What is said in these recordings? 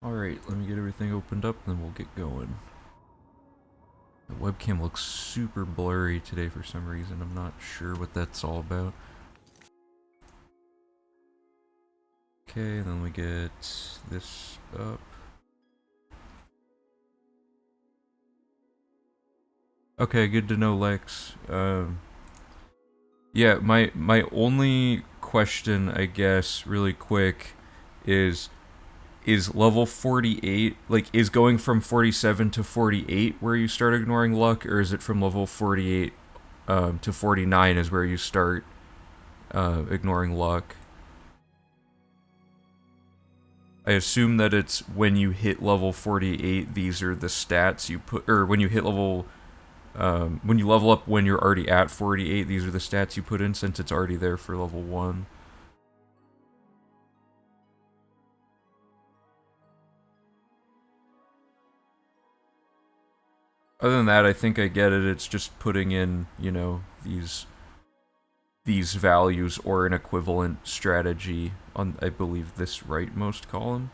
Alright, let me get everything opened up and then we'll get going. The webcam looks super blurry today for some reason. I'm not sure what that's all about. Okay, then we get this up. Okay, good to know, Lex. Yeah, my only question, I guess, really quick, is level 48, like, is going from 47 to 48 where you start ignoring luck, or is it from level 48 to 49 is where you start ignoring luck? I assume that it's when you hit level 48, these are the stats you put, or when you hit level, when you level up when you're already at 48, these are the stats you put in since it's already there for level 1. Other than that, I think I get it. It's just putting in, you know, these values or an equivalent strategy on, I believe, this rightmost column.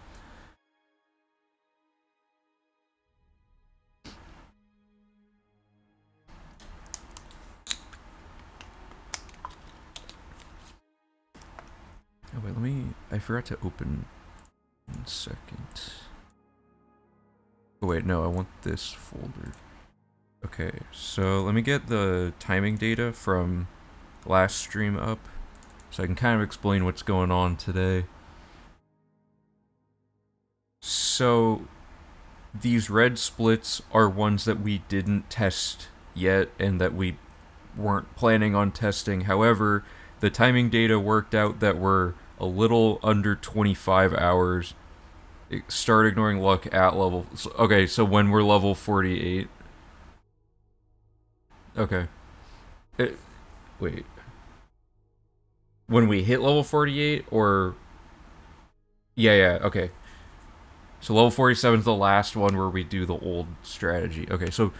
Oh wait, I forgot to open 1 second. Oh wait, no, I want this folder. Okay, so let me get the timing data from last stream up so I can kind of explain what's going on today. So these red splits are ones that we didn't test yet and that we weren't planning on testing. However, the timing data worked out that we're a little under 25 hours. Start ignoring luck at level. Okay, so when we're level 48. Okay. Wait. When we hit level 48 or. Yeah, okay. So level 47 is the last one where we do the old strategy. Okay, so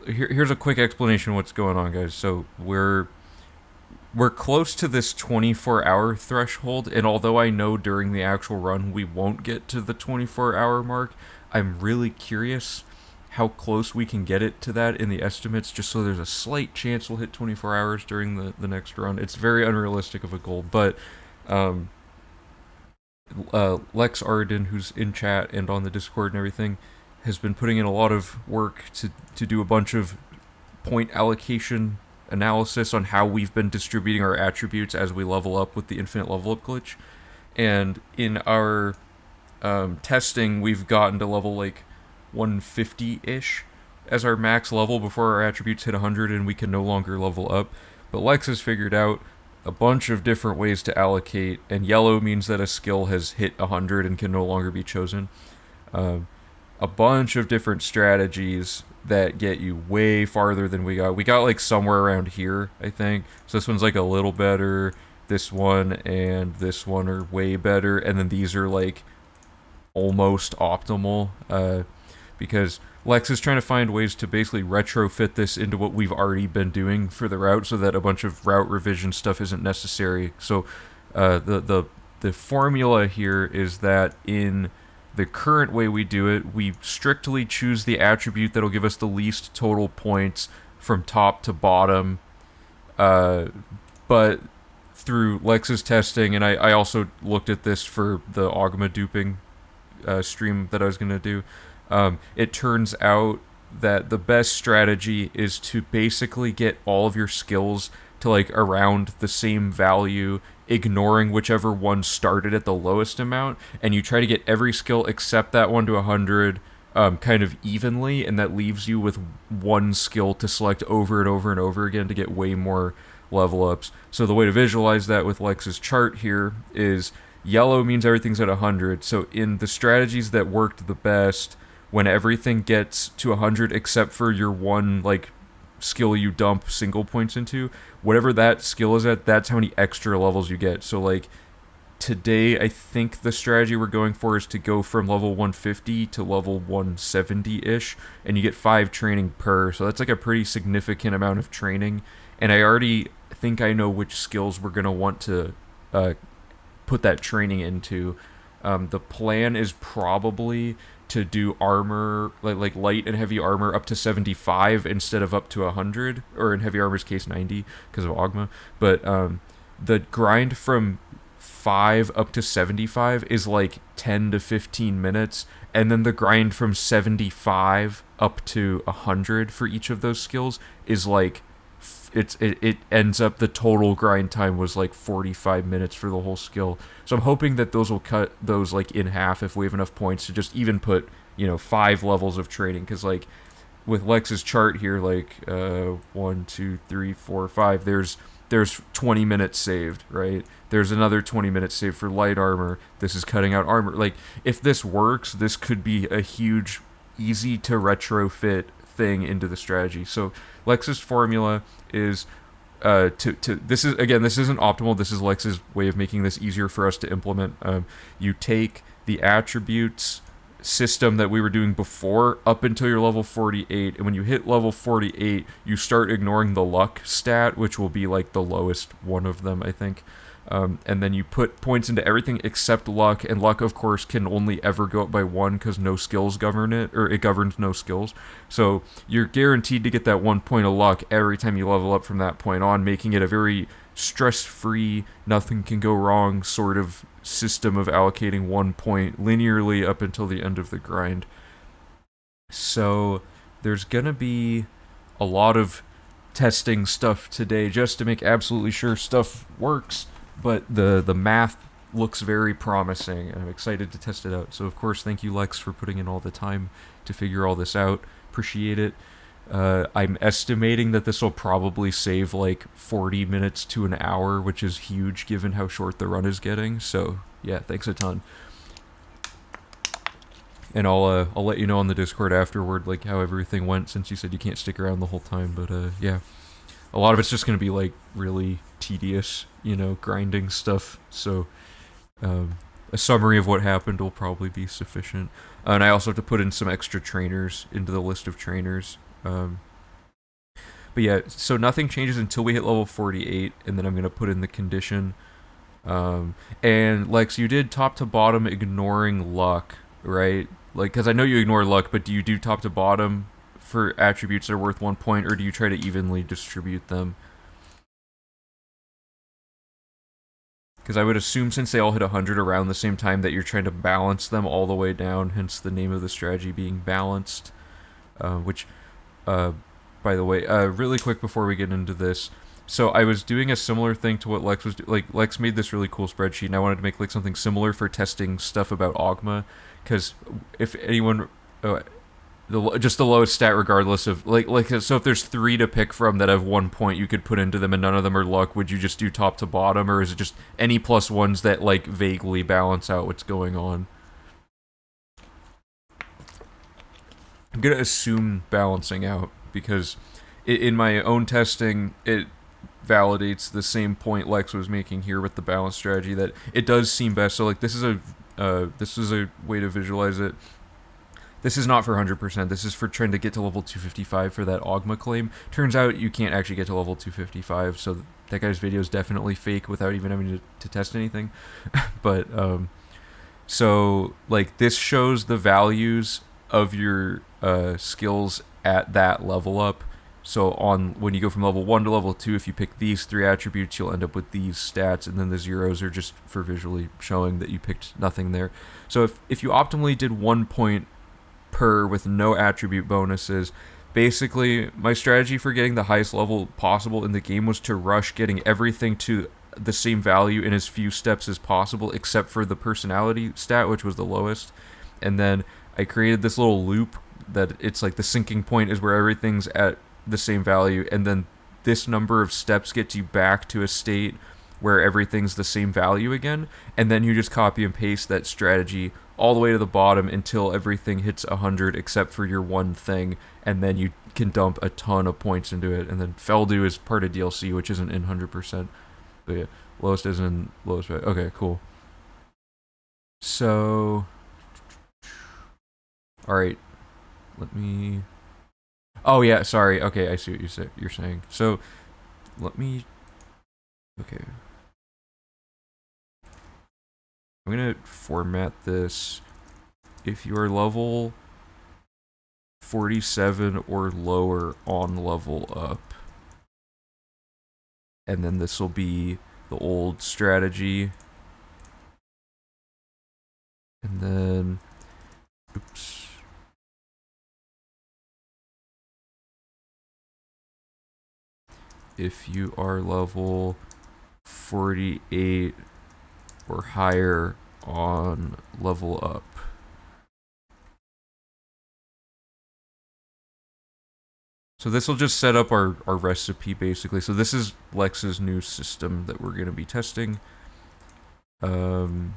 here's a quick explanation of what's going on, guys. So we're close to this 24-hour threshold, and although I know during the actual run we won't get to the 24-hour mark, I'm really curious how close we can get it to that in the estimates, just so there's a slight chance we'll hit 24 hours during the next run. It's very unrealistic of a goal, but Lex Arden, who's in chat and on the Discord and everything, has been putting in a lot of work to do a bunch of point allocation analysis on how we've been distributing our attributes as we level up with the infinite level up glitch. And in our testing, we've gotten to level like 150-ish as our max level before our attributes hit 100 and we can no longer level up. But Lex has figured out a bunch of different ways to allocate, and yellow means that a skill has hit 100 and can no longer be chosen. A bunch of different strategies that get you way farther than we got. We got like somewhere around here, I think. So this one's like a little better. This one and this one are way better, and then these are like almost optimal. Because Lex is trying to find ways to basically retrofit this into what we've already been doing for the route, so that a bunch of route revision stuff isn't necessary. So the formula here is that in the current way we do it, we strictly choose the attribute that'll give us the least total points from top to bottom. But through Lex's testing, and I also looked at this for the Augma duping stream that I was going to do, it turns out that the best strategy is to basically get all of your skills to like around the same value, ignoring whichever one started at the lowest amount, and you try to get every skill except that one to 100 kind of evenly, and that leaves you with one skill to select over and over and over again to get way more level ups. So the way to visualize that with Lex's chart here is yellow means everything's at 100. So in the strategies that worked the best, when everything gets to 100 except for your one like skill you dump single points into, whatever that skill is at, that's how many extra levels you get. So like today, I think the strategy we're going for is to go from level 150 to level 170-ish, and you get 5 training per, so that's like a pretty significant amount of training. And I already think I know which skills we're going to want to put that training into. The plan is probably to do armor like light and heavy armor up to 75 instead of up to 100, or in heavy armor's case 90 because of Ogma. But the grind from 5 up to 75 is like 10 to 15 minutes, and then the grind from 75 up to 100 for each of those skills is like it ends up the total grind time was like 45 minutes for the whole skill. So I'm hoping that those will cut those like in half if we have enough points to just even put 5 levels of training, because like with Lex's chart here, like 1 2 3 4 5, there's 20 minutes saved, right? There's another 20 minutes saved for light armor. This is cutting out armor. Like, if this works, this could be a huge, easy to retrofit thing into the strategy. So Lex's formula is this is, again, this isn't optimal. This is Lex's way of making this easier for us to implement. You take the attributes system that we were doing before up until you're level 48, and when you hit level 48 you start ignoring the luck stat, which will be like the lowest one of them, I think. And then you put points into everything except luck, and luck of course can only ever go up by 1 because no skills govern it, or it governs no skills. So you're guaranteed to get that 1 point of luck every time you level up from that point on, making it a very stress-free, nothing can go wrong sort of system of allocating 1 point linearly up until the end of the grind. So there's gonna be a lot of testing stuff today just to make absolutely sure stuff works, but the math looks very promising and I'm excited to test it out. So of course, thank you Lex for putting in all the time to figure all this out. Appreciate it. I'm estimating that this will probably save like 40 minutes to an hour, which is huge given how short the run is getting. So yeah, thanks a ton. And I'll let you know on the Discord afterward like how everything went, since you said you can't stick around the whole time. But yeah, a lot of it's just gonna be like really tedious, grinding stuff. So a summary of what happened will probably be sufficient. And I also have to put in some extra trainers into the list of trainers. But yeah, so nothing changes until we hit level 48, and then I'm going to put in the condition. And Lex, you did top to bottom ignoring luck, right? Like, because I know you ignore luck, but do you do top to bottom for attributes that are worth 1 point, or do you try to evenly distribute them? Because I would assume since they all hit 100 around the same time that you're trying to balance them all the way down, hence the name of the strategy being balanced. Which, by the way, really quick before we get into this, so I was doing a similar thing to what Lex was doing. Like, Lex made this really cool spreadsheet, and I wanted to make like something similar for testing stuff about Ogma, because if anyone, just the lowest stat regardless of like so if there's 3 to pick from that have 1 point you could put into them and none of them are luck, would you just do top to bottom, or is it just any +1s that like vaguely balance out what's going on? I'm gonna assume balancing out, because in my own testing it validates the same point Lex was making here with the balance strategy, that it does seem best. So like this is a way to visualize it. This is not for 100%, this is for trying to get to level 255 for that Ogma claim. Turns out you can't actually get to level 255, so that guy's video is definitely fake without even having to test anything. But, so, like, this shows the values of your skills at that level up. So when you go from level 1 to level 2, if you pick these 3 attributes, you'll end up with these stats, and then the zeros are just for visually showing that you picked nothing there. So if you optimally did 1 point per with no attribute bonuses, basically my strategy for getting the highest level possible in the game was to rush getting everything to the same value in as few steps as possible, except for the personality stat, which was the lowest. And then I created this little loop that it's like the sinking point is where everything's at the same value, and then this number of steps gets you back to a state where everything's the same value again, and then you just copy and paste that strategy all the way to the bottom until everything hits 100 except for your one thing, and then you can dump a ton of points into it. And then Feldu is part of DLC, which isn't in 100%. But yeah, lowest isn't in lowest. Okay, cool. So, alright, let me... Oh yeah, sorry. Okay, I see what you're saying. So, let me... Okay. I'm gonna format this. If you are level 47 or lower on level up. And then this will be the old strategy. And then, oops. If you are level 48 or higher on level up. So this will just set up our recipe, basically. So this is Lex's new system that we're going to be testing. When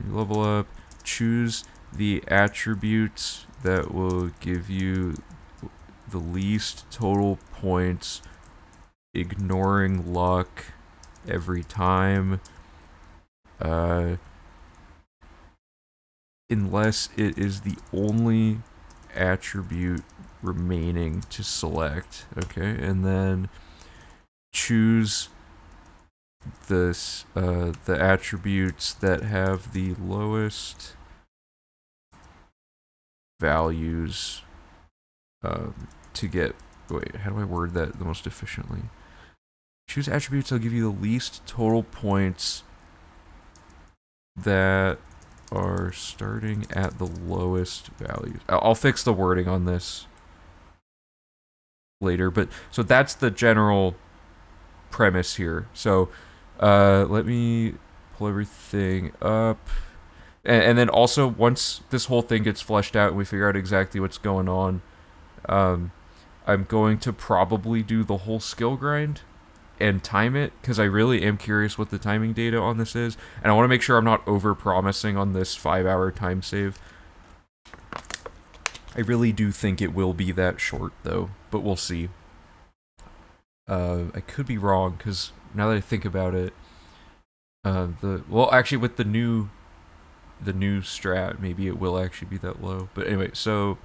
you level up, choose the attributes that will give you the least total points, ignoring luck every time. Unless it is the only attribute remaining to select. Okay, and then choose this the attributes that have the lowest values to get. Wait, how do I word that the most efficiently? Choose attributes that'll give you the least total points that are starting at the lowest values. I'll fix the wording on this later, but so that's the general premise here. So let me pull everything up, and then also once this whole thing gets fleshed out and we figure out exactly what's going on, I'm going to probably do the whole skill grind and time it, because I really am curious what the timing data on this is, and I want to make sure I'm not over-promising on this 5-hour time save. I really do think it will be that short, though, but we'll see. I could be wrong, because now that I think about it, well, actually, with the new strat, maybe it will actually be that low. But anyway, so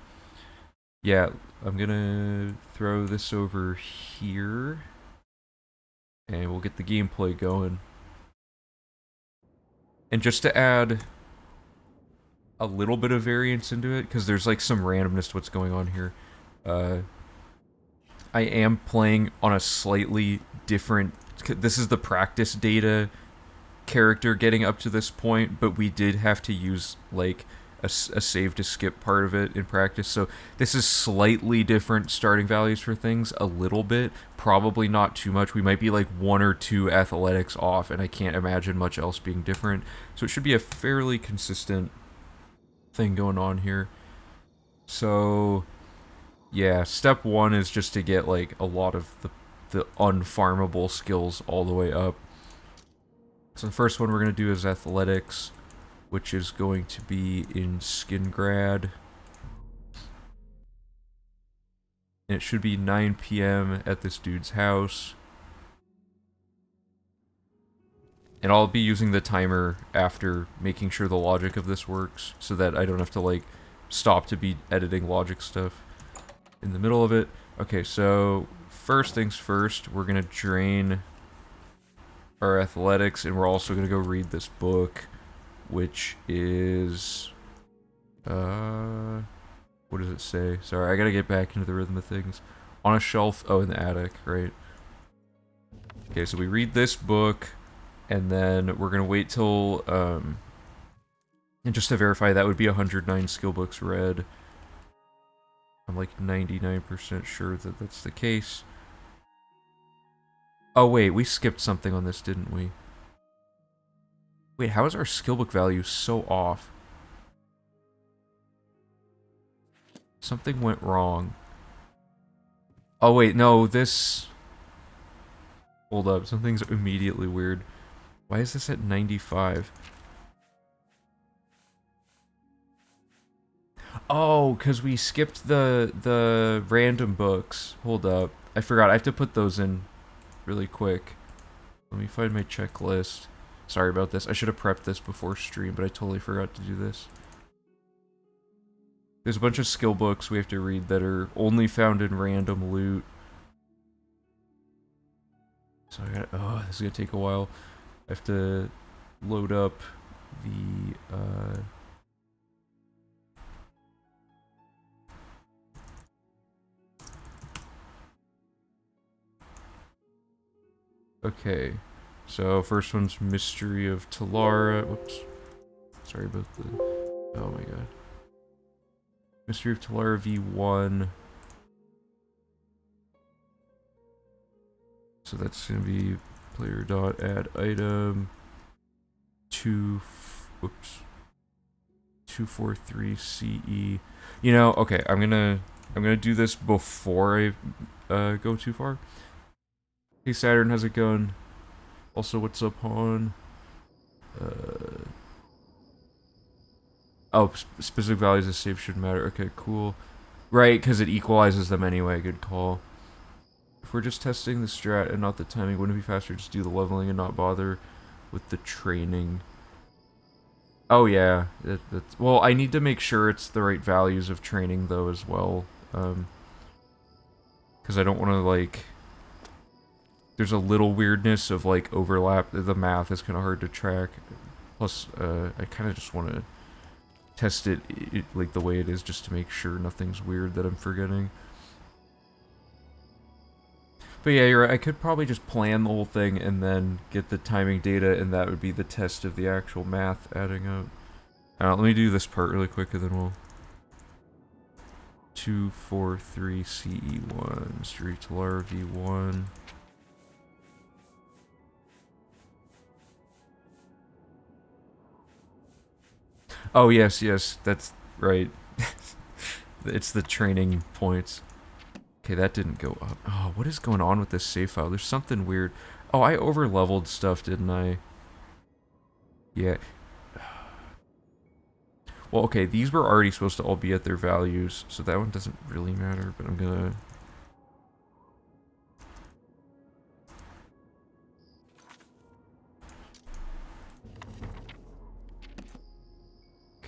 yeah, I'm gonna throw this over here, and we'll get the gameplay going. And just to add a little bit of variance into it, because there's like some randomness to what's going on here, I am playing on a slightly different... This is the practice data character getting up to this point, but we did have to use like a save to skip part of it in practice, so this is slightly different starting values for things, a little bit, probably not too much. We might be like 1 or 2 athletics off, and I can't imagine much else being different, so it should be a fairly consistent thing going on here. So yeah, step 1 is just to get like a lot of the unfarmable skills all the way up. So the first one we're going to do is athletics, which is going to be in Skin Grad. And it should be 9 p.m. at this dude's house. And I'll be using the timer after, making sure the logic of this works, so that I don't have to like stop to be editing logic stuff in the middle of it. Okay, so first things first, we're going to drain our athletics, and we're also going to go read this book, which is, what does it say? Sorry, I gotta get back into the rhythm of things. On a shelf, oh, in the attic, right. Okay, so we read this book, and then we're gonna wait till, and just to verify, that would be 109 skill books read. I'm like 99% sure that that's the case. Oh wait, we skipped something on this, didn't we? Wait, how is our skillbook value so off? Something went wrong. Oh wait, no, this... Hold up, something's immediately weird. Why is this at 95? Oh, because we skipped the random books. Hold up. I forgot, I have to put those in really quick. Let me find my checklist. Sorry about this. I should have prepped this before stream, but I totally forgot to do this. There's a bunch of skill books we have to read that are only found in random loot. So I gotta... Oh, this is gonna take a while. I have to load up the okay, so first one's Mystery of Talara. Whoops, sorry about the. Oh my god. Mystery of Talara V1. So that's gonna be player dot add item 243 CE. You know, okay, I'm gonna do this before I go too far. Hey Saturn, how's it going? Also, what's up, Han? Oh, specific values of save shouldn't matter. Okay, cool. Right, because it equalizes them anyway. Good call. If we're just testing the strat and not the timing, wouldn't it be faster to just do the leveling and not bother with the training? Oh yeah, well, I need to make sure it's the right values of training though as well, because I don't want to like. There's a little weirdness of like overlap. The math is kind of hard to track. Plus, I kind of just want to test it like the way it is, just to make sure nothing's weird that I'm forgetting. But yeah, you're right. I could probably just plan the whole thing and then get the timing data, and that would be the test of the actual math adding up. Let me do this part really quick, and then we'll. 243 CE1, Mystery Talara V1. Oh, yes, that's right. It's the training points. Okay, that didn't go up. Oh, what is going on with this save file? There's something weird. Oh, I over-leveled stuff, didn't I? Yeah. Well, okay, these were already supposed to all be at their values, so that one doesn't really matter, but I'm gonna...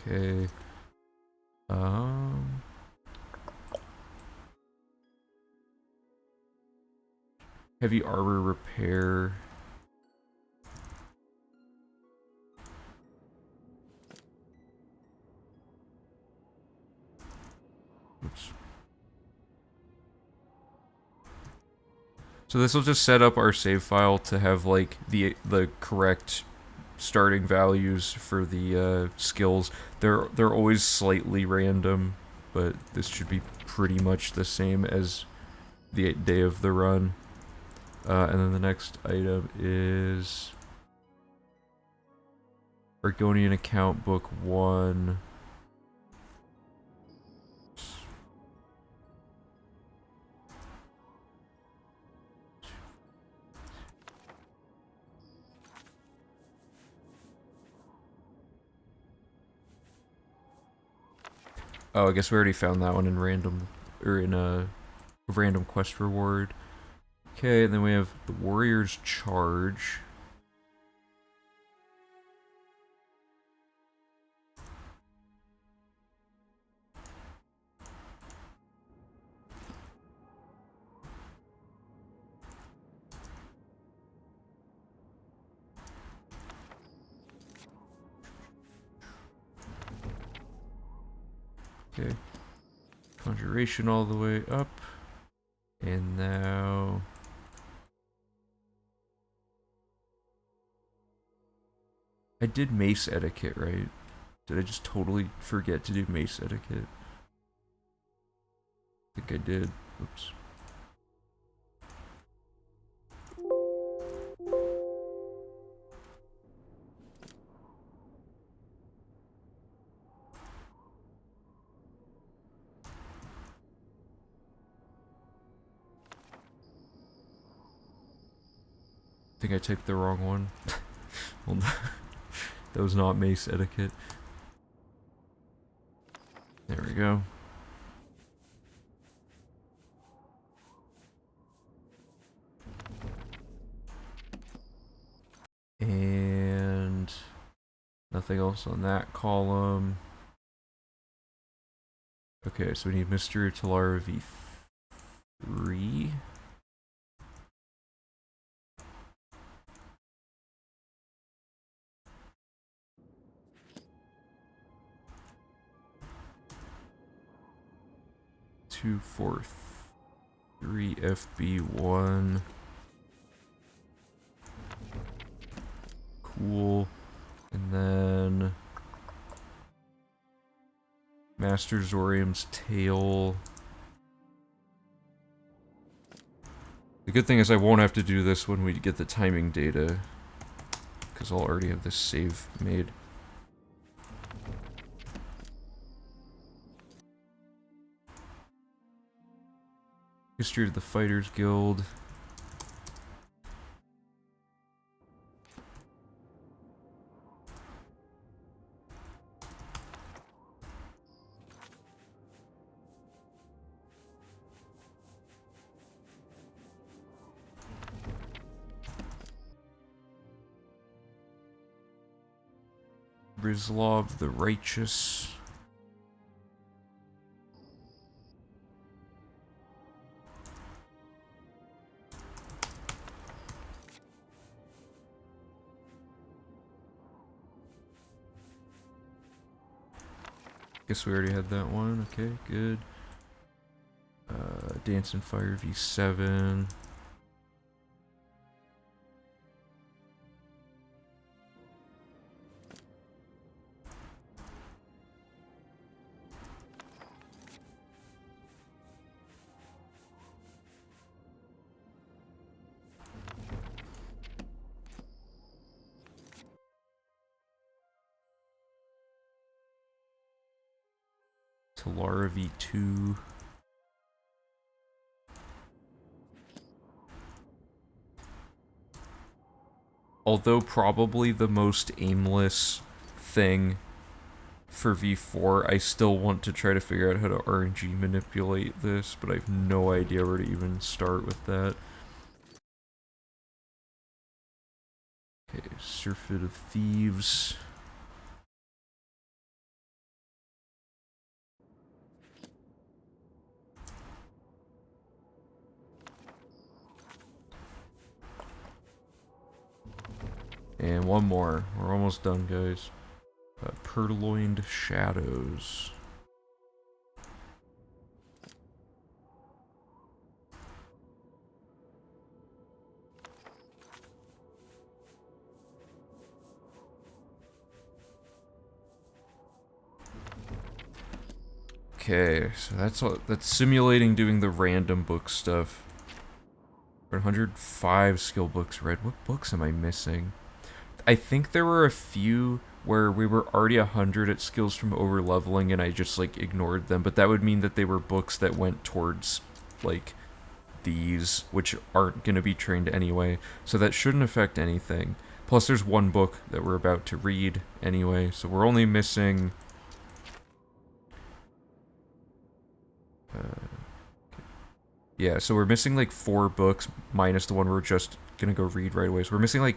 Okay. Heavy armor repair. Oops. So this will just set up our save file to have like the correct starting values for the skills. They're always slightly random, but this should be pretty much the same as the day of the run. And then the next item is Argonian account book 1. Oh, I guess we already found that one in random, or in a random quest reward. Okay, and then we have the Warrior's Charge. Okay. Conjuration all the way up. And now... I did mace etiquette, right? Did I just totally forget to do mace etiquette? I think I did. Oops. I think I typed the wrong one. Well, that was not mace etiquette. There we go. And nothing else on that column. Okay, so we need Mystery Talara V3. 243 FB1. Cool. And then Master Zorium's tail. The good thing is I won't have to do this when we get the timing data, because I'll already have this save made. History of the Fighters Guild. Rizlov the Righteous. Guess we already had that one. Okay, good. Dance and Fire V7. Talara V2. Although probably the most aimless thing for V4, I still want to try to figure out how to RNG manipulate this, but I have no idea where to even start with that. Okay, Surfeit of Thieves. And one more. We're almost done, guys. Purloined Shadows. Okay, so that's simulating doing the random book stuff. 105 skill books read. What books am I missing? I think there were a few where we were already 100 at skills from over leveling and I just like ignored them, but that would mean that they were books that went towards like these, which aren't going to be trained anyway, so that shouldn't affect anything. Plus there's one book that we're about to read anyway, so we're only missing yeah, so we're missing like 4 books minus the one we're just gonna go read right away, so we're missing like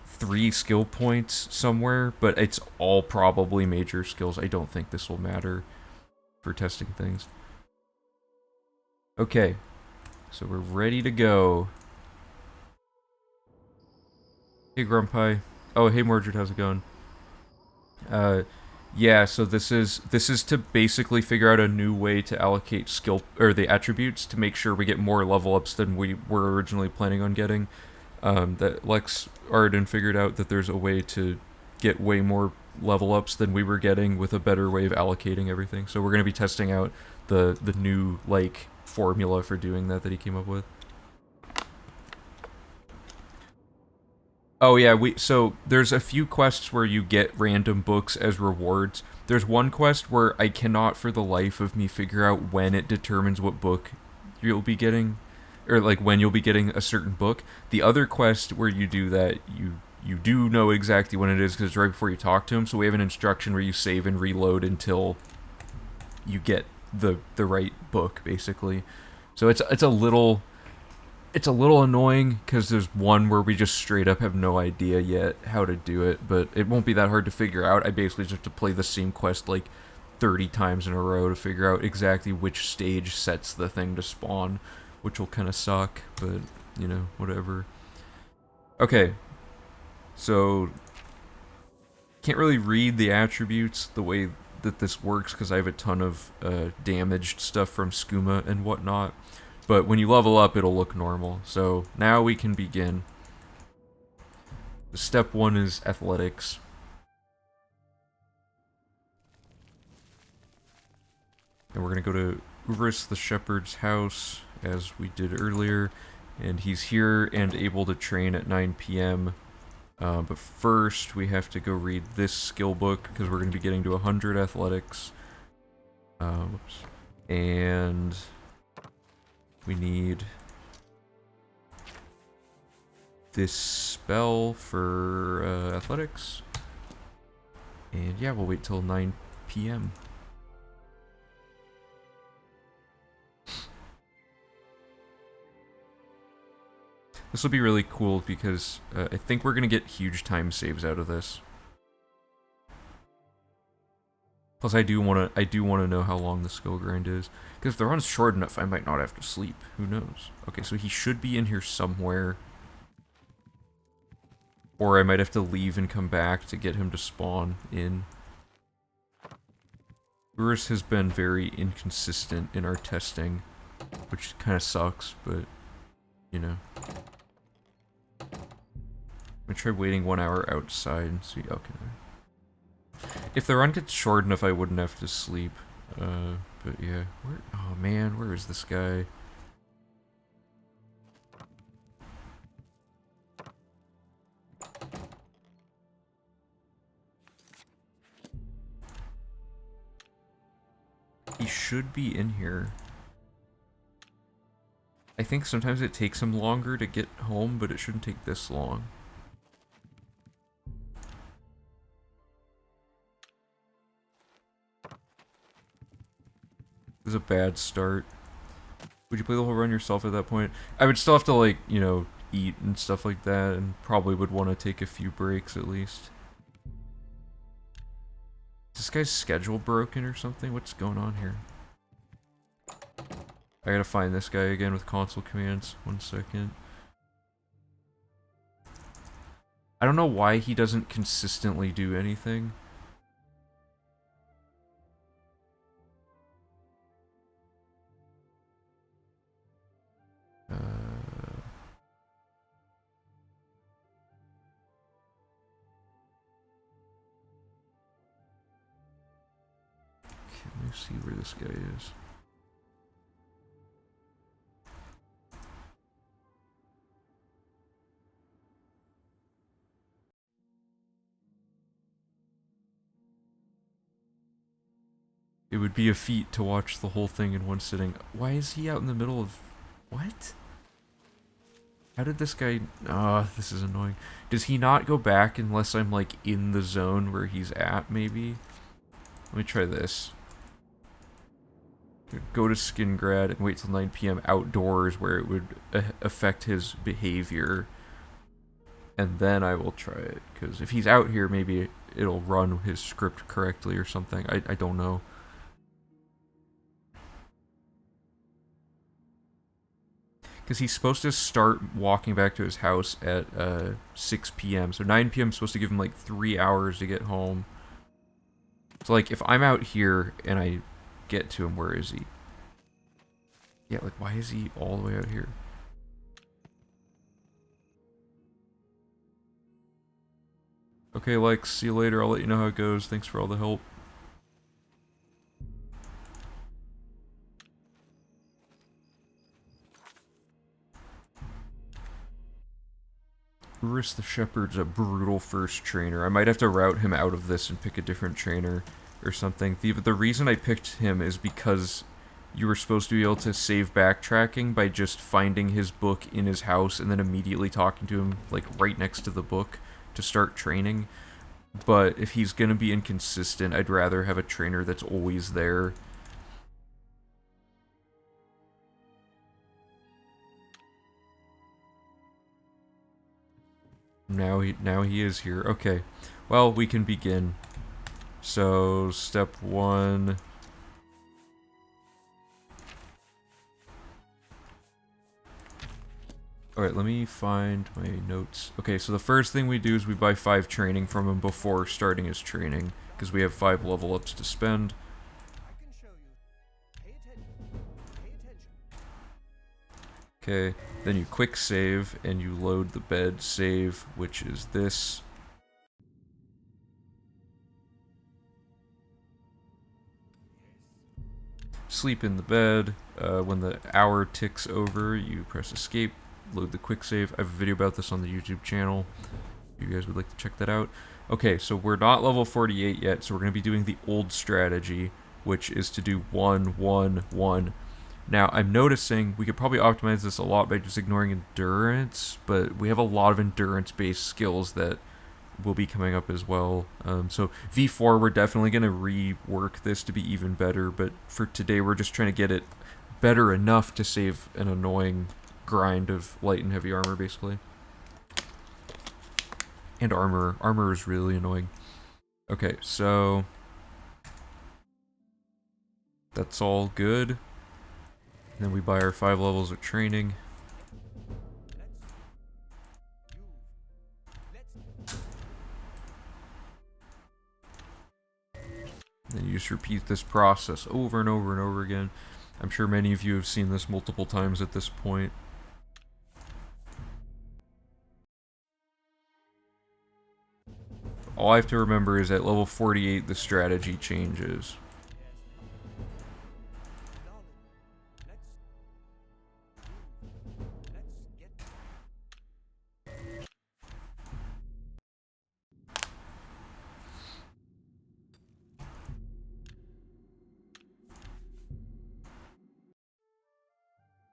3 skill points somewhere, but it's all probably major skills. I don't think this will matter for testing things. Okay, so we're ready to go. Hey Grumpy. Oh, hey Mordred, how's it going? Yeah, so this is to basically figure out a new way to allocate skill or the attributes to make sure we get more level ups than we were originally planning on getting. That Lex Arden figured out that there's a way to get way more level ups than we were getting with a better way of allocating everything. So we're going to be testing out the new like formula for doing that he came up with. Oh yeah, so there's a few quests where you get random books as rewards. There's one quest where I cannot for the life of me figure out when it determines what book you'll be getting, or like when you'll be getting a certain book. The other quest where you do that, you do know exactly when it is because it's right before you talk to him. So we have an instruction where you save and reload until you get the right book, basically. So it's a little annoying because there's one where we just straight up have no idea yet how to do it, but it won't be that hard to figure out. I basically just have to play the same quest like 30 times in a row to figure out exactly which stage sets the thing to spawn, which will kind of suck, but, you know, whatever. Okay, so can't really read the attributes the way that this works because I have a ton of damaged stuff from skooma and whatnot. But when you level up, it'll look normal. So now we can begin. Step 1 is athletics. And we're going to go to Uris the Shepherd's house, as we did earlier. And he's here and able to train at 9 p.m. But first, we have to go read this skill book, because we're going to be getting to 100 athletics. And we need this spell for athletics. And yeah, we'll wait till 9 p.m. This will be really cool because I think we're going to get huge time saves out of this. Plus, I do want to know how long the skill grind is, because if the run's short enough, I might not have to sleep. Who knows? Okay, so he should be in here somewhere, or I might have to leave and come back to get him to spawn in. Urus has been very inconsistent in our testing, which kind of sucks, but you know. I'm gonna try waiting 1 hour outside and see. Okay. If the run gets short enough, I wouldn't have to sleep. But yeah. Oh man, where is this guy? He should be in here. I think sometimes it takes him longer to get home, but it shouldn't take this long. This is a bad start. Would you play the whole run yourself at that point? I would still have to, like, you know, eat and stuff like that, and probably would want to take a few breaks at least. Is this guy's schedule broken or something? What's going on here? I gotta find this guy again with console commands. 1 second. I don't know why he doesn't consistently do anything. Let me see where this guy is. It would be a feat to watch the whole thing in one sitting. Why is he out in the middle of... What? How did this guy... this is annoying. Does he not go back unless I'm, like, in the zone where he's at, maybe? Let me try this. Go to Skingrad and wait till 9 p.m. outdoors where it would affect his behavior. And then I will try it. Because if he's out here, maybe it'll run his script correctly or something. I don't know. Because he's supposed to start walking back to his house at 6 p.m. So 9 p.m. is supposed to give him like 3 hours to get home. So like if I'm out here and I get to him, where is he? Yeah, like why is he all the way out here? Okay, Lex, see you later. I'll let you know how it goes. Thanks for all the help. Urus the Shepherd's a brutal first trainer. I might have to route him out of this and pick a different trainer or something. The reason I picked him is because you were supposed to be able to save backtracking by just finding his book in his house and then immediately talking to him, like, right next to the book to start training. But if he's gonna be inconsistent, I'd rather have a trainer that's always there. Now he is here. Okay. Well, we can begin. So, step 1. Alright, let me find my notes. Okay, so the first thing we do is we buy 5 training from him before starting his training. because we have 5 level ups to spend. Okay, then you quick save and you load the bed save, which is this. Sleep in the bed. When the hour ticks over, you press escape, load the quick save. I have a video about this on the YouTube channel if you guys would like to check that out. Okay, so we're not level 48 yet, so we're going to be doing the old strategy, which is to do 1, 1, 1. Now, I'm noticing we could probably optimize this a lot by just ignoring endurance, but we have a lot of endurance-based skills that will be coming up as well. So V4, we're definitely going to rework this to be even better, but for today, we're just trying to get it better enough to save an annoying grind of light and heavy armor, basically. And armor. Armor is really annoying. Okay, so that's all good. And then we buy our 5 levels of training. And you just repeat this process over and over and over again. I'm sure many of you have seen this multiple times at this point. All I have to remember is at level 48 the strategy changes.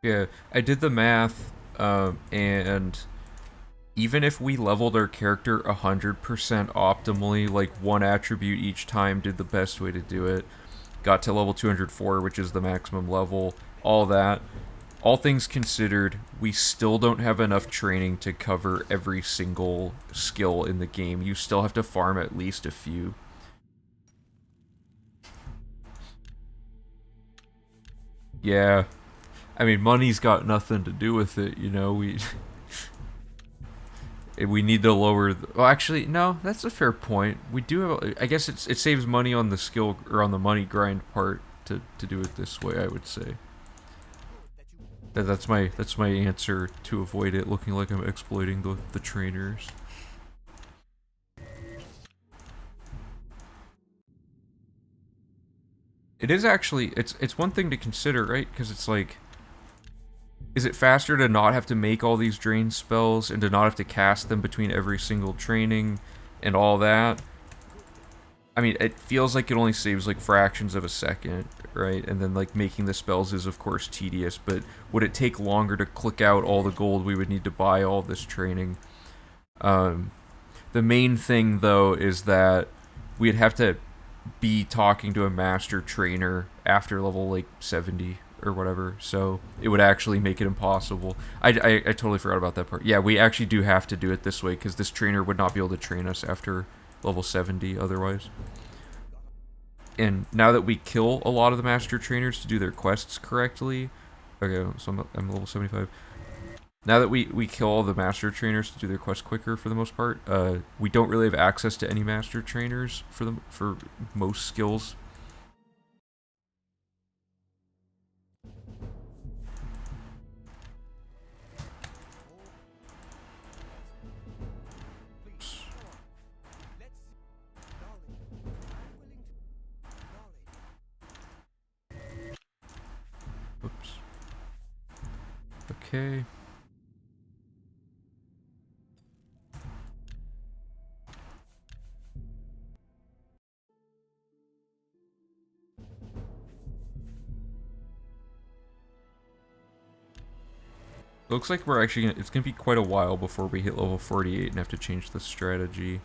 Yeah, I did the math, and even if we leveled our character 100% optimally, like one attribute each time did the best way to do it, got to level 204, which is the maximum level, all that, all things considered, we still don't have enough training to cover every single skill in the game. You still have to farm at least a few. Yeah. I mean, money's got nothing to do with it, you know, we need to lower well, actually, no, that's a fair point. We do have, I guess it saves money on the skill, or on the money grind part to do it this way, I would say. That's my answer to avoid it looking like I'm exploiting the trainers. It is actually, it's one thing to consider, right? Because it's like, is it faster to not have to make all these drain spells and to not have to cast them between every single training and all that? I mean, it feels like it only saves like fractions of a second, right? And then like making the spells is of course tedious, but would it take longer to click out all the gold we would need to buy all this training? The main thing though is that we'd have to be talking to a master trainer after level like 70 or whatever, so it would actually make it impossible. I totally forgot about that part. Yeah, we actually do have to do it this way because this trainer would not be able to train us after level 70 otherwise. And now that we kill a lot of the master trainers to do their quests correctly, okay, so I'm level 75. Now that we kill all the master trainers to do their quests quicker for the most part, we don't really have access to any master trainers for most skills. Oops. Okay. Looks like we're actually it's gonna be quite a while before we hit level 48 and have to change the strategy.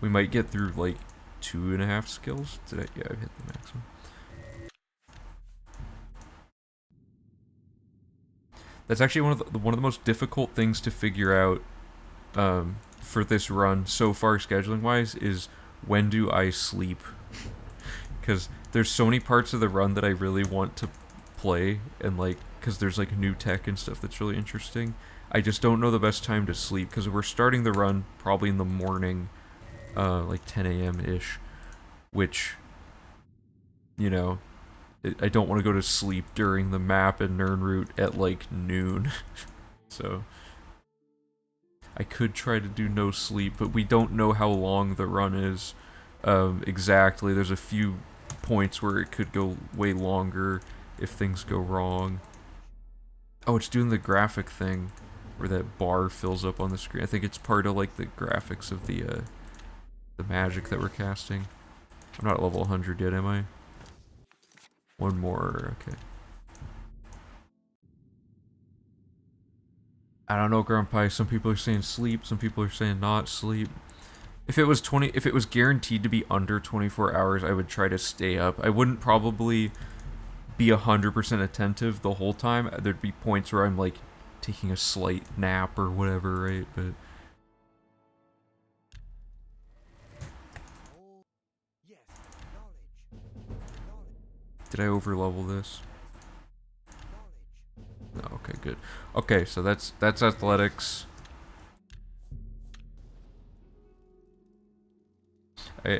We might get through like 2.5 skills. Yeah, I've hit the maximum. That's actually one of the most difficult things to figure out for this run so far, scheduling wise, is when do I sleep? Because there's so many parts of the run that I really want to play, and like, because there's like new tech and stuff that's really interesting. I just don't know the best time to sleep because we're starting the run probably in the morning, like 10 a.m. ish, which, you know, I don't want to go to sleep during the map in Nirnroot at like noon. So I could try to do no sleep, but we don't know how long the run is exactly. There's a few points where it could go way longer if things go wrong. Oh, it's doing the graphic thing where that bar fills up on the screen. I think it's part of like the graphics of the magic that we're casting. I'm not at level 100 yet, am I? One more, okay. I don't know, Grandpa. Some people are saying sleep, some people are saying not sleep. If it was guaranteed to be under 24 hours, I would try to stay up. I wouldn't probably be 100% attentive the whole time. There'd be points where I'm like taking a slight nap or whatever, right? But did I overlevel this? No, okay, good. Okay, so that's athletics.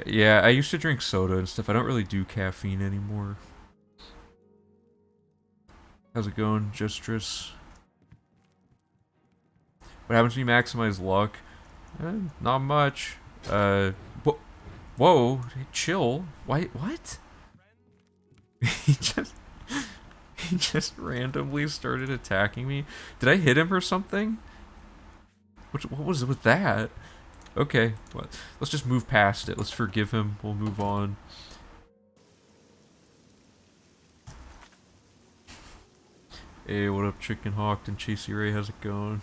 Yeah, I used to drink soda and stuff. I don't really do caffeine anymore. How's it going, Justress? What happens when you maximize luck? Not much. Whoa, chill. Why? What? he just randomly started attacking me. Did I hit him or something? What was it with that? Okay, well, let's just move past it. Let's forgive him. We'll move on. Hey, what up, Chicken Hawk and Chasey Ray? How's it going?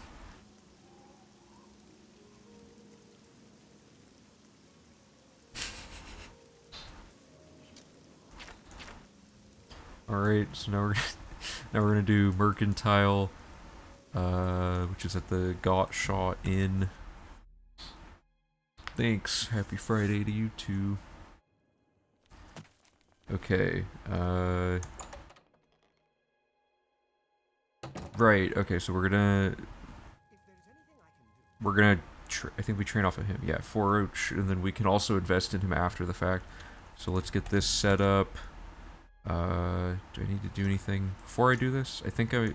Alright, so now we're gonna do Mercantile, which is at the Gottschall Inn. Thanks. Happy Friday to you too. Okay, right, okay, so we're gonna I think we train off of him. Yeah, 4-Oach, and then we can also invest in him after the fact. So let's get this set up. Do I need to do anything before I do this? I think I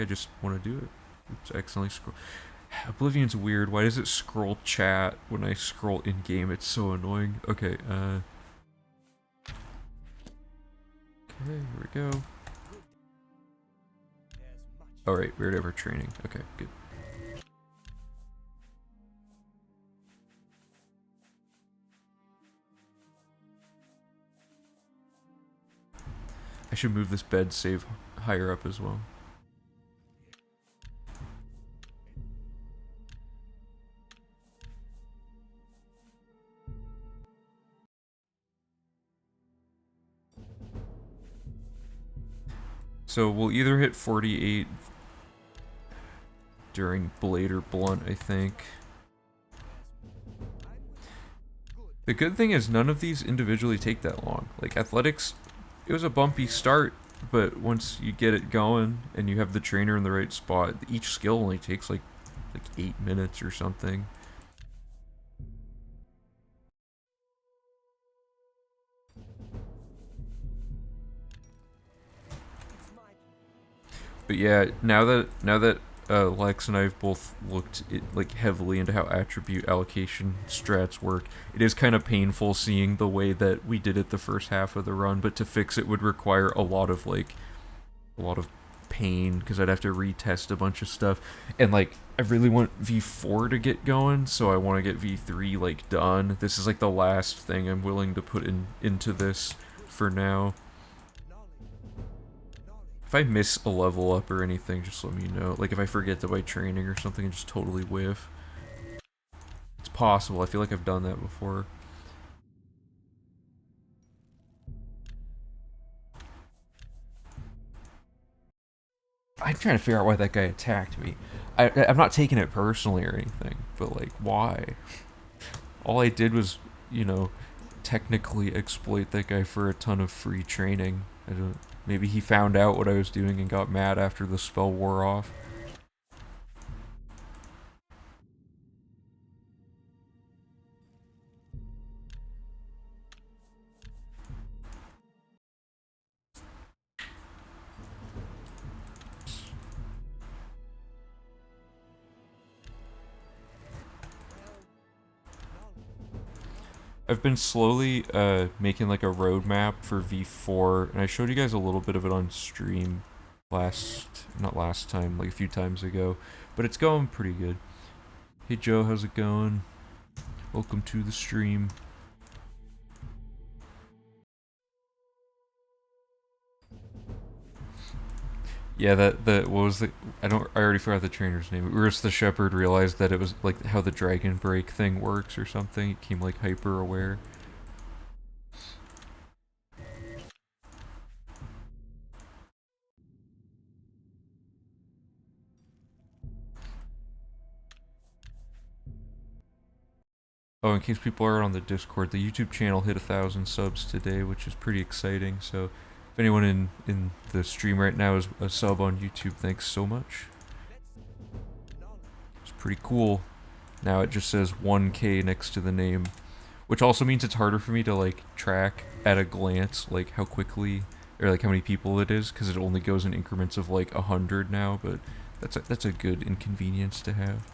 just want to do it. Oops, I accidentally scroll. Oblivion's weird. Why does it scroll chat when I scroll in game? It's so annoying. Okay, okay, here we go. Alright, weird ever training. Okay, good. I should move this bed save higher up as well. So we'll either hit 48 during Blade or Blunt, I think. The good thing is none of these individually take that long. Like Athletics, it was a bumpy start, but once you get it going and you have the trainer in the right spot, each skill only takes like 8 minutes or something. But yeah, now that Lex and I have both looked like heavily into how attribute allocation strats work, it is kind of painful seeing the way that we did it the first half of the run. But to fix it would require a lot of pain because I'd have to retest a bunch of stuff, and like I really want V4 to get going, so I want to get V3 like done. This is like the last thing I'm willing to put into this for now. If I miss a level up or anything, just let me know. Like if I forget to buy training or something and just totally whiff. It's possible. I feel like I've done that before. I'm trying to figure out why that guy attacked me. I'm not taking it personally or anything, but like, why? All I did was, you know, technically exploit that guy for a ton of free training. I don't. Maybe he found out what I was doing and got mad after the spell wore off. I've been slowly making like a roadmap for V4, and I showed you guys a little bit of it on stream not last time, like a few times ago, but it's going pretty good. Hey Joe, how's it going? Welcome to the stream. Yeah, what was the I already forgot the trainer's name. Urus the Shepherd realized that it was like how the dragon break thing works or something. It became like hyper aware. Oh, in case people are on the Discord, the YouTube channel hit 1,000 subs today, which is pretty exciting. So, if anyone in the stream right now is a sub on YouTube, thanks so much. It's pretty cool. Now it just says 1K next to the name, which also means it's harder for me to like track at a glance like how quickly or like how many people it is, because it only goes in increments of like 100 now. But that's a good inconvenience to have.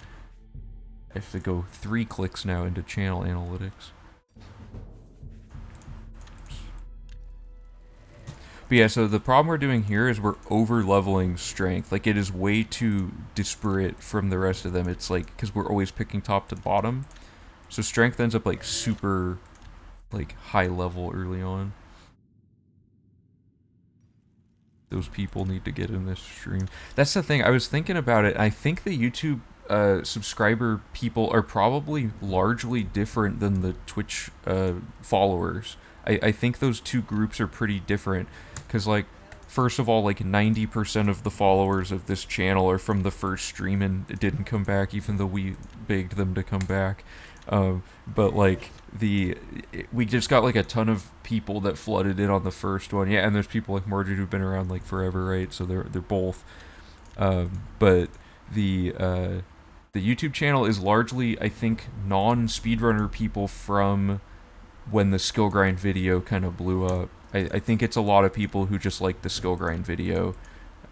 I have to go 3 clicks now into channel analytics. But yeah, so the problem we're doing here is we're over leveling strength. Like, it is way too disparate from the rest of them. It's like, because we're always picking top to bottom. So strength ends up like super, like high level early on. Those people need to get in this stream. That's the thing, I was thinking about it. I think the YouTube subscriber people are probably largely different than the Twitch followers. I think those two groups are pretty different. Because, like, first of all, like 90% of the followers of this channel are from the first stream and it didn't come back, even though we begged them to come back. But like we just got like a ton of people that flooded in on the first one. Yeah, and there's people like Margaret who've been around like forever, right? So they're both. But the YouTube channel is largely, I think, non-speedrunner people from when the skill grind video kind of blew up. I think it's a lot of people who just like the skill grind video.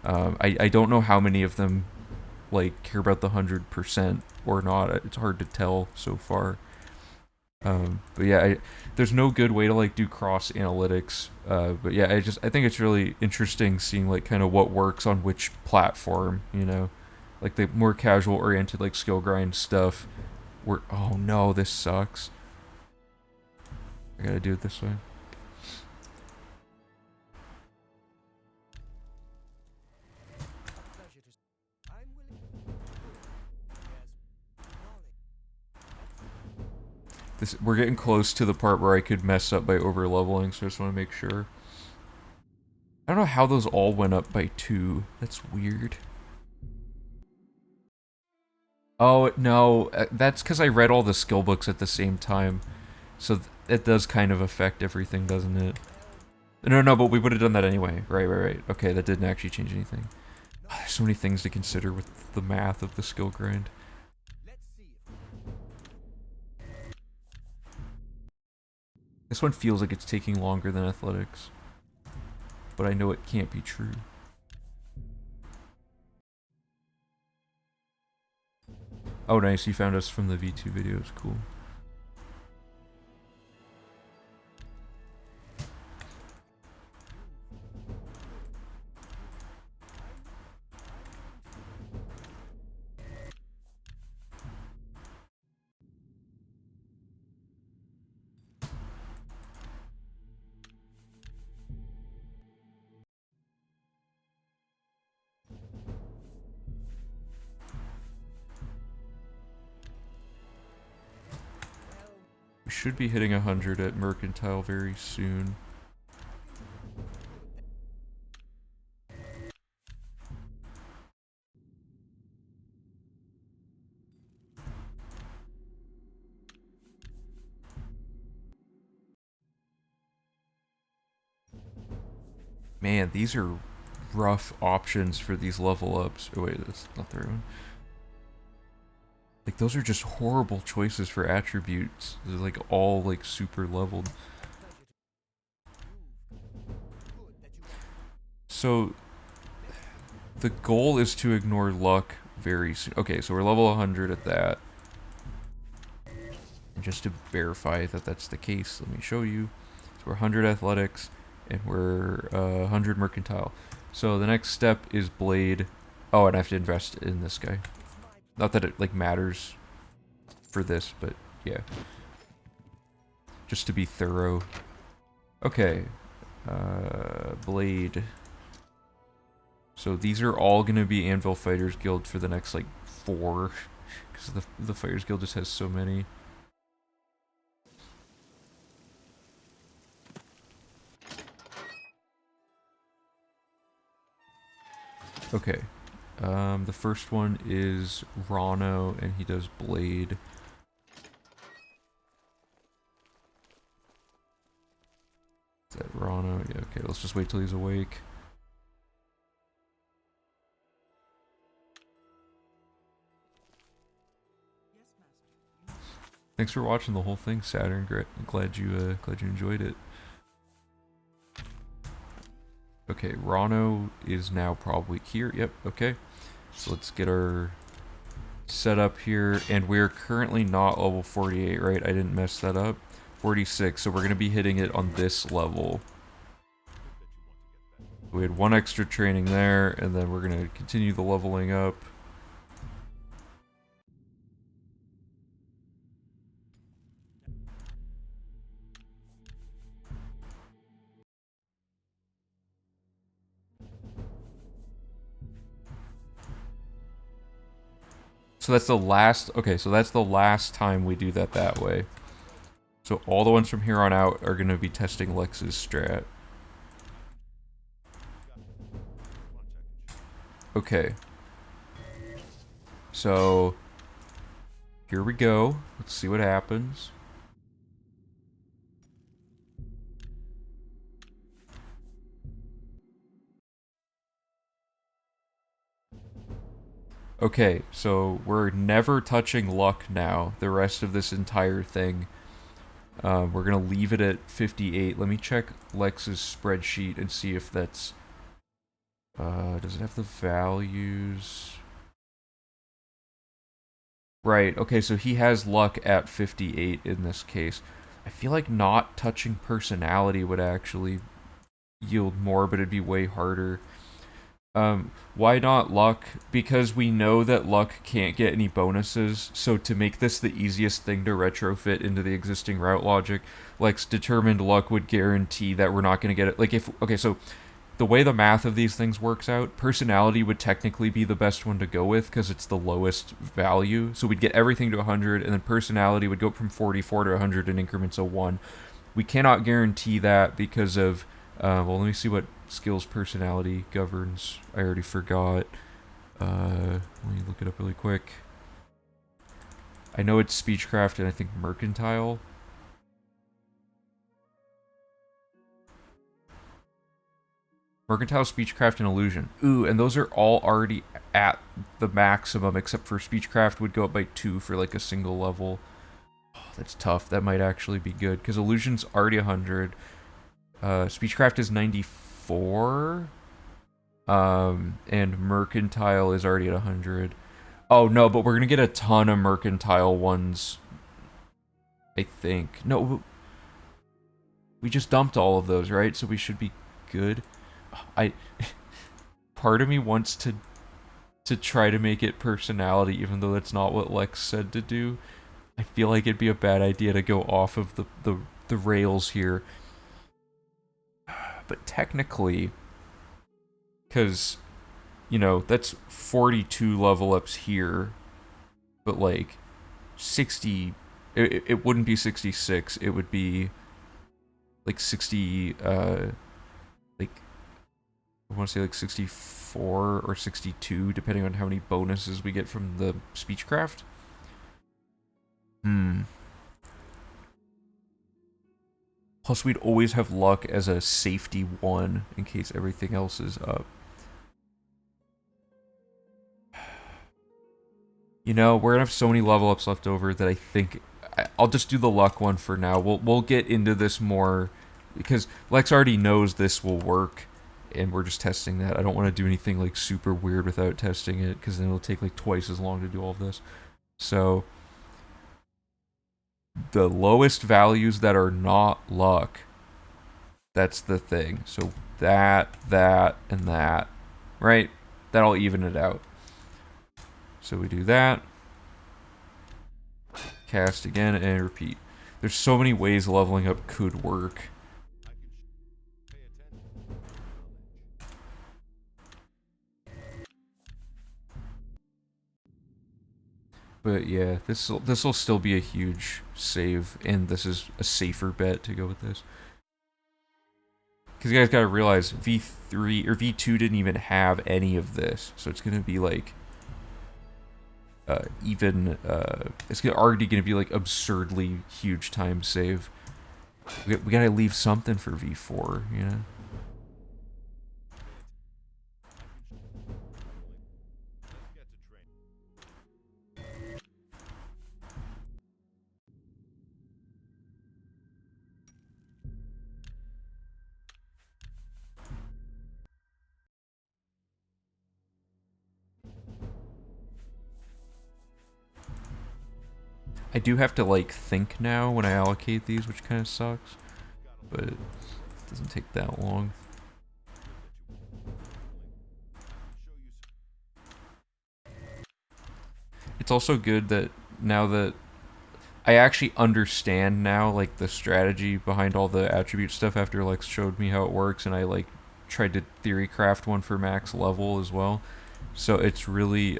I don't know how many of them like care about the 100% or not. It's hard to tell so far. But yeah, there's no good way to like do cross analytics. But yeah, I think it's really interesting seeing like kind of what works on which platform. You know, like the more casual oriented like skill grind stuff. Oh no, this sucks. I gotta do it this way. We're getting close to the part where I could mess up by over leveling, so I just want to make sure. I don't know how those all went up by 2. That's weird. Oh, no. That's because I read all the skill books at the same time. So it does kind of affect everything, doesn't it? No, but we would have done that anyway. Right. Okay, that didn't actually change anything. There's so many things to consider with the math of the skill grind. This one feels like it's taking longer than athletics. But I know it can't be true. Oh, nice. You found us from the V2 videos. Cool. We should be hitting 100 at Mercantile very soon. Man, these are rough options for these level ups. Oh wait, that's not the right one. Like, those are just horrible choices for attributes. They're like all like super leveled. So the goal is to ignore luck very soon. Okay, so we're level 100 at that. just to verify that that's the case, let me show you. So we're 100 athletics, and we're 100 mercantile. So the next step is blade. Oh, and I have to invest in this guy. Not that it like matters for this, but yeah. Just to be thorough. Okay. Blade. So these are all gonna be Anvil Fighters Guild for the next like 4. Because the Fighters Guild just has so many. Okay. The first one is Rano, and he does blade. Is that Rano? Yeah, okay, let's just wait till he's awake. Thanks for watching the whole thing, Saturn. Glad you enjoyed it. Okay, Rano is now probably here. Yep, okay. So let's get our setup here, and we're currently not level 48, right? I didn't mess that up. 46, so we're gonna be hitting it on this level. We had 1 extra training there, and then we're gonna continue the leveling up. So that's the last, okay, so that's the last time we do that way. So all the ones from here on out are gonna be testing Lex's strat. Okay. So here we go. Let's see what happens. Okay, so we're never touching luck now, the rest of this entire thing. We're gonna leave it at 58. Let me check Lex's spreadsheet and see if that's... does it have the values? Right, okay, so he has luck at 58 in this case. I feel like not touching personality would actually yield more, but it'd be way harder. Why not luck? Because we know that luck can't get any bonuses, so to make this the easiest thing to retrofit into the existing route logic, like determined luck would guarantee that we're not going to get it. Like if, okay, so the way the math of these things works out, personality would technically be the best one to go with because it's the lowest value. So we'd get everything to 100, and then personality would go up from 44 to 100 in increments of 1. We cannot guarantee that because of, well, let me see what skills personality governs. I already forgot. Let me look it up really quick. I know it's speechcraft and I think mercantile. Mercantile, speechcraft, and illusion. Ooh, and those are all already at the maximum, except for speechcraft would go up by 2 for like a single level. Oh, that's tough. That might actually be good, because illusion's already 100. Speechcraft is 94. And mercantile is already at 100. Oh, no, but we're gonna get a ton of mercantile ones, I think. No, we just dumped all of those, right? So we should be good. Part of me wants to try to make it personality, even though that's not what Lex said to do. I feel like it'd be a bad idea to go off of the rails here. But technically, because, you know, that's 42 level ups here, but like 60, it wouldn't be 66, it would be like 60, like, I want to say like 64 or 62, depending on how many bonuses we get from the speechcraft. Plus, we'd always have luck as a safety 1 in case everything else is up. You know, we're gonna have so many level ups left over that I think I'll just do the luck one for now. We'll get into this more because Lex already knows this will work, and we're just testing that. I don't want to do anything like super weird without testing it, because then it'll take like twice as long to do all of this. So the lowest values that are not luck. That's the thing. So that, and that, right? That'll even it out. So we do that, cast again, and repeat. There's so many ways leveling up could work. But yeah, this'll still be a huge save, and this is a safer bet to go with this. Because you guys gotta realize V3 or V2 didn't even have any of this, so it's gonna be like it's already gonna be like absurdly huge time save. We gotta leave something for V4, you know. I do have to like think now when I allocate these, which kind of sucks, but it doesn't take that long. It's also good that now that I actually understand now, like, the strategy behind all the attribute stuff after Lex showed me how it works, and I like tried to theory craft one for max level as well. So it's really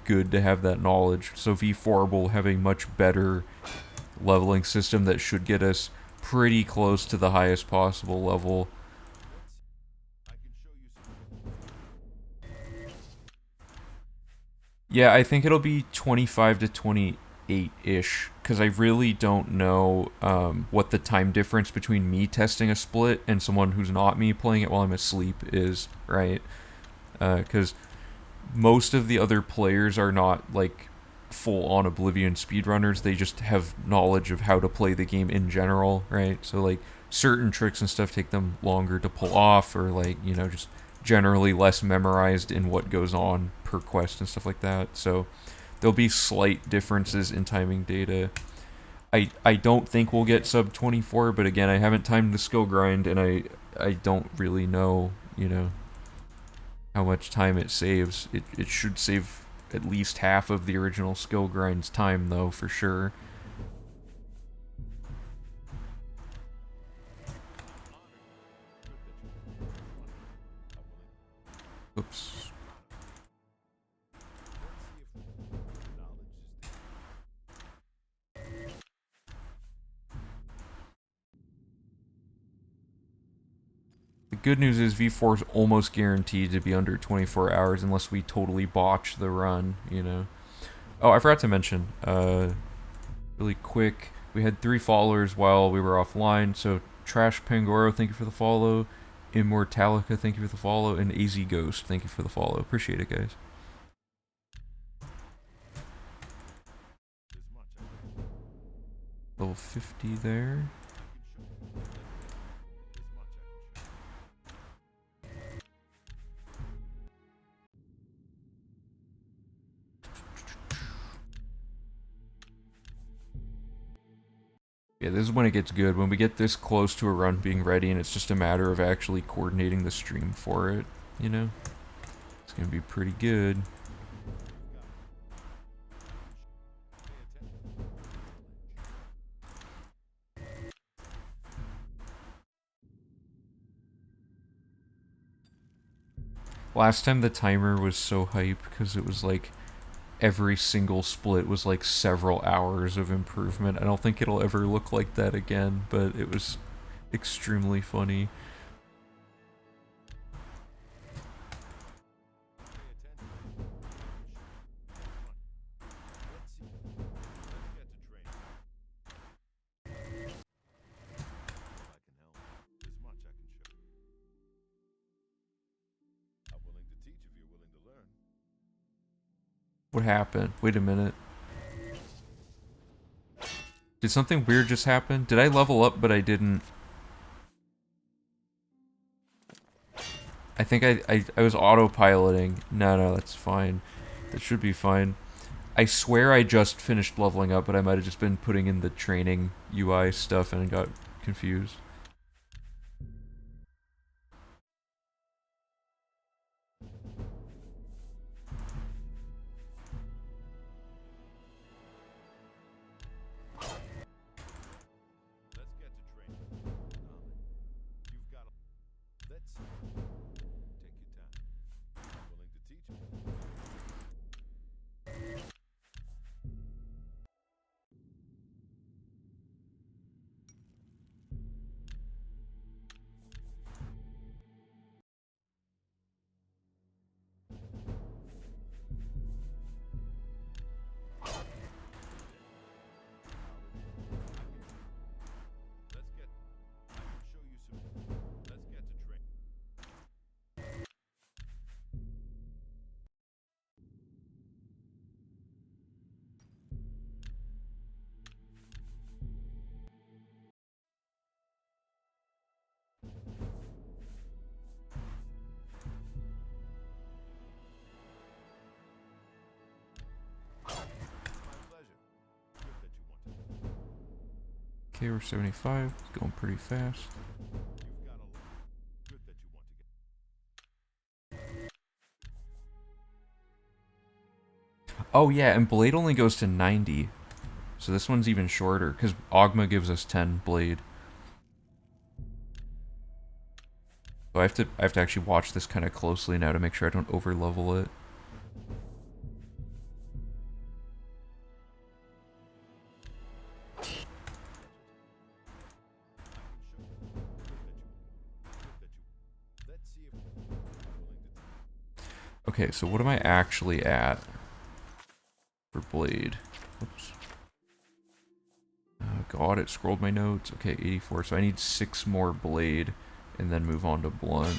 good to have that knowledge. So V4 will have a much better leveling system that should get us pretty close to the highest possible level. Yeah, I think it'll be 25 to 28-ish, because I really don't know what the time difference between me testing a split and someone who's not me playing it while I'm asleep is, right? Because most of the other players are not, like, full-on Oblivion speedrunners. They just have knowledge of how to play the game in general, right? So, like, certain tricks and stuff take them longer to pull off, or, like, you know, just generally less memorized in what goes on per quest and stuff like that. So there'll be slight differences in timing data. I don't think we'll get sub 24, but again, I haven't timed the skill grind, and I don't really know, you know, how much time it saves. It should save at least half of the original skill grind's time, though, for sure. Oops. The good news is V4 is almost guaranteed to be under 24 hours unless we totally botch the run, you know. Oh, I forgot to mention, really quick, we had 3 followers while we were offline, so Trash Pangoro, thank you for the follow. Immortalica, thank you for the follow. And AZ Ghost, thank you for the follow. Appreciate it, guys. Level 50 there. Yeah, this is when it gets good. When we get this close to a run being ready and it's just a matter of actually coordinating the stream for it, you know? It's gonna be pretty good. Last time the timer was so hype because it was like every single split was like several hours of improvement. I don't think it'll ever look like that again, but it was extremely funny. What happened? Wait a minute. Did something weird just happen? Did I level up but I didn't? I think I was autopiloting. No, that's fine. That should be fine. I swear I just finished leveling up, but I might have just been putting in the training UI stuff and got confused. Okay, we're 75. It's going pretty fast. Oh yeah, and blade only goes to 90. So this one's even shorter, because Ogma gives us 10 blade. So I have to actually watch this kind of closely now to make sure I don't over level it. Okay, so what am I actually at for blade? Oops. Oh god, it scrolled my notes. Okay, 84. So I need 6 more blade and then move on to blunt.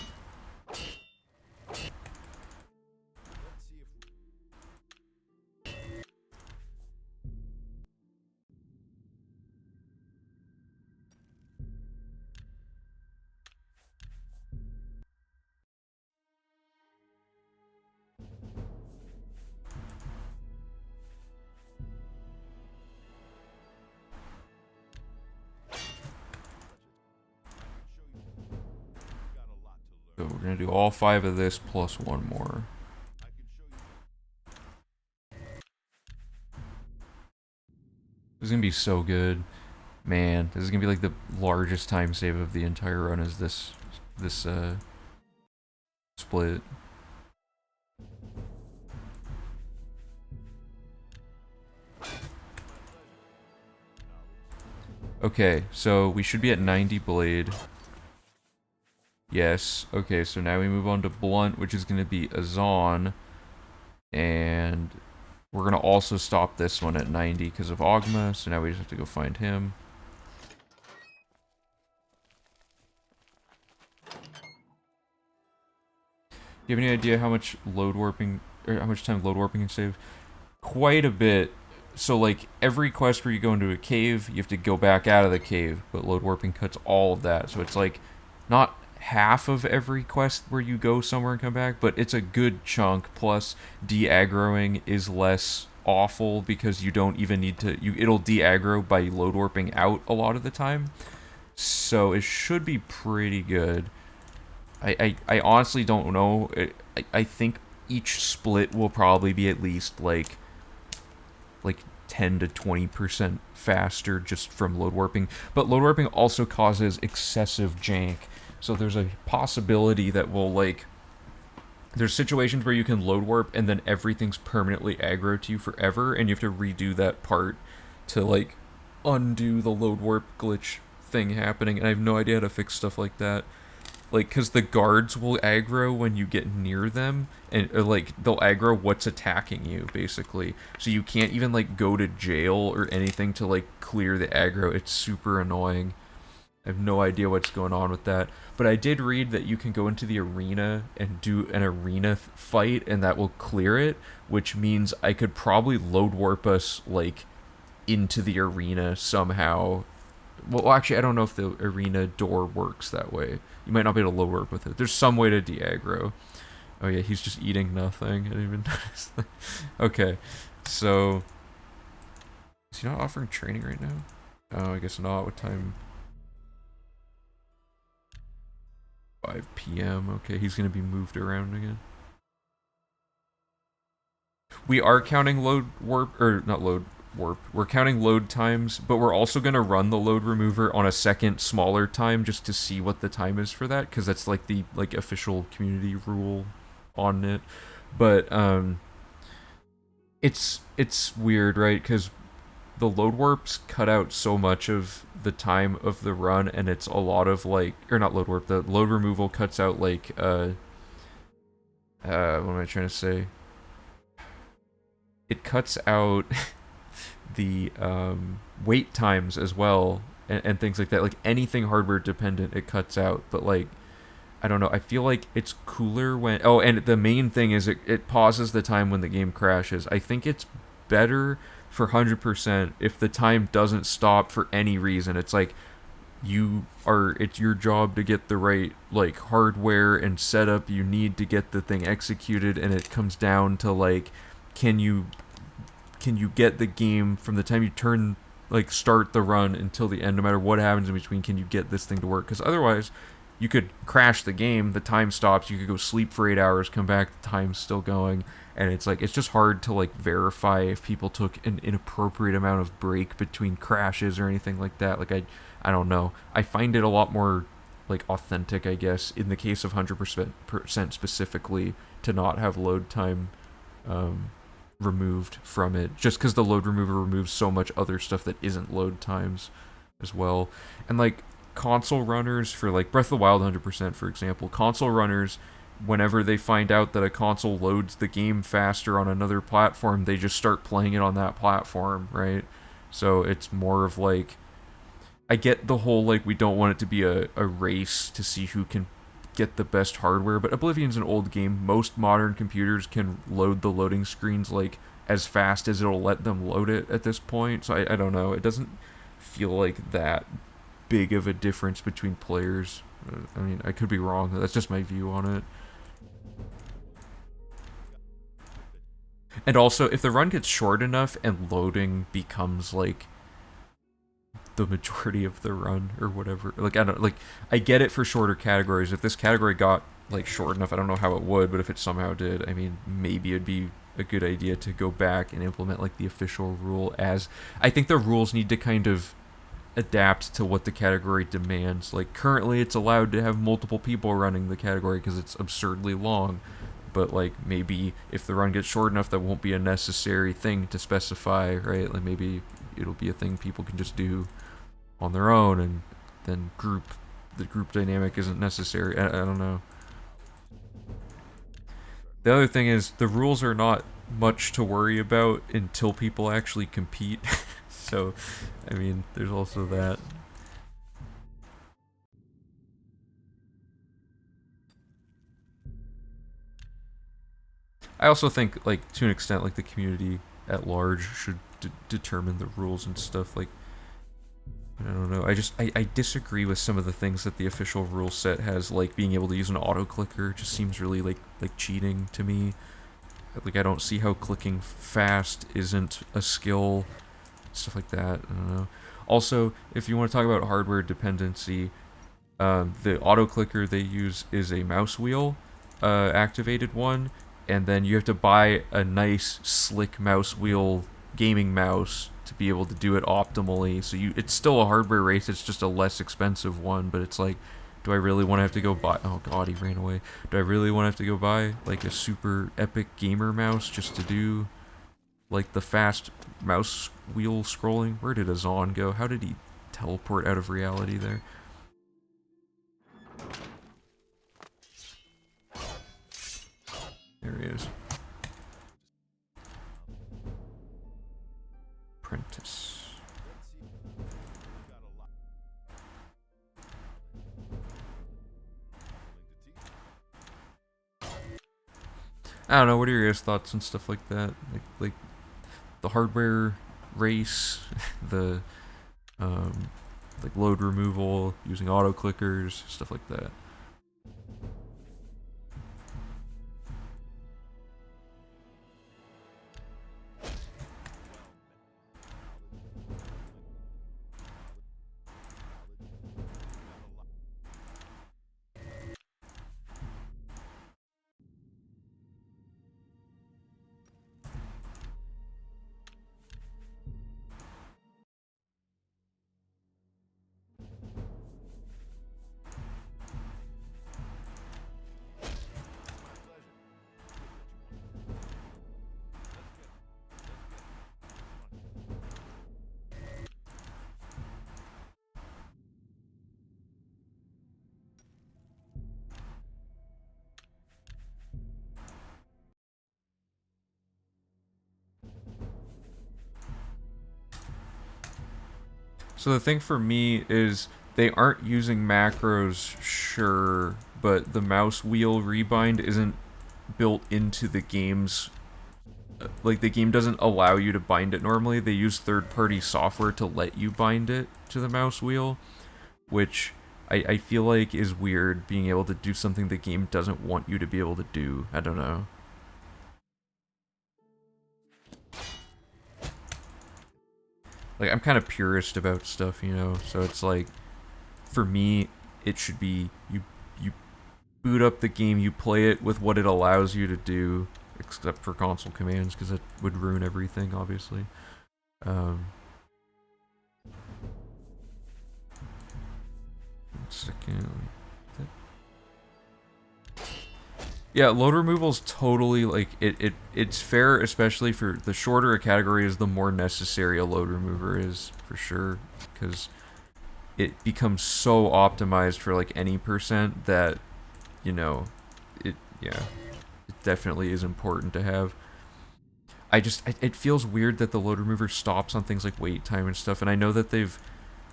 So we're gonna do all 5 of this plus 1 more. This is gonna be so good. Man, this is gonna be like the largest time save of the entire run is this split. Okay, so we should be at 90 blade. Yes. Okay, so now we move on to blunt, which is gonna be Azan. And we're gonna also stop this one at 90 because of Ogma, so now we just have to go find him. Do you have any idea how much load warping, or how much time load warping can save? Quite a bit. So like every quest where you go into a cave, you have to go back out of the cave, but load warping cuts all of that. So it's like not half of every quest where you go somewhere and come back, but it's a good chunk. Plus, de-aggroing is less awful because you don't even need to. It'll de-aggro by load warping out a lot of the time. So it should be pretty good. I honestly don't know. I think each split will probably be at least like 10 to 20% faster just from load warping. But load warping also causes excessive jank. So there's a possibility that we'll like... There's situations where you can load warp and then everything's permanently aggro to you forever and you have to redo that part to like undo the load warp glitch thing happening. And I have no idea how to fix stuff like that. Like, because the guards will aggro when you get near them, and like they'll aggro what's attacking you, basically. So you can't even like go to jail or anything to like clear the aggro. It's super annoying. I have no idea what's going on with that. But I did read that you can go into the arena and do an arena fight, and that will clear it, which means I could probably load warp us like into the arena somehow. Well, actually, I don't know if the arena door works that way. You might not be able to load warp with it. There's some way to de-aggro. Oh yeah, he's just eating nothing. I didn't even notice that. Okay. So, is he not offering training right now? Oh, I guess not. What time? 5 p.m. Okay, he's gonna be moved around again. We are counting load warp, or not load warp. We're counting load times, but we're also gonna run the load remover on a second smaller time just to see what the time is for that, because that's like the official community rule on it. But it's weird, right? Because the load warps cut out so much of the time of the run, and it's a lot of like, or not load warp. The load removal cuts out like what am I trying to say? It cuts out the wait times as well, and things like that. Like anything hardware dependent, it cuts out. But like, I don't know. I feel like it's cooler when. Oh, and the main thing is it pauses the time when the game crashes. I think it's better for 100% if the time doesn't stop for any reason. It's like it's your job to get the right like hardware and setup you need to get the thing executed, and it comes down to like, can you get the game from the time you start the run until the end, no matter what happens in between, can you get this thing to work? Because otherwise you could crash the game, the time stops, you could go sleep for 8 hours, come back, the time's still going, and it's like, it's just hard to like verify if people took an inappropriate amount of break between crashes or anything like that. Like, I don't know. I find it a lot more like authentic, I guess, in the case of 100% specifically, to not have load time removed from it, just because the load remover removes so much other stuff that isn't load times as well. And like console runners for like Breath of the Wild 100%, for example, console runners, whenever they find out that a console loads the game faster on another platform, they just start playing it on that platform, right? So it's more of like, I get the whole like, we don't want it to be a race to see who can get the best hardware, but Oblivion's an old game. Most modern computers can load the loading screens like as fast as it'll let them load it at this point. So I don't know. It doesn't feel like that big of a difference between players. I mean, I could be wrong. That's just my view on it. And also, if the run gets short enough and loading becomes like the majority of the run or whatever, like, I don't, like, I get it for shorter categories. If this category got like short enough, I don't know how it would, but if it somehow did, I mean, maybe it'd be a good idea to go back and implement like the official rule. As I think the rules need to kind of adapt to what the category demands. Like currently it's allowed to have multiple people running the category because it's absurdly long, but like maybe if the run gets short enough, that won't be a necessary thing to specify, right? Like maybe it'll be a thing people can just do on their own, and then the group dynamic isn't necessary. I don't know. The other thing is the rules are not much to worry about until people actually compete. So, I mean, there's also that. I also think, like, to an extent, like, the community at large should determine the rules and stuff. Like, I don't know. I disagree with some of the things that the official rule set has, like being able to use an auto clicker. Just seems really like cheating to me. Like, I don't see how clicking fast isn't a skill, stuff like that. I don't know. Also, if you want to talk about hardware dependency, the auto clicker they use is a mouse wheel activated one, and then you have to buy a nice slick mouse wheel gaming mouse to be able to do it optimally. So it's still a hardware race, it's just a less expensive one, but it's like, do I really want to have to go buy, oh god, he ran away. Do I really want to have to go buy like a super epic gamer mouse just to do like the fast mouse wheel scrolling? Where did Azan go? How did he teleport out of reality there? There he is. Apprentice. I don't know, what are your guys' thoughts and stuff like that? Like the hardware race, the like load removal, using auto clickers, stuff like that. So the thing for me is they aren't using macros, sure, but the mouse wheel rebind isn't built into the game's, like, the game doesn't allow you to bind it normally. They use third-party software to let you bind it to the mouse wheel, which I feel like is weird, being able to do something the game doesn't want you to be able to do. I don't know. Like, I'm kind of purist about stuff, you know, so it's like, for me, it should be, you boot up the game, you play it with what it allows you to do, except for console commands, because it would ruin everything, obviously. Um, one second. Yeah, load removal is totally, like, it's fair, especially for the shorter a category is, the more necessary a load remover is, for sure, because it becomes so optimized for, like, any percent that, you know, yeah, it definitely is important to have. It feels weird that the load remover stops on things like wait time and stuff, and I know that they've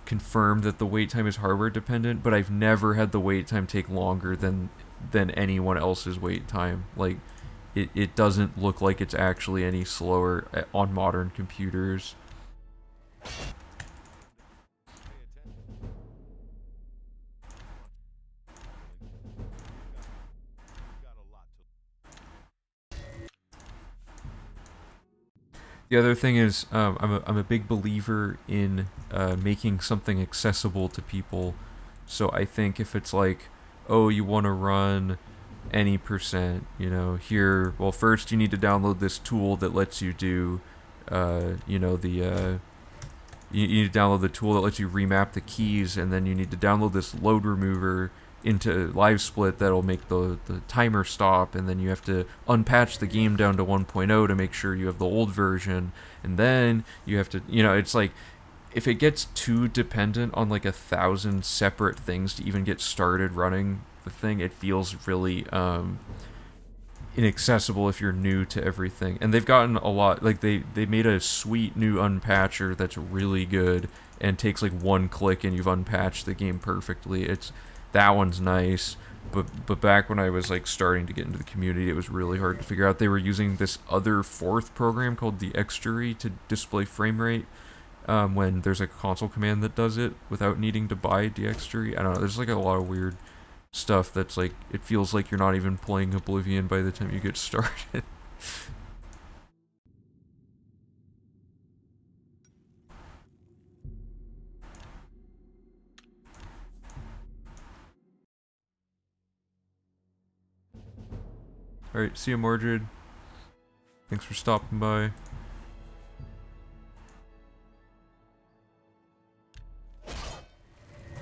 confirmed that the wait time is hardware dependent, but I've never had the wait time take longer than anyone else's wait time. Like, it doesn't look like it's actually any slower on modern computers. The other thing is, I'm a big believer in making something accessible to people. So I think if it's like, oh, you want to run any percent, you know, here, well, first you need to download this tool that lets you do, you know, you need to download the tool that lets you remap the keys, and then you need to download this load remover into LiveSplit that'll make the timer stop, and then you have to unpatch the game down to 1.0 to make sure you have the old version, and then you have to, you know, it's like, if it gets too dependent on like 1,000 separate things to even get started running the thing, it feels really inaccessible if you're new to everything. And they've gotten a lot, like they made a sweet new unpatcher that's really good and takes like one click and you've unpatched the game perfectly. That one's nice, but back when I was like starting to get into the community, it was really hard to figure out. They were using this other fourth program called the Xjury to display frame rate, when there's a console command that does it without needing to buy DXjury. I don't know, there's like a lot of weird stuff that's like, it feels like you're not even playing Oblivion by the time you get started. Alright, see you, Mordred. Thanks for stopping by.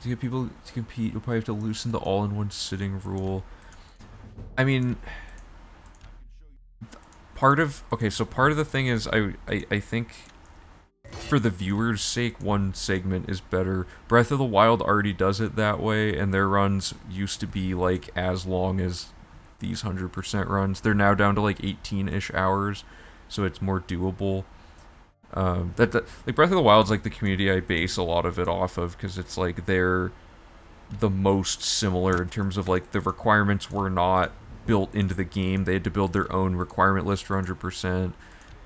To get people to compete, you'll probably have to loosen the all-in-one sitting rule. I mean, part of the thing is, I think for the viewers' sake, one segment is better. Breath of the Wild already does it that way, and their runs used to be like as long as these 100% runs. They're now down to like 18-ish hours, so it's more doable. Like Breath of the Wild's like the community I base a lot of it off of, because it's like they're the most similar in terms of like the requirements were not built into the game. They had to build their own requirement list for 100%.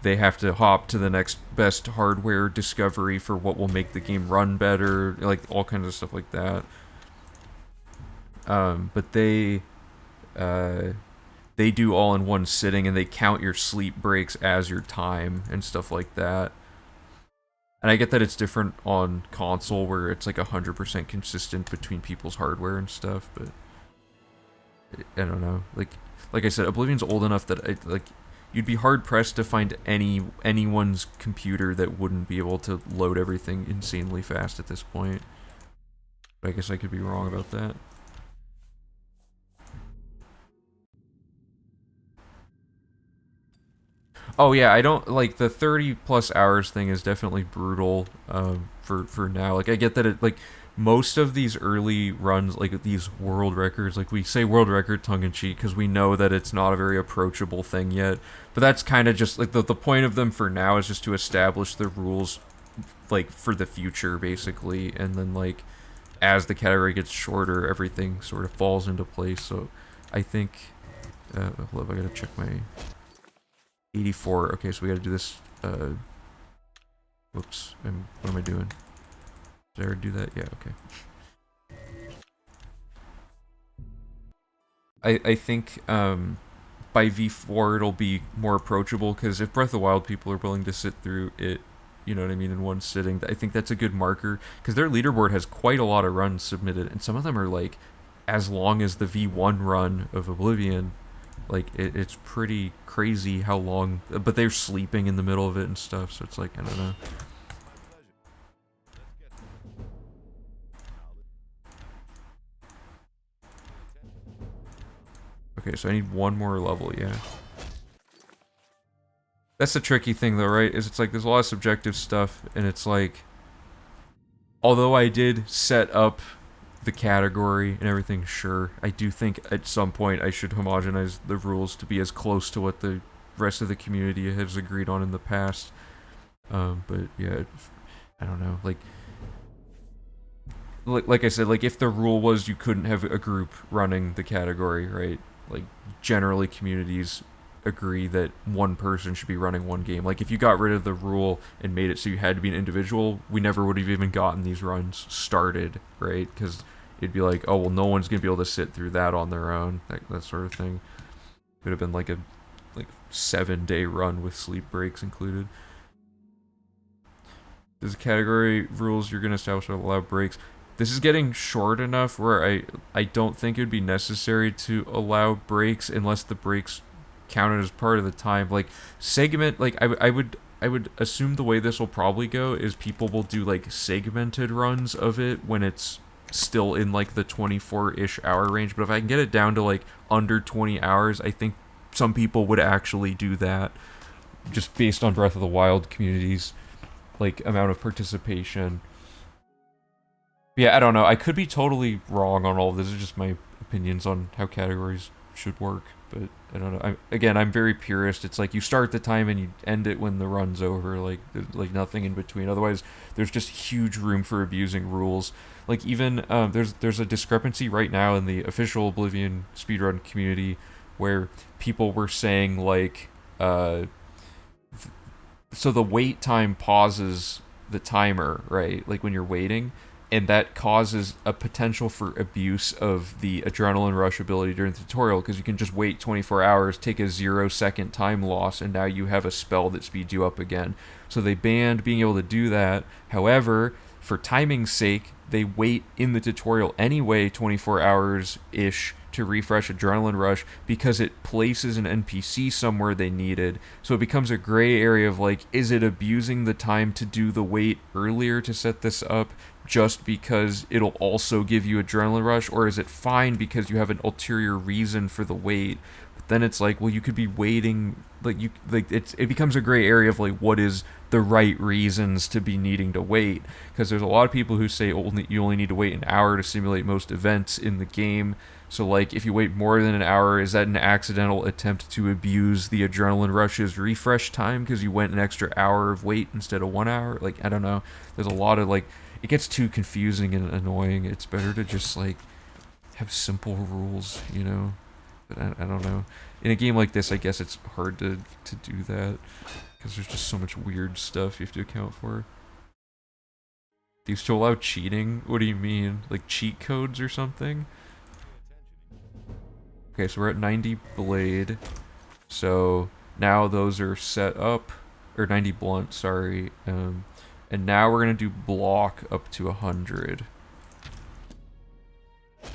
They have to hop to the next best hardware discovery for what will make the game run better, like all kinds of stuff like that. But they do all in one sitting, and they count your sleep breaks as your time and stuff like that. And I get that it's different on console, where it's like 100% consistent between people's hardware and stuff, but I don't know. Like I said, Oblivion's old enough that you'd be hard pressed to find anyone's computer that wouldn't be able to load everything insanely fast at this point. But I guess I could be wrong about that. Oh yeah, I don't like the 30 plus hours thing is definitely brutal for now. Like I get that it, like most of these early runs, like these world records, like we say world record tongue in cheek because we know that it's not a very approachable thing yet. But that's kind of just like the point of them for now is just to establish the rules like for the future basically, and then like as the category gets shorter, everything sort of falls into place. So I think, hold up, I gotta check my 84. Okay, so we gotta do this. Whoops, what am I doing? Did I already do that? Yeah, okay. I think by V4 it'll be more approachable, because if Breath of the Wild people are willing to sit through it, you know what I mean, in one sitting, I think that's a good marker, because their leaderboard has quite a lot of runs submitted, and some of them are like as long as the V1 run of Oblivion. Like it's pretty crazy how long, but they're sleeping in the middle of it and stuff, so it's like, I don't know. Okay, so I need one more level, yeah. That's the tricky thing though, right? Is it's like there's a lot of subjective stuff, and it's like, although I did set up the category and everything, sure, I do think at some point I should homogenize the rules to be as close to what the rest of the community has agreed on in the past. But yeah, I don't know, like I said, like if the rule was you couldn't have a group running the category, right? Like generally communities agree that one person should be running one game. Like if you got rid of the rule and made it so you had to be an individual, we never would have even gotten these runs started, right? Because it'd be like, oh well, no one's gonna be able to sit through that on their own, that sort of thing. It would have been like a 7-day run with sleep breaks included. There's a category rules you're gonna establish that allow breaks. This is getting short enough where I don't think it would be necessary to allow breaks unless the breaks counted as part of the time. Like segment, like I would assume the way this will probably go is people will do like segmented runs of it when it's still in like the 24-ish hour range. But if I can get it down to like under 20 hours, I think some people would actually do that, just based on Breath of the Wild community's like amount of participation. Yeah, I don't know. I could be totally wrong on all of this. It's just my opinions on how categories should work. But I don't know. I'm very purist. It's like you start the time and you end it when the run's over. Like nothing in between. Otherwise, there's just huge room for abusing rules. Like even there's a discrepancy right now in the official Oblivion speedrun community where people were saying like, so the wait time pauses the timer, right? Like when you're waiting, and that causes a potential for abuse of the adrenaline rush ability during the tutorial, because you can just wait 24 hours, take a 0-second time loss, and now you have a spell that speeds you up again. So they banned being able to do that. However, for timing's sake, they wait in the tutorial anyway 24 hours-ish to refresh Adrenaline Rush, because it places an NPC somewhere they needed. So it becomes a gray area of like, is it abusing the time to do the wait earlier to set this up just because it'll also give you Adrenaline Rush, or is it fine because you have an ulterior reason for the wait? But then it's like, well, you could be waiting, it becomes a gray area of like, what is the right reasons to be needing to wait? Because there's a lot of people who say you only need to wait an hour to simulate most events in the game. So like, if you wait more than an hour, is that an accidental attempt to abuse the Adrenaline Rush's refresh time because you went an extra hour of wait instead of 1 hour? Like, I don't know. There's a lot of like, it gets too confusing and annoying. It's better to just like have simple rules, you know? But I don't know. In a game like this, I guess it's hard to do that because there's just so much weird stuff you have to account for. Do you still allow cheating? What do you mean? Like cheat codes or something? Okay, so we're at 90 blade. So now those are set up, or 90 blunt, sorry. And now we're gonna do block up to 100.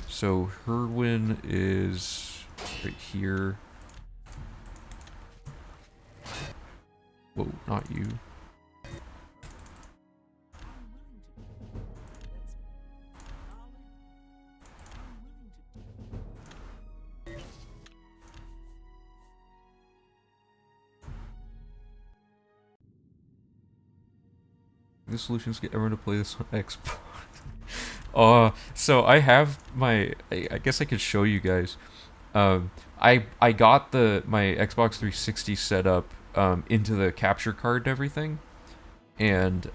So Herwin is right here. Whoa, not you. The solution is to get everyone to play this on Xbox. So I have my, I guess I could show you guys. I got my Xbox 360 set up into the capture card and everything, and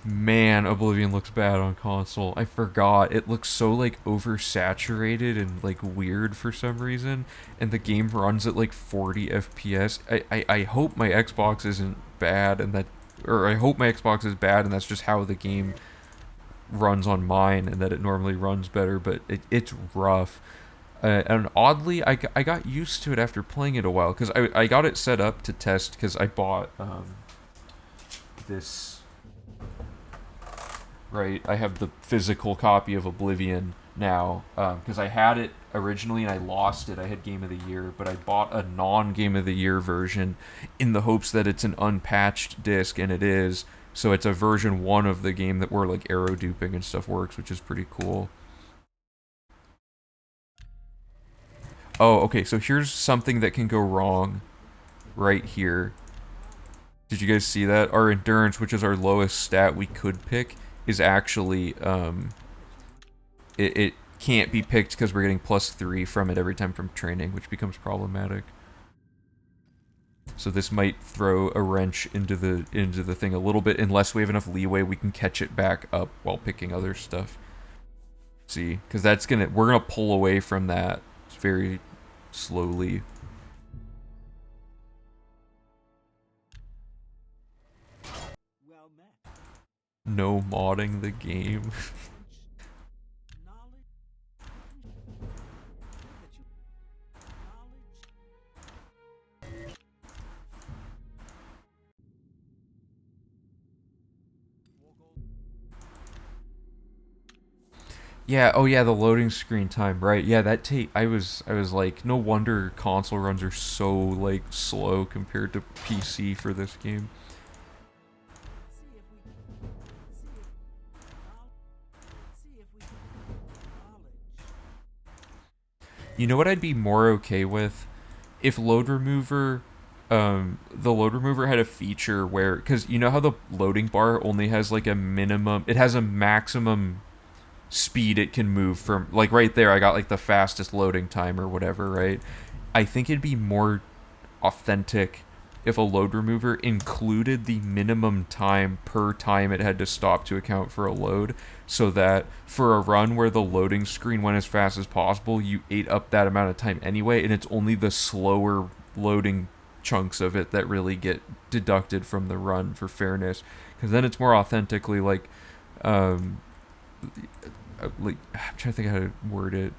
Man, Oblivion looks bad on console. I forgot. It looks so like oversaturated and like weird for some reason, and the game runs at like 40 FPS. I hope my Xbox isn't bad and that, or I hope my Xbox is bad and that's just how the game runs on mine and that it normally runs better, but it's rough. And oddly, I got used to it after playing it a while because I got it set up to test because I bought this. Right, I have the physical copy of Oblivion now because I had it originally and I lost it. I had Game of the Year, but I bought a non-Game of the Year version in the hopes that it's an unpatched disc, and it is. So it's a version 1 of the game that where like arrow duping and stuff works, which is pretty cool. Oh, okay, so here's something that can go wrong right here. Did you guys see that? Our endurance, which is our lowest stat we could pick, is actually it can't be picked because we're getting +3 from it every time from training, which becomes problematic. So this might throw a wrench into the thing a little bit unless we have enough leeway we can catch it back up while picking other stuff. See, because we're gonna pull away from that very slowly. No modding the game. Yeah, oh yeah, the loading screen time, right? Yeah, that take I was like, no wonder console runs are so like slow compared to PC for this game. You know what I'd be more okay with? If load remover the load remover had a feature where, because you know how the loading bar only has like a minimum, it has a maximum speed it can move from, like right there I got like the fastest loading time or whatever, right? I think it'd be more authentic if a load remover included the minimum time per time it had to stop to account for a load, so that for a run where the loading screen went as fast as possible, you ate up that amount of time anyway, and it's only the slower loading chunks of it that really get deducted from the run for fairness, because then it's more authentically um, I'm trying to think how to word it,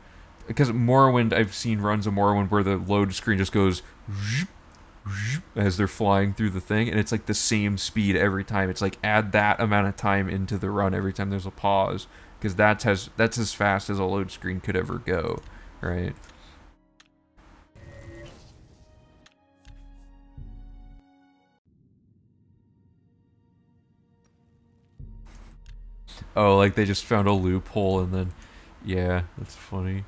because Morrowind, I've seen runs of Morrowind where the load screen just goes as they're flying through the thing, and it's like the same speed every time. It's like add that amount of time into the run every time there's a pause, because that's as fast as a load screen could ever go, right? Oh, like they just found a loophole and then, yeah, that's funny.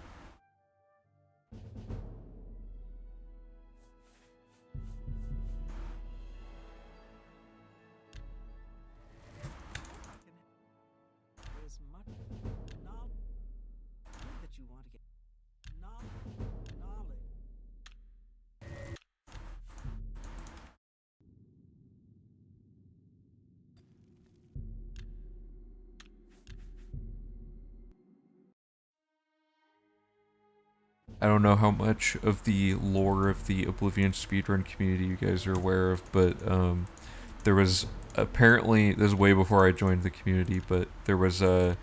I don't know how much of the lore of the Oblivion speedrun community you guys are aware of, but there was apparently, this is way before I joined the community, but there was a,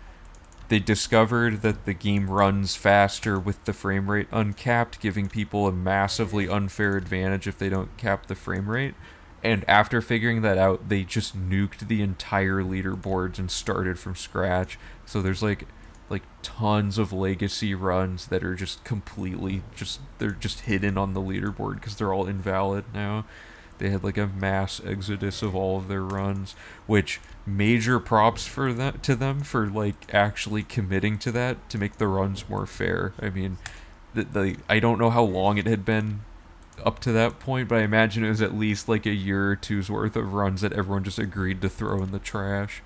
they discovered that the game runs faster with the frame rate uncapped, giving people a massively unfair advantage if they don't cap the frame rate. And after figuring that out, they just nuked the entire leaderboards and started from scratch. So there's like tons of legacy runs that are just completely just, they're just hidden on the leaderboard because they're all invalid now. They had like a mass exodus of all of their runs, which major props for that to them for like actually committing to that to make the runs more fair. I mean, the I don't know how long it had been up to that point, but I imagine it was at least like a year or two's worth of runs that everyone just agreed to throw in the trash.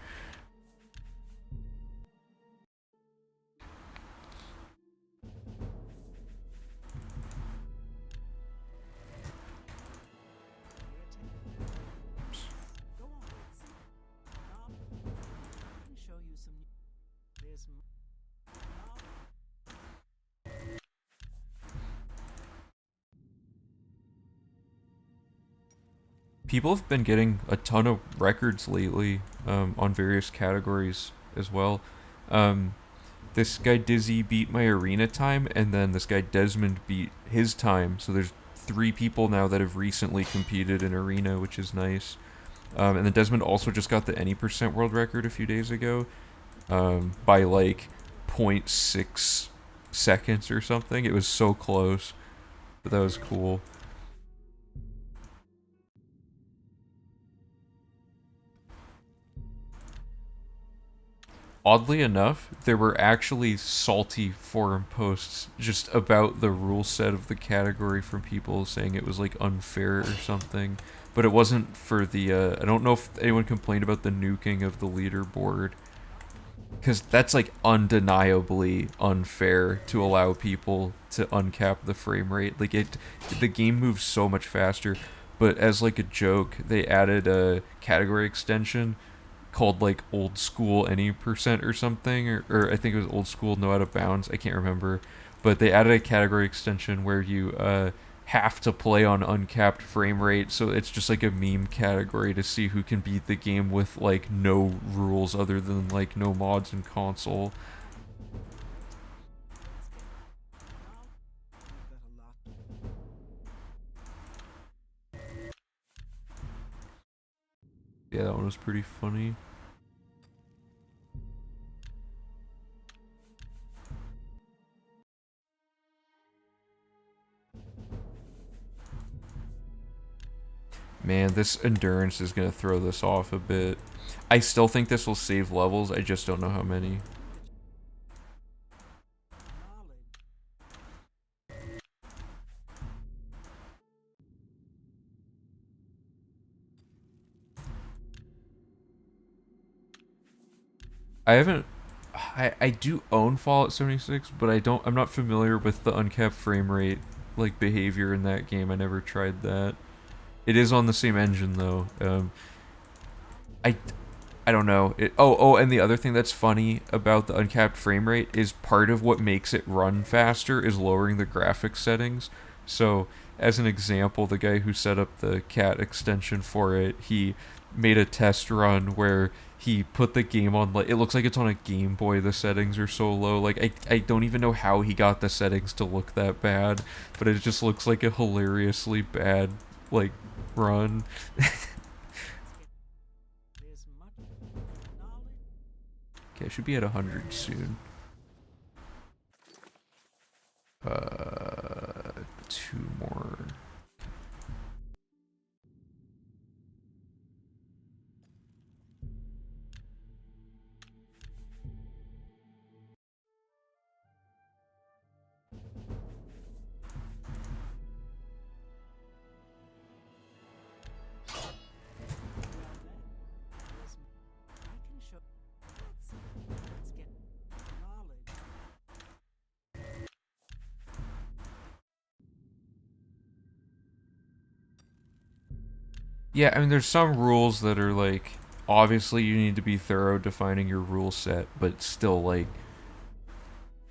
people have been getting a ton of records lately on various categories as well. Um, this guy Dizzy beat my arena time, and then this guy Desmond beat his time. So there's 3 people now that have recently competed in arena, which is nice. And then Desmond also just got the any percent world record a few days ago, by like zero point 0.6 seconds or something. It was so close, but that was cool. Oddly enough, there were actually salty forum posts just about the rule set of the category from people saying it was like unfair or something. But it wasn't for the, I don't know if anyone complained about the nuking of the leaderboard. Because that's like undeniably unfair to allow people to uncap the frame rate. Like the game moves so much faster. But as like a joke, they added a category extension called like old school any percent or something, or I think it was old school no out of bounds. I can't remember, but they added a category extension where you have to play on uncapped frame rate, so it's just like a meme category to see who can beat the game with like no rules other than like no mods in console. Yeah, that one was pretty funny. Man, this endurance is gonna throw this off a bit. I still think this will save levels, I just don't know how many. I haven't. I do own Fallout 76, but I'm not familiar with the uncapped frame rate like behavior in that game. I never tried that. It is on the same engine though. I I don't know. And the other thing that's funny about the uncapped frame rate is part of what makes it run faster is lowering the graphics settings. So, as an example, the guy who set up the cat extension for it, he made a test run where he put the game on, like, it looks like it's on a Game Boy. The settings are so low. Like, I don't even know how he got the settings to look that bad, but it just looks like a hilariously bad, like, run. Okay, I should be at 100 soon. 2 more. Yeah, I mean, there's some rules that are like, obviously you need to be thorough defining your rule set, but still, like,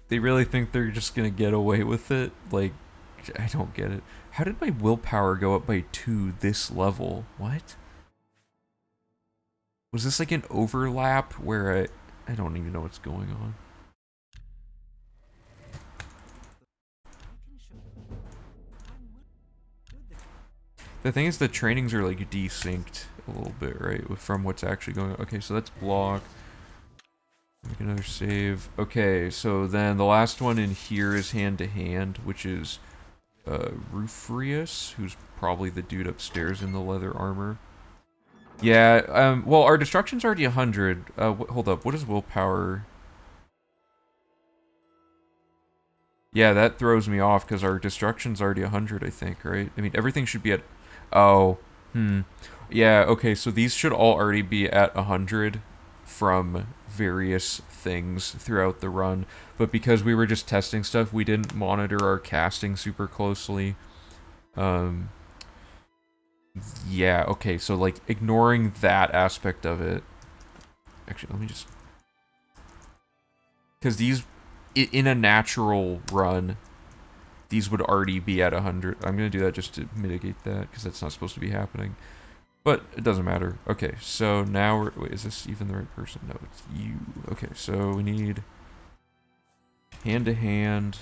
they really think they're just gonna get away with it? Like, I don't get it. How did my willpower go up by 2 this level? What? Was this like an overlap where I don't even know what's going on. The thing is, the trainings are like desynced a little bit, right? From what's actually going on. Okay, so that's block. Make another save. Okay, so then the last one in here is hand to hand, which is Rufrius, who's probably the dude upstairs in the leather armor. Yeah, well, our destruction's already 100. Hold up, what is willpower? Yeah, that throws me off, because our destruction's already 100, I think, right? I mean, everything should be at... Oh, yeah, okay, so these should all already be at 100 from various things throughout the run, but because we were just testing stuff, we didn't monitor our casting super closely. Yeah, okay, so, like, ignoring that aspect of it... Actually, let me just... Because these, in a natural run, these would already be at 100. I'm going to do that just to mitigate that, because that's not supposed to be happening. But it doesn't matter. Okay, so now we're... Wait, is this even the right person? No, it's you. Okay, so we need hand-to-hand.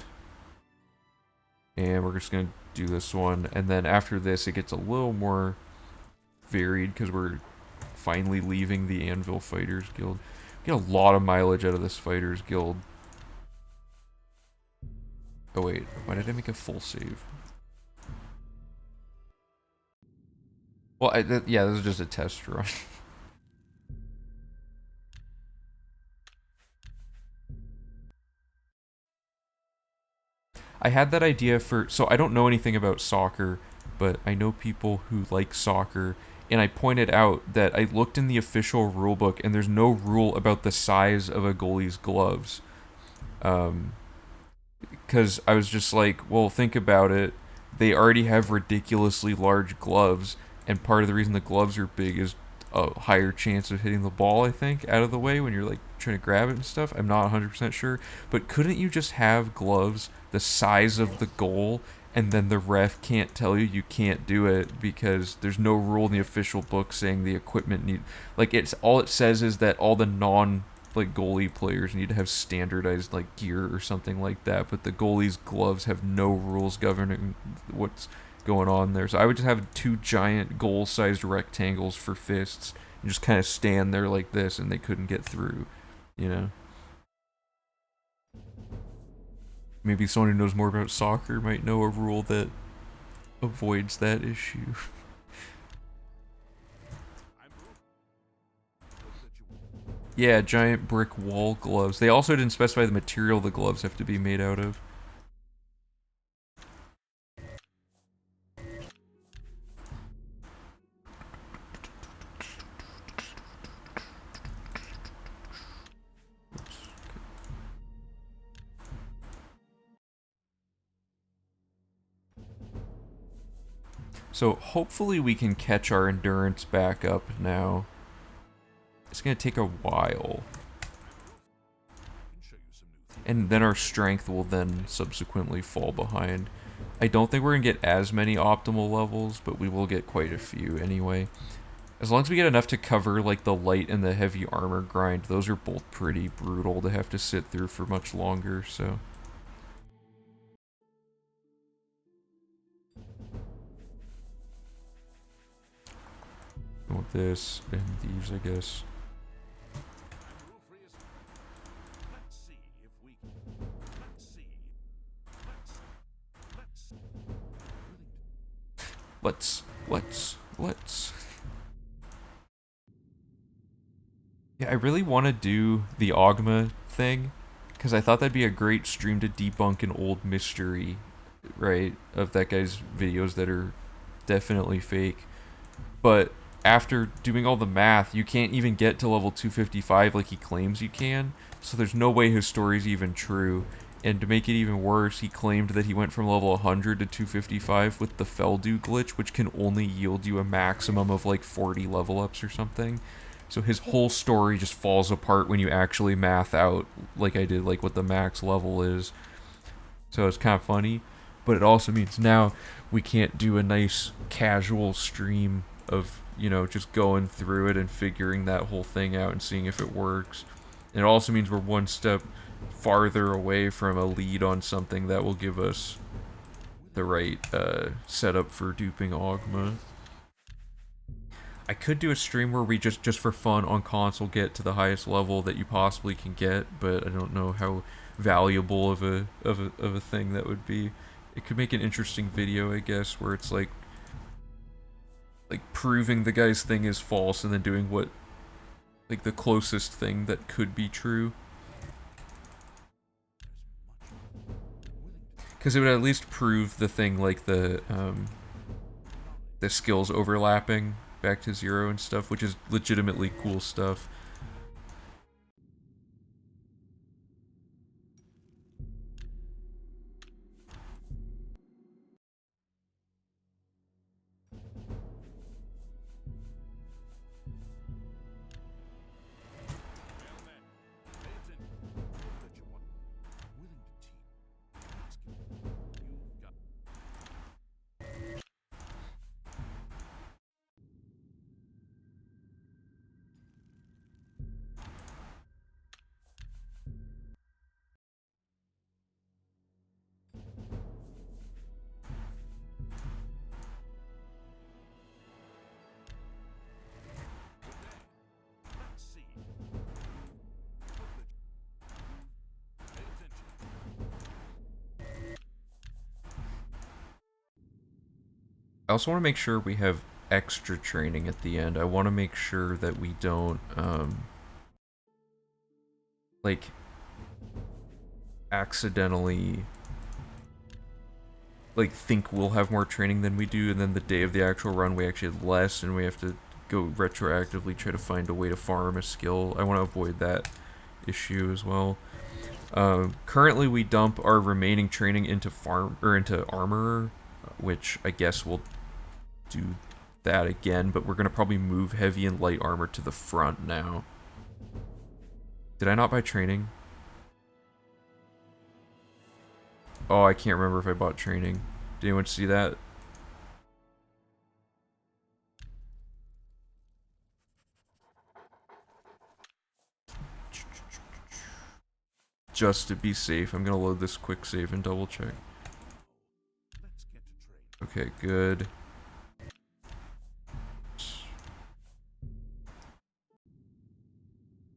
And we're just going to do this one. And then after this, it gets a little more varied because we're finally leaving the Anvil Fighters Guild. We get a lot of mileage out of this Fighters Guild. Oh wait, why did I make a full save? Well, yeah, this is just a test run. I had that idea for... So I don't know anything about soccer, but I know people who like soccer, and I pointed out that I looked in the official rulebook, and there's no rule about the size of a goalie's gloves. Because I was just like, well, think about it. They already have ridiculously large gloves, and part of the reason the gloves are big is a higher chance of hitting the ball, I think, out of the way when you're like trying to grab it and stuff. I'm not 100% sure, but couldn't you just have gloves the size of the goal, and then the ref can't tell you you can't do it because there's no rule in the official book saying the equipment need... Like, it's all it says is that all the non like goalie players need to have standardized like gear or something like that, but the goalie's gloves have no rules governing what's going on there. So I would just have two giant goal-sized rectangles for fists and just kind of stand there like this, and they couldn't get through, you know. Maybe someone who knows more about soccer might know a rule that avoids that issue. Yeah, giant brick wall gloves. They also didn't specify the material the gloves have to be made out of. So hopefully we can catch our endurance back up now. It's going to take a while. And then our strength will then subsequently fall behind. I don't think we're going to get as many optimal levels, but we will get quite a few anyway. As long as we get enough to cover like the light and the heavy armor grind, those are both pretty brutal to have to sit through for much longer, so... I want this and these, I guess. Let's. Yeah, I really want to do the Ogma thing, because I thought that'd be a great stream to debunk an old mystery, right, of that guy's videos that are definitely fake. But after doing all the math, you can't even get to level 255 like he claims you can, so there's no way his story's even true. And to make it even worse, he claimed that he went from level 100 to 255 with the Feldu glitch, which can only yield you a maximum of like 40 level ups or something. So his whole story just falls apart when you actually math out, like I did, like what the max level is. So it's kind of funny, but it also means now we can't do a nice casual stream of, you know, just going through it and figuring that whole thing out and seeing if it works. And it also means we're one step farther away from a lead on something that will give us the right setup for duping Ogma. I could do a stream where we just for fun on console get to the highest level that you possibly can get, but I don't know how valuable of a thing that would be. It could make an interesting video, I guess, where it's like proving the guy's thing is false and then doing what, like, the closest thing that could be true. Because it would at least prove the thing, like the skills overlapping back to 0 and stuff, which is legitimately cool stuff. I also want to make sure we have extra training at the end. I want to make sure that we don't, like, accidentally, like, think we'll have more training than we do, and then the day of the actual run we actually have less, and we have to go retroactively try to find a way to farm a skill. I want to avoid that issue as well. Currently, we dump our remaining training into into armorer, which I guess we'll do that again. But we're gonna probably move heavy and light armor to the front now. Did I not buy training? Oh, I can't remember if I bought training. Did anyone see that? Just to be safe, I'm gonna load this quick save and double check. Okay, good.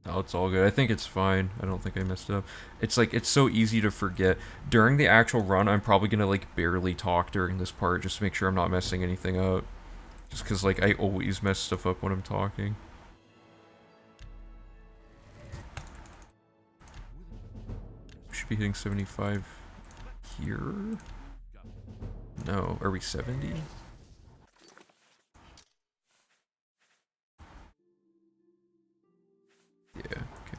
Oh, it's all good. I think it's fine. I don't think I messed up. It's like, it's so easy to forget. During the actual run, I'm probably gonna like barely talk during this part just to make sure I'm not messing anything up. Just because like I always mess stuff up when I'm talking. Should be hitting 75 here? No, are we 70? Yeah, okay.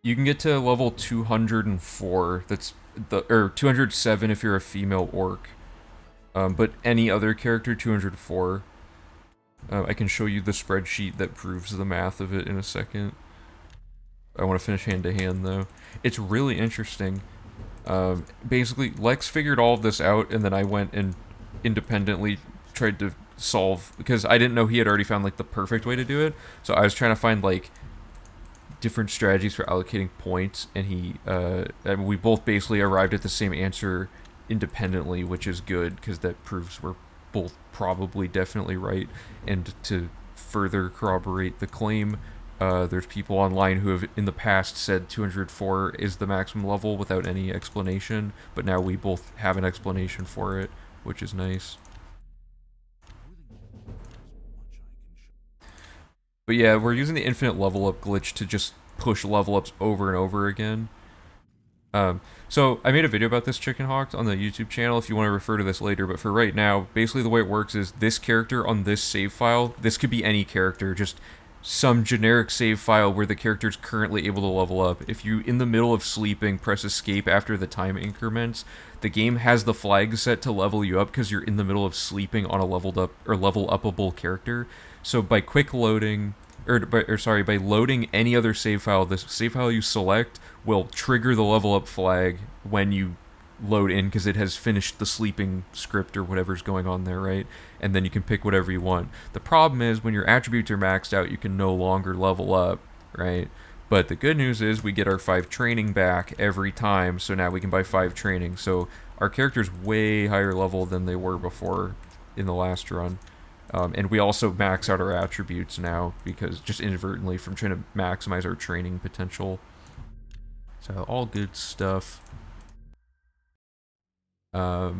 You can get to level 204, that's or 207 if you're a female orc. But any other character, 204. I can show you the spreadsheet that proves the math of it in a second. I want to finish hand to hand though. It's really interesting. Basically, Lex figured all of this out, and then I went and independently tried to solve, because I didn't know he had already found like the perfect way to do it. So I was trying to find like different strategies for allocating points, and and we both basically arrived at the same answer independently, which is good because that proves we're both probably definitely right. And to further corroborate the claim, there's people online who have in the past said 204 is the maximum level without any explanation, but now we both have an explanation for it, which is nice. But yeah, we're using the infinite level up glitch to just push level ups over and over again. So I made a video about this chicken hawk on the YouTube channel if you want to refer to this later, but for right now, basically the way it works is this character on this save file, this could be any character, just some generic save file where the character is currently able to level up. If you, in the middle of sleeping, press escape after the time increments, the game has the flag set to level you up because you're in the middle of sleeping on a leveled up or level upable character. So by quick loading, by loading any other save file, the save file you select will trigger the level up flag when you load in because it has finished the sleeping script or whatever's going on there, right? And then you can pick whatever you want. The problem is when your attributes are maxed out, you can no longer level up, right? But the good news is we get our 5 training back every time, so now we can buy 5 training. So our character's way higher level than they were before in the last run. And we also max out our attributes now because just inadvertently from trying to maximize our training potential. So all good stuff. Are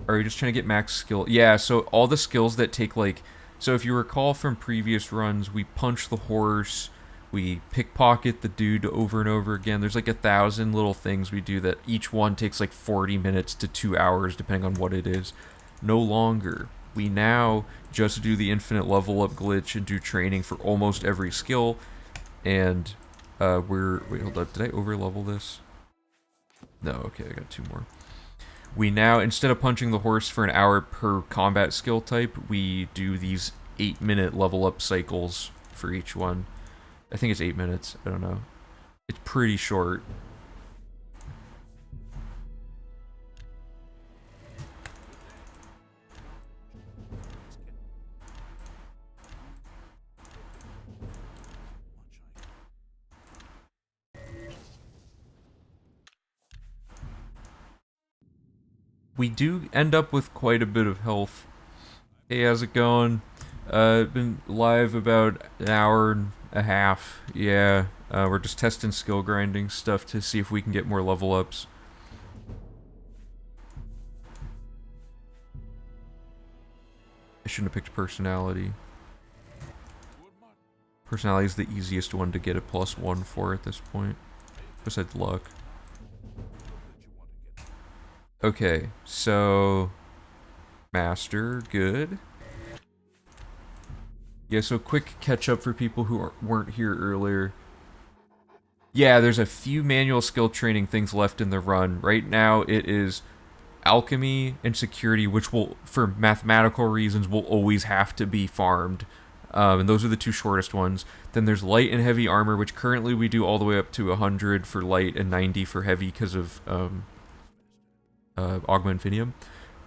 you just trying to get max skill? Yeah, so all the skills that take like... So if you recall from previous runs, we punch the horse, we pickpocket the dude over and over again. There's like 1,000 little things we do that each one takes like 40 minutes to 2 hours depending on what it is. No longer. We now just do the infinite level up glitch and do training for almost every skill. And wait, hold up. Did I over level this? No, okay, I got 2 more. We now, instead of punching the horse for an hour per combat skill type, we do these 8-minute level up cycles for each one. I think it's 8 minutes. I don't know. It's pretty short. We do end up with quite a bit of health. Hey, how's it going? Been live about an hour and a half. Yeah, we're just testing skill grinding stuff to see if we can get more level ups. I shouldn't have picked personality. Personality is the easiest one to get a +1 for at this point. Besides luck. Okay, so... Master, good. Yeah, so quick catch up for people who weren't here earlier. Yeah, there's a few manual skill training things left in the run. Right now it is alchemy and security, which will, for mathematical reasons, will always have to be farmed. And those are the two shortest ones. Then there's light and heavy armor, which currently we do all the way up to 100 for light and 90 for heavy because of Augma Infinium.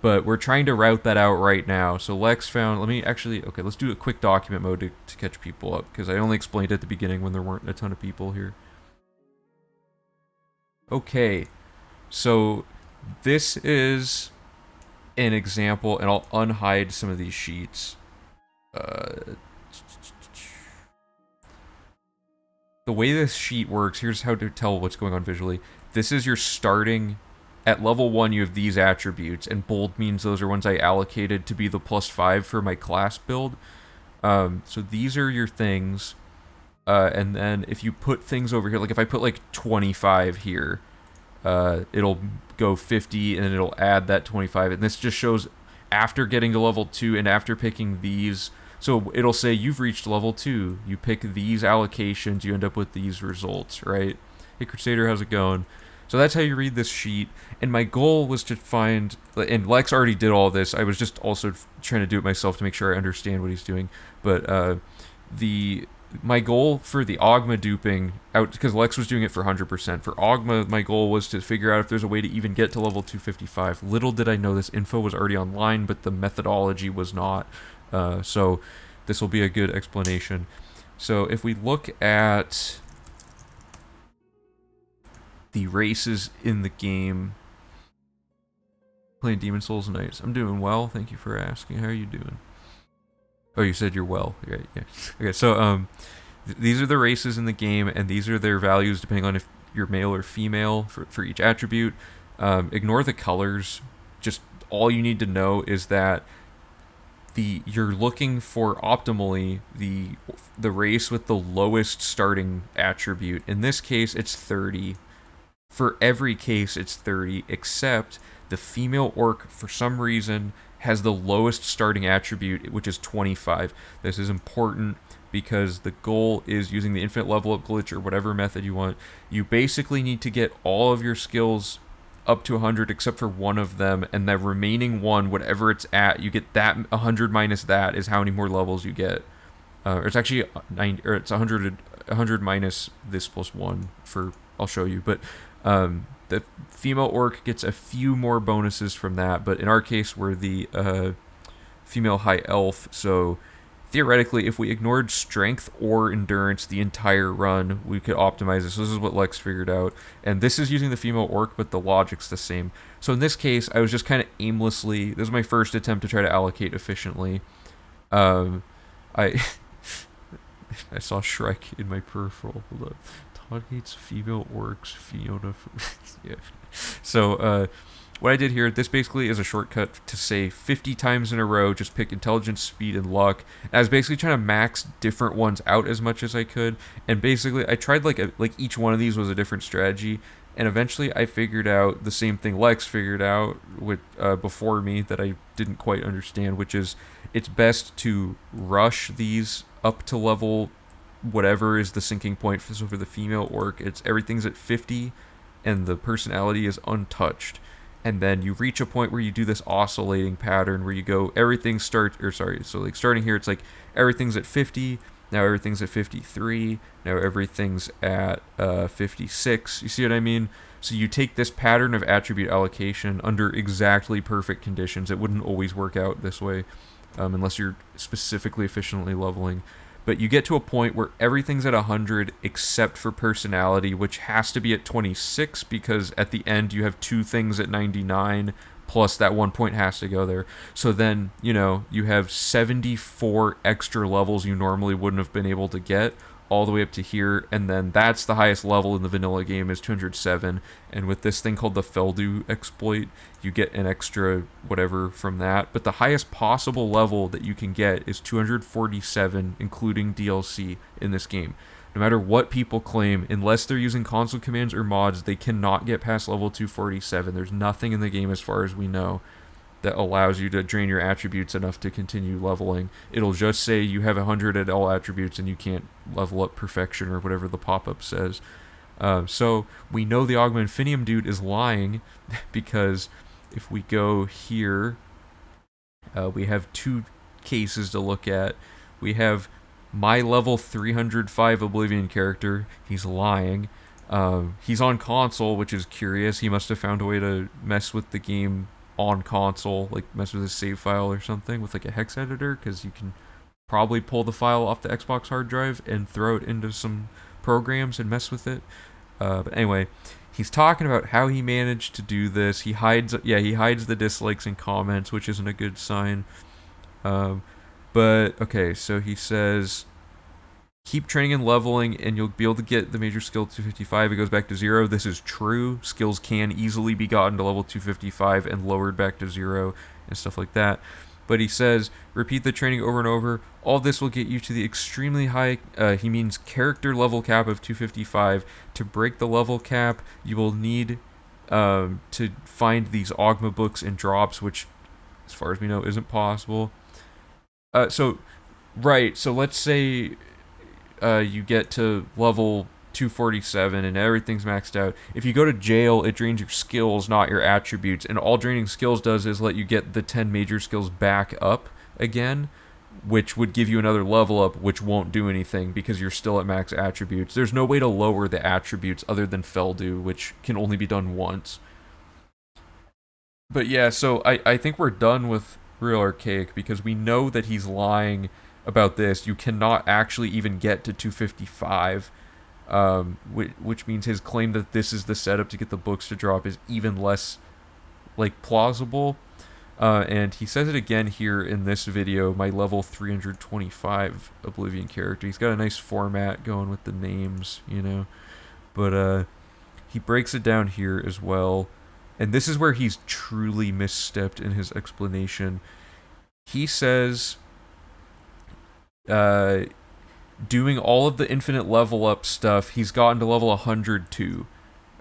But we're trying to route that out right now. So Lex found, okay, let's do a quick document mode to catch people up, because I only explained at the beginning when there weren't a ton of people here. Okay, so this is an example, and I'll unhide some of these sheets. The way this sheet works, here's how to tell what's going on visually. This is your starting... At level 1, you have these attributes, and bold means those are ones I allocated to be the +5 for my class build. So these are your things, and then if you put things over here, like if I put like 25 here, it'll go 50, and then it'll add that 25, and this just shows after getting to level 2 and after picking these. So it'll say you've reached level 2, you pick these allocations, you end up with these results, right? Hey Crusader, how's it going? So that's how you read this sheet, and my goal was to find, and Lex already did all this, I was just also trying to do it myself to make sure I understand what he's doing, but my goal for the Augma duping, because Lex was doing it for 100%, for Augma my goal was to figure out if there's a way to even get to level 255. Little did I know this info was already online, but the methodology was not, so this will be a good explanation. So if we look at the races in the game. Playing Demon Souls Knights. I'm doing well. Thank you for asking. How are you doing? Oh, you said you're well. Okay, yeah. Okay, so these are the races in the game, and these are their values depending on if you're male or female for each attribute. Ignore the colors. Just all you need to know is that you're looking for optimally the race with the lowest starting attribute. In this case, it's 30. For every case, it's 30, except the female orc, for some reason, has the lowest starting attribute, which is 25. This is important because the goal is using the infinite level up glitch or whatever method you want. You basically need to get all of your skills up to 100 except for one of them, and the remaining one, whatever it's at, you get that 100 minus that is how many more levels you get. Or it's actually 90, or it's 100 minus this +1 for... I'll show you, but the female orc gets a few more bonuses from that, but in our case we're the female high elf, so theoretically if we ignored strength or endurance the entire run, we could optimize this. So this is what Lex figured out, and this is using the female orc, but the logic's the same. So in this case, I was just kind of aimlessly, this is my first attempt to try to allocate efficiently. I saw Shrek in my peripheral. Hold up. Todd hates female orcs, Fiona. Yeah. So, what I did here, this basically is a shortcut to say 50 times in a row, just pick intelligence, speed, and luck. And I was basically trying to max different ones out as much as I could. And basically, I tried like each one of these was a different strategy. And eventually, I figured out the same thing Lex figured out with before me that I didn't quite understand, which is it's best to rush these up to level whatever is the sinking point. So for the female orc, it's everything's at 50 and the personality is untouched, and then you reach a point where you do this oscillating pattern where you go so like starting here, it's like everything's at 50, now everything's at 53, now everything's at 56. You see what I mean? So you take this pattern of attribute allocation under exactly perfect conditions. It wouldn't always work out this way unless you're specifically efficiently leveling. But you get to a point where everything's at 100 except for personality, which has to be at 26 because at the end you have two things at 99 plus that 1 point has to go there. So then, you have 74 extra levels you normally wouldn't have been able to get all the way up to here, and then that's the highest level in the vanilla game is 207, and with this thing called the Feldu exploit, you get an extra whatever from that, but the highest possible level that you can get is 247, including DLC in this game. No matter what people claim, unless they're using console commands or mods, they cannot get past level 247. There's nothing in the game, as far as we know, that allows you to drain your attributes enough to continue leveling. It'll just say you have 100 at all attributes and you can't level up perfection or whatever the pop-up says. So we know the Ogma Infinium dude is lying because if we go here, we have two cases to look at. We have my level 305 Oblivion character. He's lying. He's on console, which is curious. He must have found a way to mess with the game on console, like mess with his save file or something with like a hex editor, because you can probably pull the file off the Xbox hard drive and throw it into some programs and mess with it. But anyway, he's talking about how he managed to do this. He hides the dislikes and comments, which isn't a good sign. But okay, so he says, keep training and leveling and you'll be able to get the major skill 255. It goes back to 0. This is true. Skills can easily be gotten to level 255 and lowered back to 0 and stuff like that. But he says, repeat the training over and over. All this will get you to the extremely high, he means character level cap of 255. To break the level cap, you will need to find these Ogma books and drops, which, as far as we know, isn't possible. So let's say you get to level 247 and everything's maxed out. If you go to jail, it drains your skills, not your attributes, and all draining skills does is let you get the 10 major skills back up again, which would give you another level up, which won't do anything because you're still at max attributes. There's no way to lower the attributes other than Feldu, which can only be done once. But yeah, so I think we're done with Real Archaic because we know that he's lying about this. You cannot actually even get to 255, which means his claim that this is the setup to get the books to drop is even less plausible. And he says it again here in this video, my level 325 Oblivion character. He's got a nice format going with the names, but he breaks it down here as well. And this is where he's truly misstepped in his explanation. He says, doing all of the infinite level up stuff, he's gotten to level 102.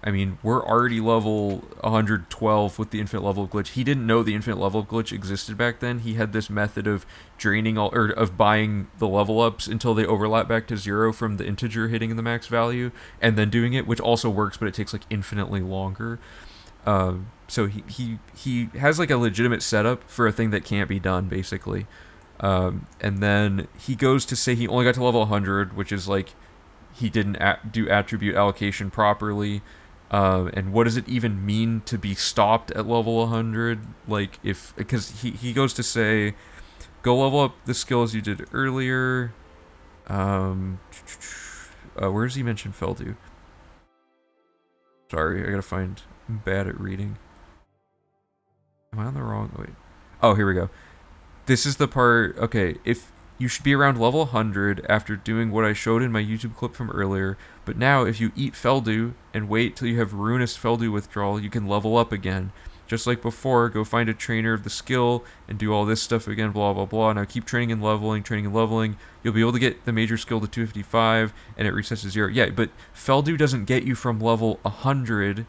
I mean, we're already level 112 with the infinite level glitch. He didn't know the infinite level glitch existed back then. He had this method of draining of buying the level ups until they overlap back to 0 from the integer hitting the max value, and then doing it, which also works, but it takes infinitely longer. So he has a legitimate setup for a thing that can't be done, basically. And then he goes to say he only got to level 100, which is he didn't do attribute allocation properly. And what does it even mean to be stopped at level 100? Because he goes to say, go level up the skills you did earlier. Where does he mention Feldu? Sorry, I gotta find. I'm bad at reading. Am I on the wrong? Wait. Oh, here we go. This is the part. Okay, if you should be around level 100 after doing what I showed in my YouTube clip from earlier, but now if you eat Feldu and wait till you have ruinous Feldu withdrawal, you can level up again. Just like before, go find a trainer of the skill and do all this stuff again, blah, blah, blah. Now keep training and leveling. You'll be able to get the major skill to 255, and it resets to 0. Yeah, but Feldu doesn't get you from level 100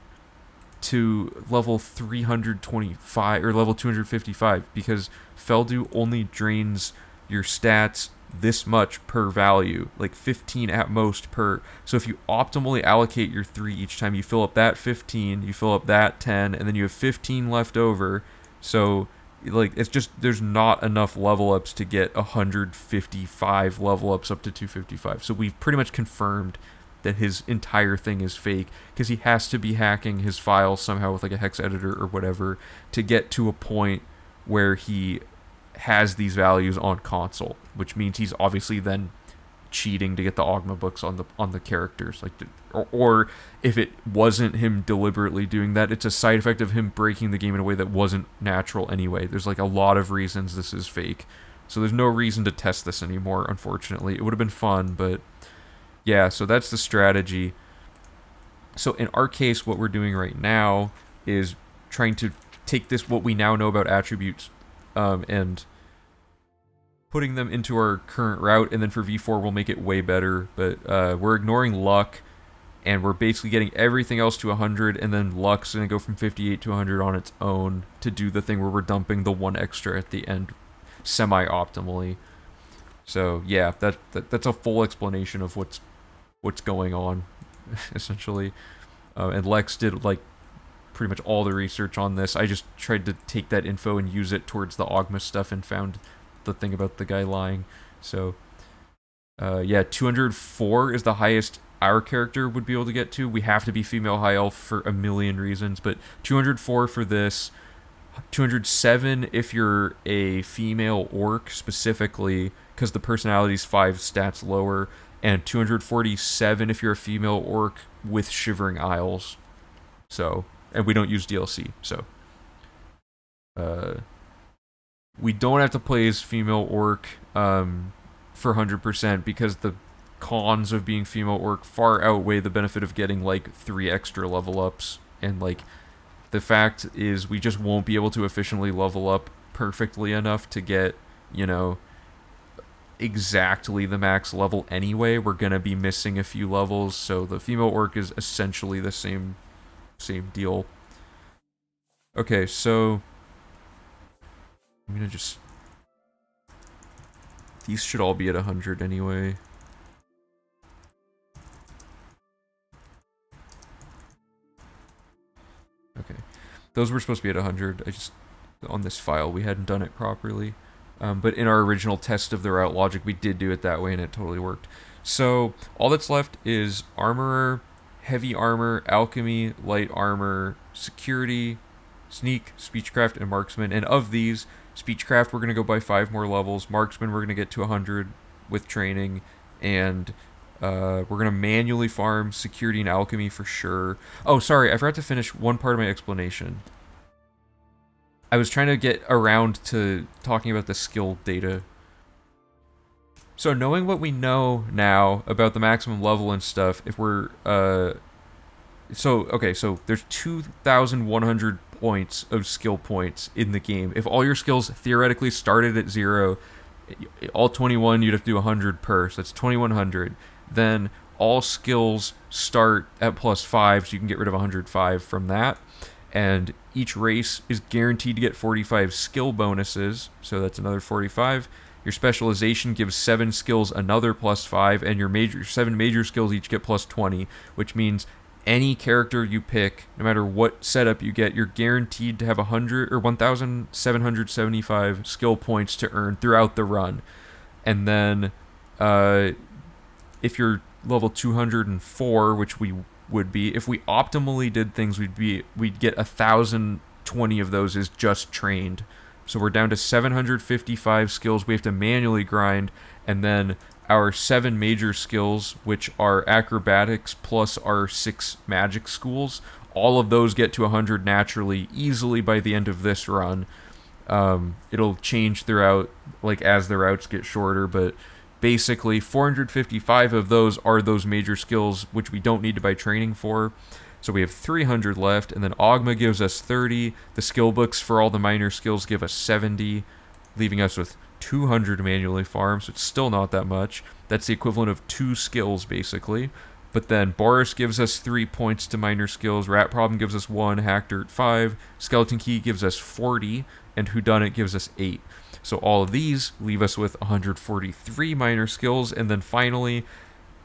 to level 325 or level 255 because Feldu only drains your stats this much per value, 15 at most per. So if you optimally allocate your 3 each time, you fill up that 15, you fill up that 10, and then you have 15 left over. So it's just, there's not enough level ups to get 155 level ups up to 255. So we've pretty much confirmed that his entire thing is fake because he has to be hacking his files somehow with a hex editor or whatever to get to a point where he has these values on console, which means he's obviously then cheating to get the Ogma books on the characters, like, or if it wasn't him deliberately doing that, it's a side effect of him breaking the game in a way that wasn't natural anyway. There's like a lot of reasons this is fake, so there's no reason to test this anymore. Unfortunately, it would have been fun, but yeah. So that's the strategy. So in our case, what we're doing right now is trying to take this, what we now know about attributes, and putting them into our current route, and then for V4 we'll make it way better. But we're ignoring luck, and we're basically getting everything else to 100, and then luck's going to go from 58 to 100 on its own to do the thing where we're dumping the one extra at the end semi-optimally. So yeah, that's a full explanation of what's going on, essentially. And Lex did like pretty much all the research on this. I just tried to take that info and use it towards the Ogma stuff and found the thing about the guy lying. So yeah, 204 is the highest our character would be able to get to. We have to be female high elf for a million reasons, but 204 for this, 207 if you're a female orc specifically, because the personality's 5 stats lower, and 247 if you're a female orc with Shivering Isles. So, and we don't use DLC, so we don't have to play as female orc for 100% because the cons of being female orc far outweigh the benefit of getting like 3 extra level ups, and like the fact is we just won't be able to efficiently level up perfectly enough to get, you know, exactly the max level anyway. We're gonna be missing a few levels, so the female orc is essentially the same deal. Okay, so I'm gonna just, these should all be at 100 anyway. Okay, those were supposed to be at 100. I just, on this file, we hadn't done it properly. But in our original test of the route logic, we did do it that way, and it totally worked. So all that's left is armorer, heavy armor, alchemy, light armor, security, sneak, speechcraft, and marksman. And of these, speechcraft we're going to go by 5 more levels. Marksman we're going to get to 100 with training, and we're going to manually farm security and alchemy for sure. Oh, sorry, I forgot to finish one part of my explanation. I was trying to get around to talking about the skill data. So knowing what we know now about the maximum level and stuff, if we're, so there's 2,100 points of skill points in the game. If all your skills theoretically started at 0, all 21, you'd have to do 100 per, so that's 2,100. Then all skills start at +5, so you can get rid of 105 from that. And each race is guaranteed to get 45 skill bonuses, so that's another 45. Your specialization gives 7 skills, another +5, and your 7 major skills each get +20, which means any character you pick, no matter what setup you get, you're guaranteed to have 100 or 1,775 skill points to earn throughout the run. And then, if you're level 204, which we would be, if we optimally did things, we'd get 1,020 of those as just trained. So we're down to 755 skills we have to manually grind, and then our 7 major skills, which are acrobatics plus our 6 magic schools, all of those get to 100 naturally, easily by the end of this run. It'll change throughout, like as the routes get shorter, but basically 455 of those are those major skills, which we don't need to buy training for. So we have 300 left, and then Ogma gives us 30. The skill books for all the minor skills give us 70, leaving us with 200 manually farm, so it's still not that much. That's the equivalent of 2 skills, basically. But then Boris gives us 3 points to minor skills, Rat Problem gives us 1, Hack Dirt 5, Skeleton Key gives us 40, and Whodunit gives us 8. So all of these leave us with 143 minor skills, and then finally,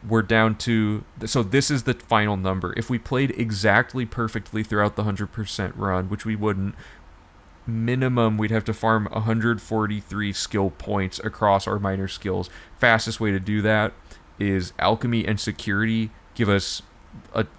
we're down to, so this is the final number. If we played exactly perfectly throughout the 100% run, which we wouldn't, minimum we'd have to farm 143 skill points across our minor skills. Fastest way to do that is alchemy and security give us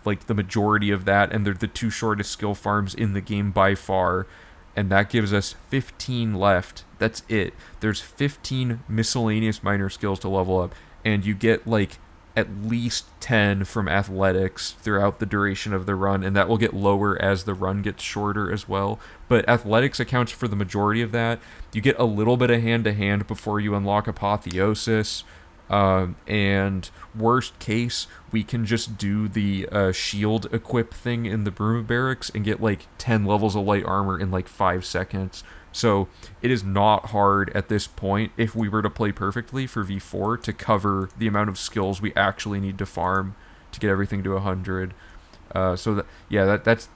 like the majority of that, and they're the 2 shortest skill farms in the game by far, and that gives us 15 left. That's it. There's 15 miscellaneous minor skills to level up, and you get like at least 10 from athletics throughout the duration of the run, and that will get lower as the run gets shorter as well. But athletics accounts for the majority of that. You get a little bit of hand to hand before you unlock apotheosis. And worst case, we can just do the shield equip thing in the Bruma barracks and get like 10 levels of light armor in like 5 seconds. So it is not hard at this point, if we were to play perfectly for V4, to cover the amount of skills we actually need to farm to get everything to 100. That's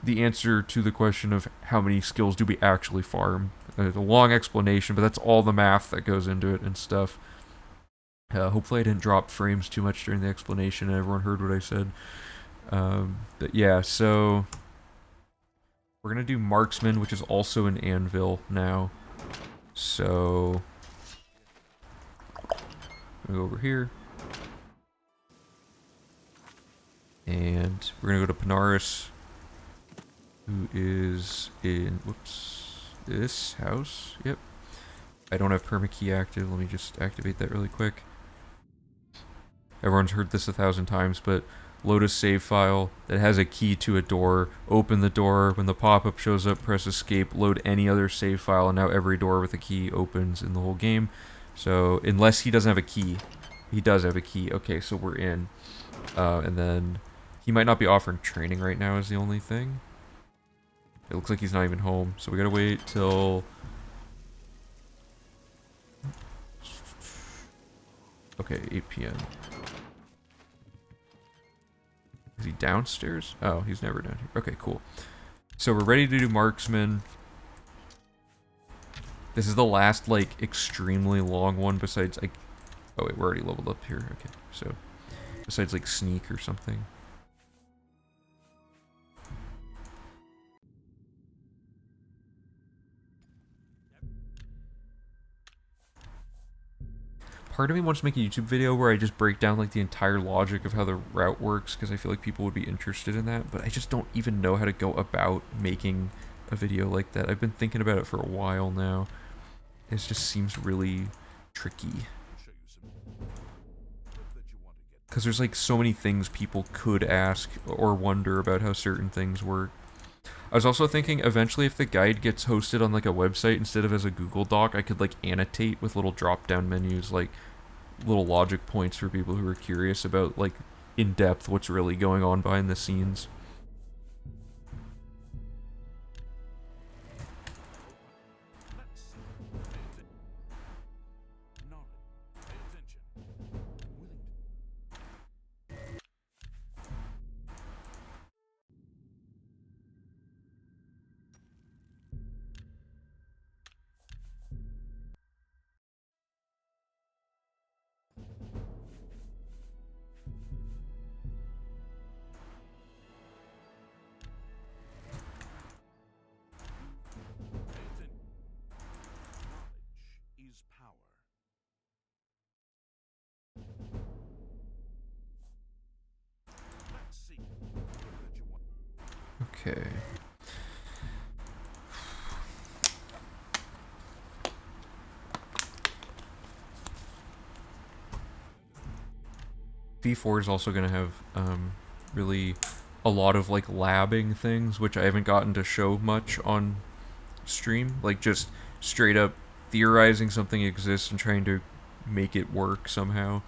the answer to the question of how many skills do we actually farm. It's a long explanation, but that's all the math that goes into it and stuff. Hopefully I didn't drop frames too much during the explanation and everyone heard what I said. But yeah, so we're going to do Marksman, which is also an anvil now. So I'm going to go over here. And we're going to go to Panaris, who is in, this house. Yep. I don't have permakey active. Let me just activate that really quick. Everyone's heard this 1,000 times, but load a save file that has a key to a door, open the door, when the pop-up shows up, press escape, load any other save file, and now every door with a key opens in the whole game. So, unless he doesn't have a key. He does have a key. Okay, so we're in. And then, he might not be offering training right now is the only thing. It looks like he's not even home, so we gotta wait till... Okay, 8 p.m. Is he downstairs? Oh, he's never down here. Okay, cool. So we're ready to do Marksman. This is the last, like, extremely long one besides, like... Oh, wait, we're already leveled up here. Okay, so... Besides, like, Sneak or something. Part of me wants to make a YouTube video where I just break down like the entire logic of how the route works, because I feel like people would be interested in that, but I just don't even know how to go about making a video like that. I've been thinking about it for a while now. It just seems really tricky. Because there's like so many things people could ask or wonder about how certain things work. I was also thinking eventually if the guide gets hosted on like a website instead of as a Google Doc, I could like annotate with little drop down menus, like little logic points for people who are curious about like in depth what's really going on behind the scenes. Okay. V4 is also going to have really a lot of like labbing things, which I haven't gotten to show much on stream. Like just straight up theorizing something exists and trying to make it work somehow.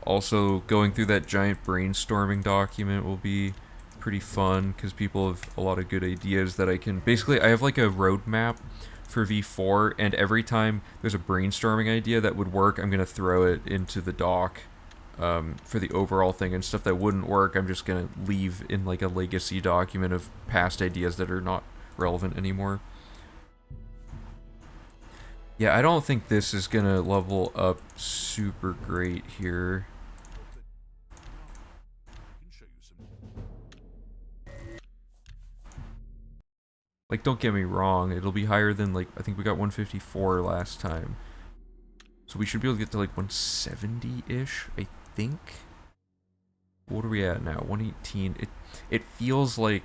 Also, going through that giant brainstorming document will be pretty fun because people have a lot of good ideas that I can... Basically, I have like a roadmap for V4, and every time there's a brainstorming idea that would work, I'm going to throw it into the doc for the overall thing, and stuff that wouldn't work, I'm just going to leave in like a legacy document of past ideas that are not relevant anymore. Yeah, I don't think this is going to level up super great here. Like, don't get me wrong, it'll be higher than, like, I think we got 154 last time. So we should be able to get to, like, 170-ish, I think? What are we at now? 118. It feels like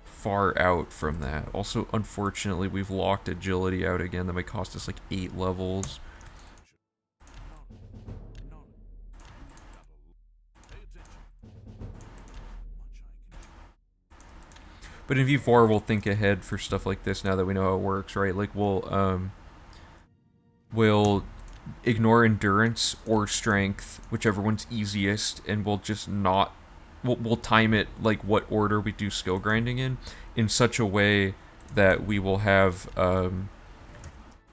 far out from that. Also, unfortunately, we've locked agility out again. That might cost us, like, 8 levels. But in V4, we'll think ahead for stuff like this now that we know how it works, right? Like we'll ignore endurance or strength, whichever one's easiest, and we'll just not. We'll time it like what order we do skill grinding in such a way that we will have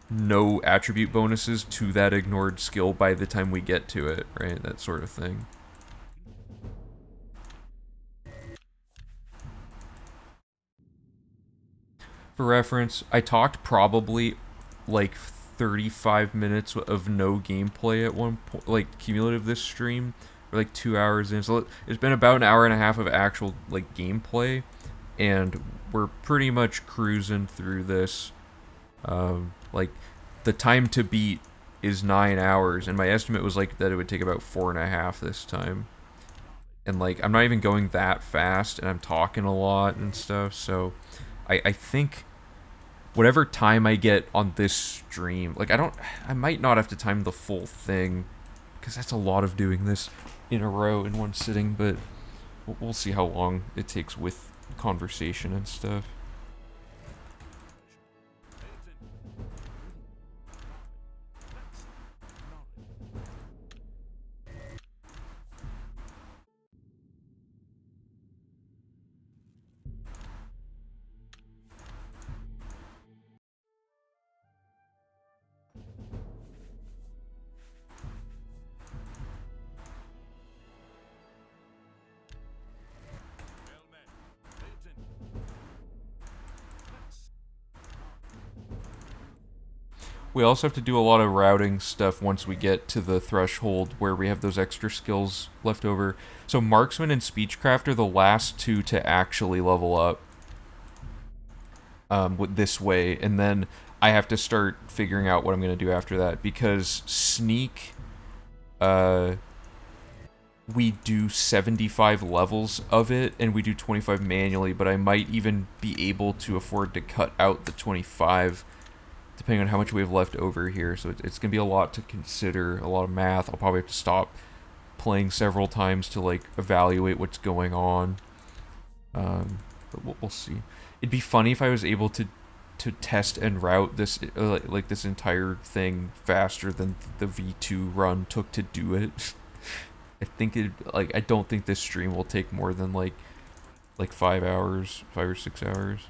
no attribute bonuses to that ignored skill by the time we get to it, right? That sort of thing. For reference, I talked probably like 35 minutes of no gameplay at one point, like cumulative this stream, or like 2 hours in. So it's been about an hour and a half of actual like gameplay, and we're pretty much cruising through this. Like the time to beat is 9 hours, and my estimate was like that it would take about 4.5 this time. And like I'm not even going that fast, and I'm talking a lot and stuff. So I think whatever time I get on this stream, like I might not have to time the full thing, because that's a lot of doing this in a row in one sitting, but we'll see how long it takes with conversation and stuff. We also have to do a lot of routing stuff once we get to the threshold where we have those extra skills left over. So Marksman and Speechcraft are the last two to actually level up with this way, and then I have to start figuring out what I'm going to do after that, because Sneak, we do 75 levels of it, and we do 25 manually, but I might even be able to afford to cut out the 25 depending on how much we have left over here. So it's going to be a lot to consider, a lot of math. I'll probably have to stop playing several times to like evaluate what's going on. But we'll see. It'd be funny if I was able to test and route this like this entire thing faster than the V2 run took to do it. I think I don't think this stream will take more than like 5 hours, 5 or 6 hours.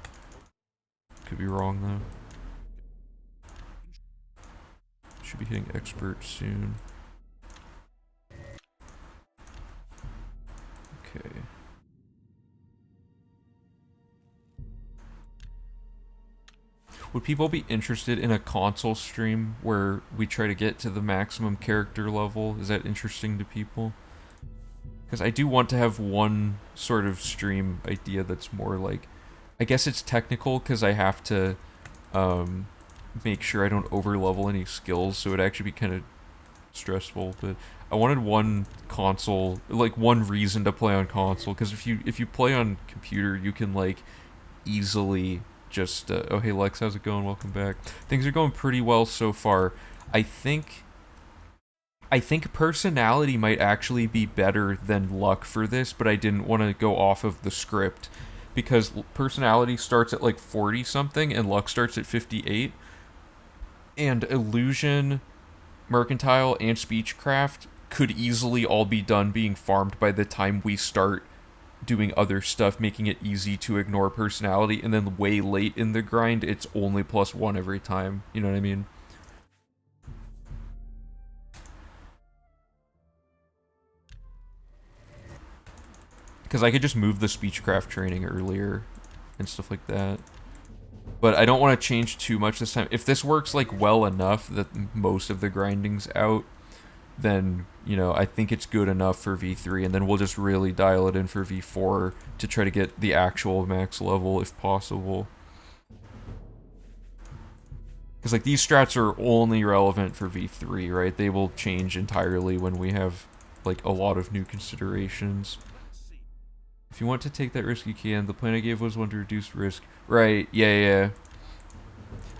Could be wrong though. Should be hitting expert soon. Okay. Would people be interested in a console stream where we try to get to the maximum character level? Is that interesting to people? Because I do want to have one sort of stream idea that's more like, I guess it's technical because I have to make sure I don't overlevel any skills, so it'd actually be kind of stressful. But I wanted one console, like one reason to play on console, because if you play on computer, you can like easily just oh hey Lex, how's it going? Welcome back. Things are going pretty well so far. I think personality might actually be better than luck for this, but I didn't want to go off of the script because personality starts at like 40 something and luck starts at 58. And illusion, mercantile, and speechcraft could easily all be done being farmed by the time we start doing other stuff, making it easy to ignore personality, and then way late in the grind, it's only +1 every time. You know what I mean? Because I could just move the speechcraft training earlier and stuff like that. But I don't want to change too much this time. If this works like well enough that most of the grinding's out, then, you know, I think it's good enough for V3, and then we'll just really dial it in for V4 to try to get the actual max level if possible. Because like these strats are only relevant for V3, right? They will change entirely when we have like a lot of new considerations. If you want to take that risk, you can. The plan I gave was one to reduce risk. Right, yeah.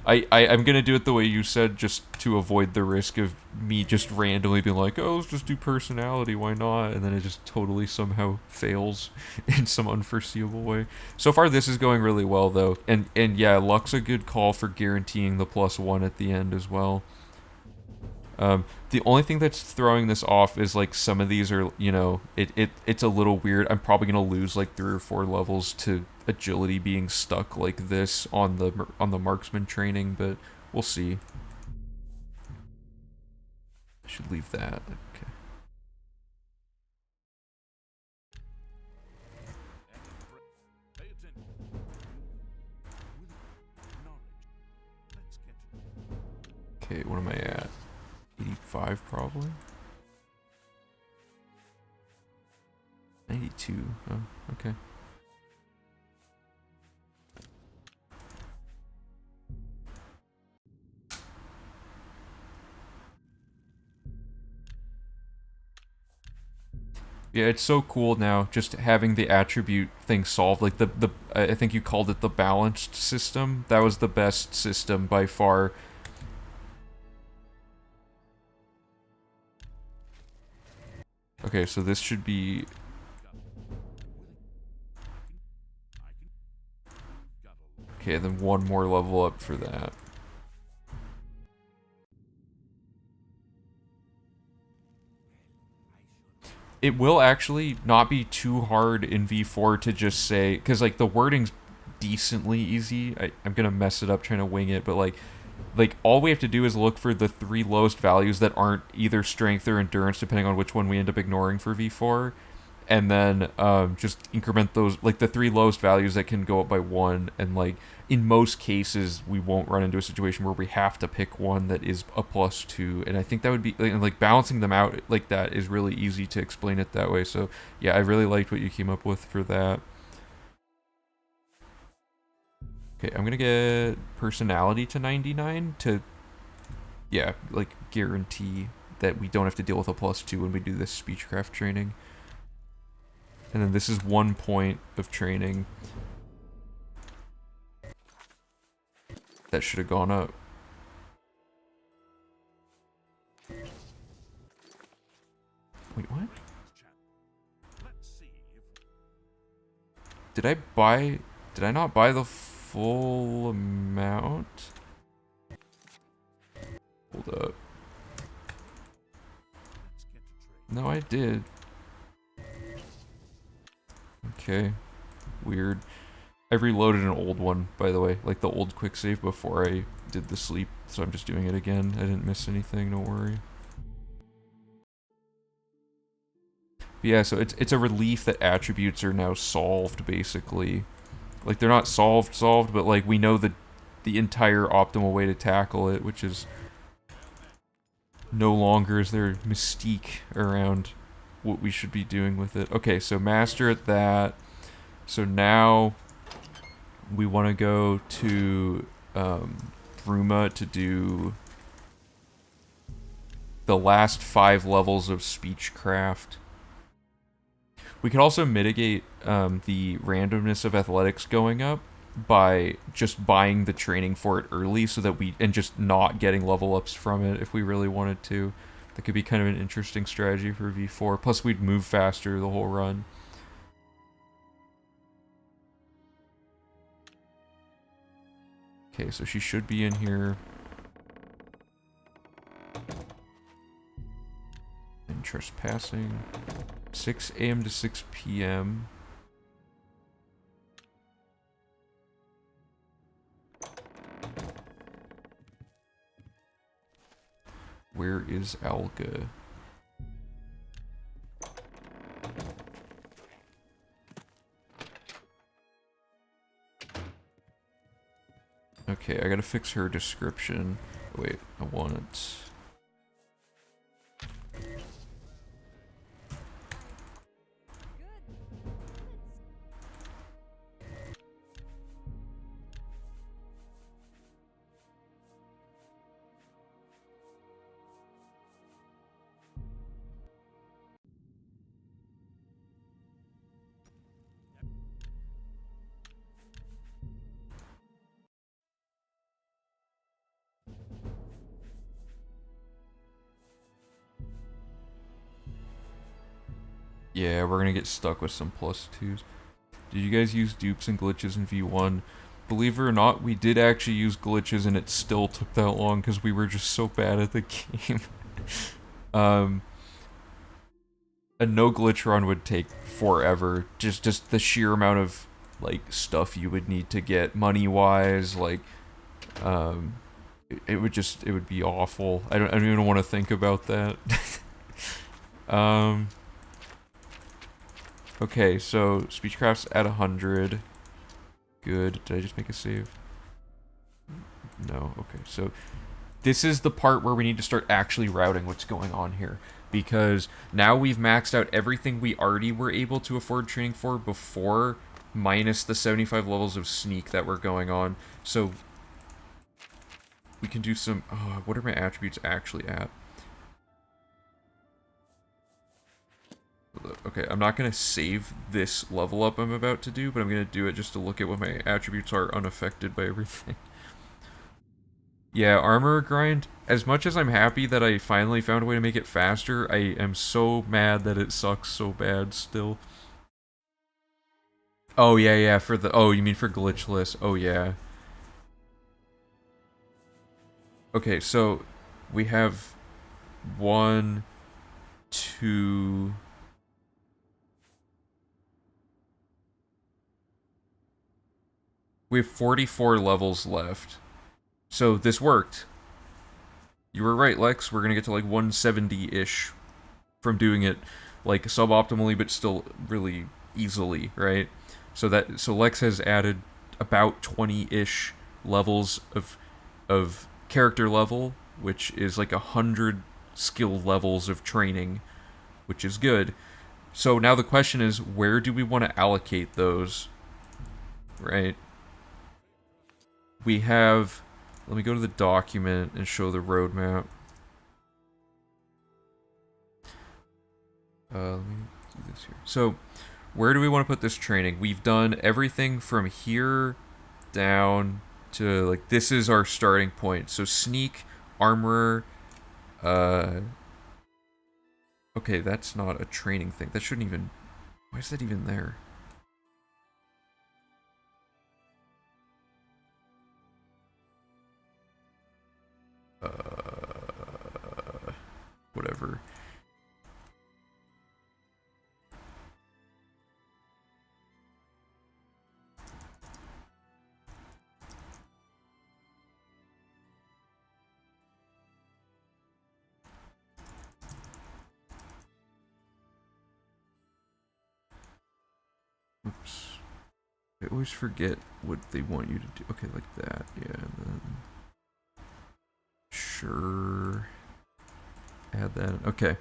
I'm gonna do it the way you said, just to avoid the risk of me just randomly being like, oh, let's just do personality, why not? And then it just totally somehow fails in some unforeseeable way. So far, this is going really well though, and yeah, luck's a good call for guaranteeing the +1 at the end as well. The only thing that's throwing this off is like some of these are, it's a little weird. I'm probably gonna lose like 3 or 4 levels to agility being stuck like this on the marksman training, but we'll see. I should leave that. Okay. Okay, what am I at? 85 probably. 92. Oh, okay. Yeah, it's so cool now just having the attribute thing solved. Like the I think you called it the balanced system. That was the best system by far. Okay, so this should be. Okay, then one more level up for that. It will actually not be too hard in V4 to just say, because like the wording's decently easy. I'm gonna mess it up trying to wing it, but like all we have to do is look for the 3 lowest values that aren't either strength or endurance, depending on which one we end up ignoring for V4, and then just increment those, like the 3 lowest values that can go up by 1, and like in most cases we won't run into a situation where we have to pick one that is a +2, and I think that would be like balancing them out like that is really easy to explain it that way. So yeah, I really liked what you came up with for that. Okay, I'm gonna get personality to 99 to, yeah, like guarantee that we don't have to deal with a +2 when we do this speechcraft training. And then this is 1 point of training. That should have gone up. Wait, what? Did I buy... Did I not buy the full amount? Hold up. No, I did. Okay. Weird. I reloaded an old one, by the way. Like the old quick save before I did the sleep. So I'm just doing it again. I didn't miss anything, don't worry. But yeah, so it's a relief that attributes are now solved, basically. Like they're not solved, but like we know the entire optimal way to tackle it, which is no longer is there mystique around what we should be doing with it. Okay, so master at that. So now we want to go to Bruma to do the last 5 levels of speechcraft. We could also mitigate the randomness of athletics going up by just buying the training for it early, so that and just not getting level ups from it if we really wanted to. That could be kind of an interesting strategy for V4. Plus, we'd move faster the whole run. Okay, so she should be in here. And trespassing. 6 a.m. to 6 p.m. Where is Alga? Okay, I gotta fix her description. Wait, I want it. Yeah, we're gonna get stuck with some plus twos. Did you guys use dupes and glitches in V1? Believe it or not, we did actually use glitches and it still took that long because we were just so bad at the game. um, a no glitch run would take forever. Just the sheer amount of like stuff you would need to get money wise, like um, it would be awful. I don't even want to think about that. um, okay, so speechcraft's at 100. Good. Did I just make a save? No. Okay, so this is the part where we need to start actually routing what's going on here. Because now we've maxed out everything we already were able to afford training for before, minus the 75 levels of sneak that were going on. So we can do some... what are my attributes actually at? Okay, I'm not going to save this level up I'm about to do, but I'm going to do it just to look at what my attributes are unaffected by everything. Yeah, armor grind, as much as I'm happy that I finally found a way to make it faster, I am so mad that it sucks so bad still. Oh, yeah, for the... Oh, you mean for glitchless. Oh, yeah. Okay, so we have 1, 2... We have 44 levels left. So this worked. You were right, Lex. We're gonna get to like 170-ish from doing it like suboptimally, but still really easily, right? So Lex has added about 20-ish levels of character level, which is like 100 skill levels of training, which is good. So now the question is, where do we want to allocate those? Right? We have... Let me go to the document and show the roadmap. Let me do this here. So, where do we want to put this training? We've done everything from here down to, like, this is our starting point. So, sneak, armorer, okay, that's not a training thing. That shouldn't even... Why is that even there? Whatever. Oops. I always forget what they want you to do. Okay, like that. Yeah, and then... Sure. Add that. Okay.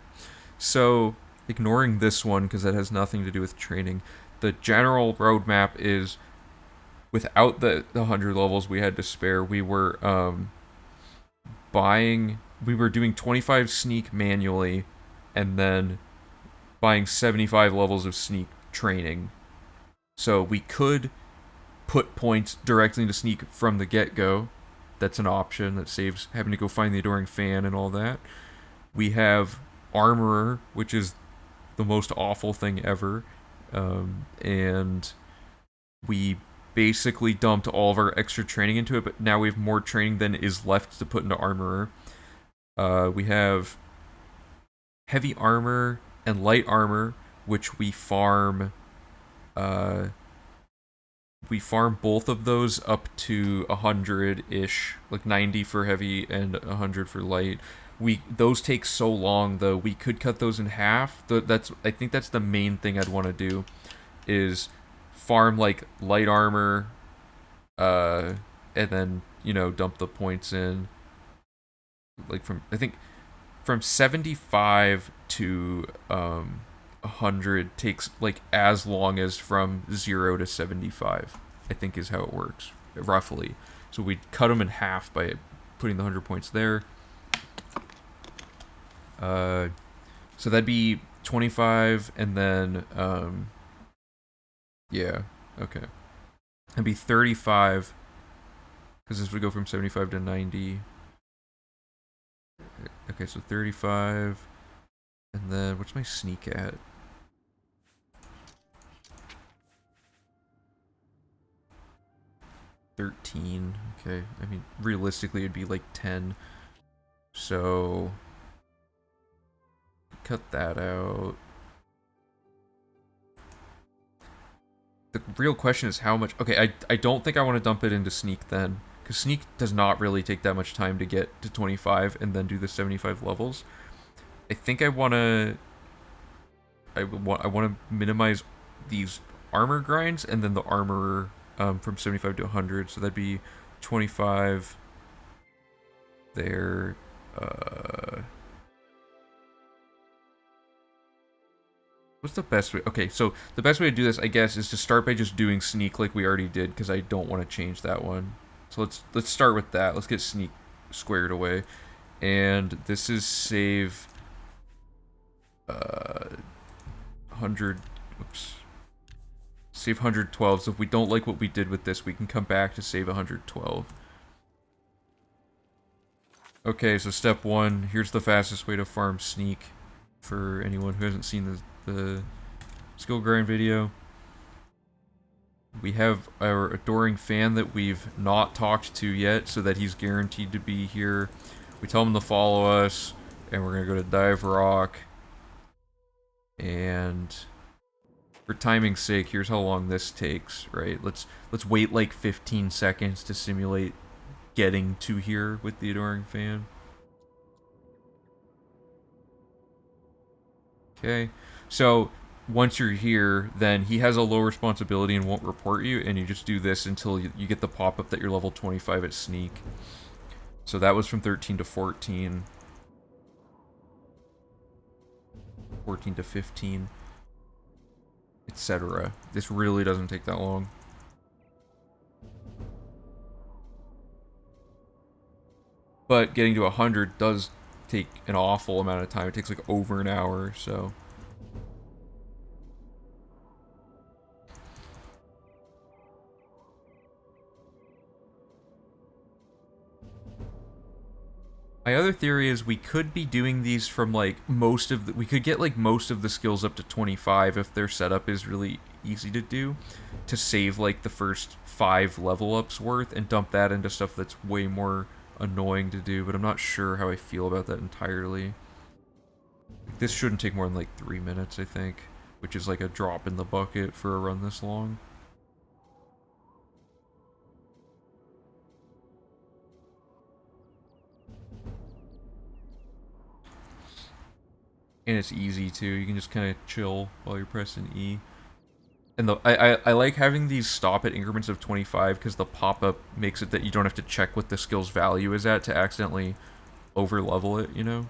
So, ignoring this one, because that has nothing to do with training, the general roadmap is, without the 100 levels we had to spare, we were we were doing 25 sneak manually, and then buying 75 levels of sneak training. So we could put points directly into sneak from the get-go. That's an option that saves having to go find the Adoring Fan and all that. We have Armorer, which is the most awful thing ever. And we basically dumped all of our extra training into it, but now we have more training than is left to put into Armorer. We have Heavy Armor and Light Armor, which we farm... we farm both of those up to 100-ish, like 90 for heavy and 100 for light. Those take so long though. We could cut those in half. I think that's the main thing I'd want to do, is farm like light armor, and then dump the points in. Like I think from 75 to 100 takes like as long as from 0 to 75, I think is how it works, roughly. So we'd cut them in half by putting the 100 points there. So that'd be 25, and then, yeah, okay. That'd be 35, because this would go from 75 to 90. Okay, so 35, and then, what's my sneak at? 13. Okay, I mean, realistically, it'd be like 10. So, cut that out. The real question is how much... Okay, I don't think I want to dump it into Sneak then. Because Sneak does not really take that much time to get to 25 and then do the 75 levels. I think I want to... I want to minimize these armor grinds and then the armor from 75 to 100. So that'd be 25 there. What's the best way? Okay, so the best way to do this, I guess, is to start by just doing Sneak like we already did, because I don't want to change that one. So let's start with that. Let's get Sneak squared away. And this is save 100, oops. Save 112. So if we don't like what we did with this, we can come back to save 112. Okay, so step 1, here's the fastest way to farm Sneak for anyone who hasn't seen the skill grind video. We have our adoring fan that we've not talked to yet, so that he's guaranteed to be here. We tell him to follow us, and we're gonna go to Dive Rock. And for timing's sake, here's how long this takes, right? Let's wait like 15 seconds to simulate getting to here with the adoring fan. Okay, so once you're here, then he has a low responsibility and won't report you, and you just do this until you get the pop-up that you're level 25 at Sneak. So that was from 13 to 14. 14 to 15. Etc. This really doesn't take that long. But getting to 100 does take an awful amount of time. It takes like over an hour, so... My other theory is we could be doing these from like most of the... We could get like most of the skills up to 25 if their setup is really easy to do. To save like the first 5 level ups worth and dump that into stuff that's way more annoying to do. But I'm not sure how I feel about that entirely. This shouldn't take more than like 3 minutes, I think. Which is like a drop in the bucket for a run this long. And it's easy too. You can just kind of chill while you're pressing E. And I like having these stop at increments of 25 because the pop-up makes it that you don't have to check what the skill's value is at to accidentally over-level it, you know?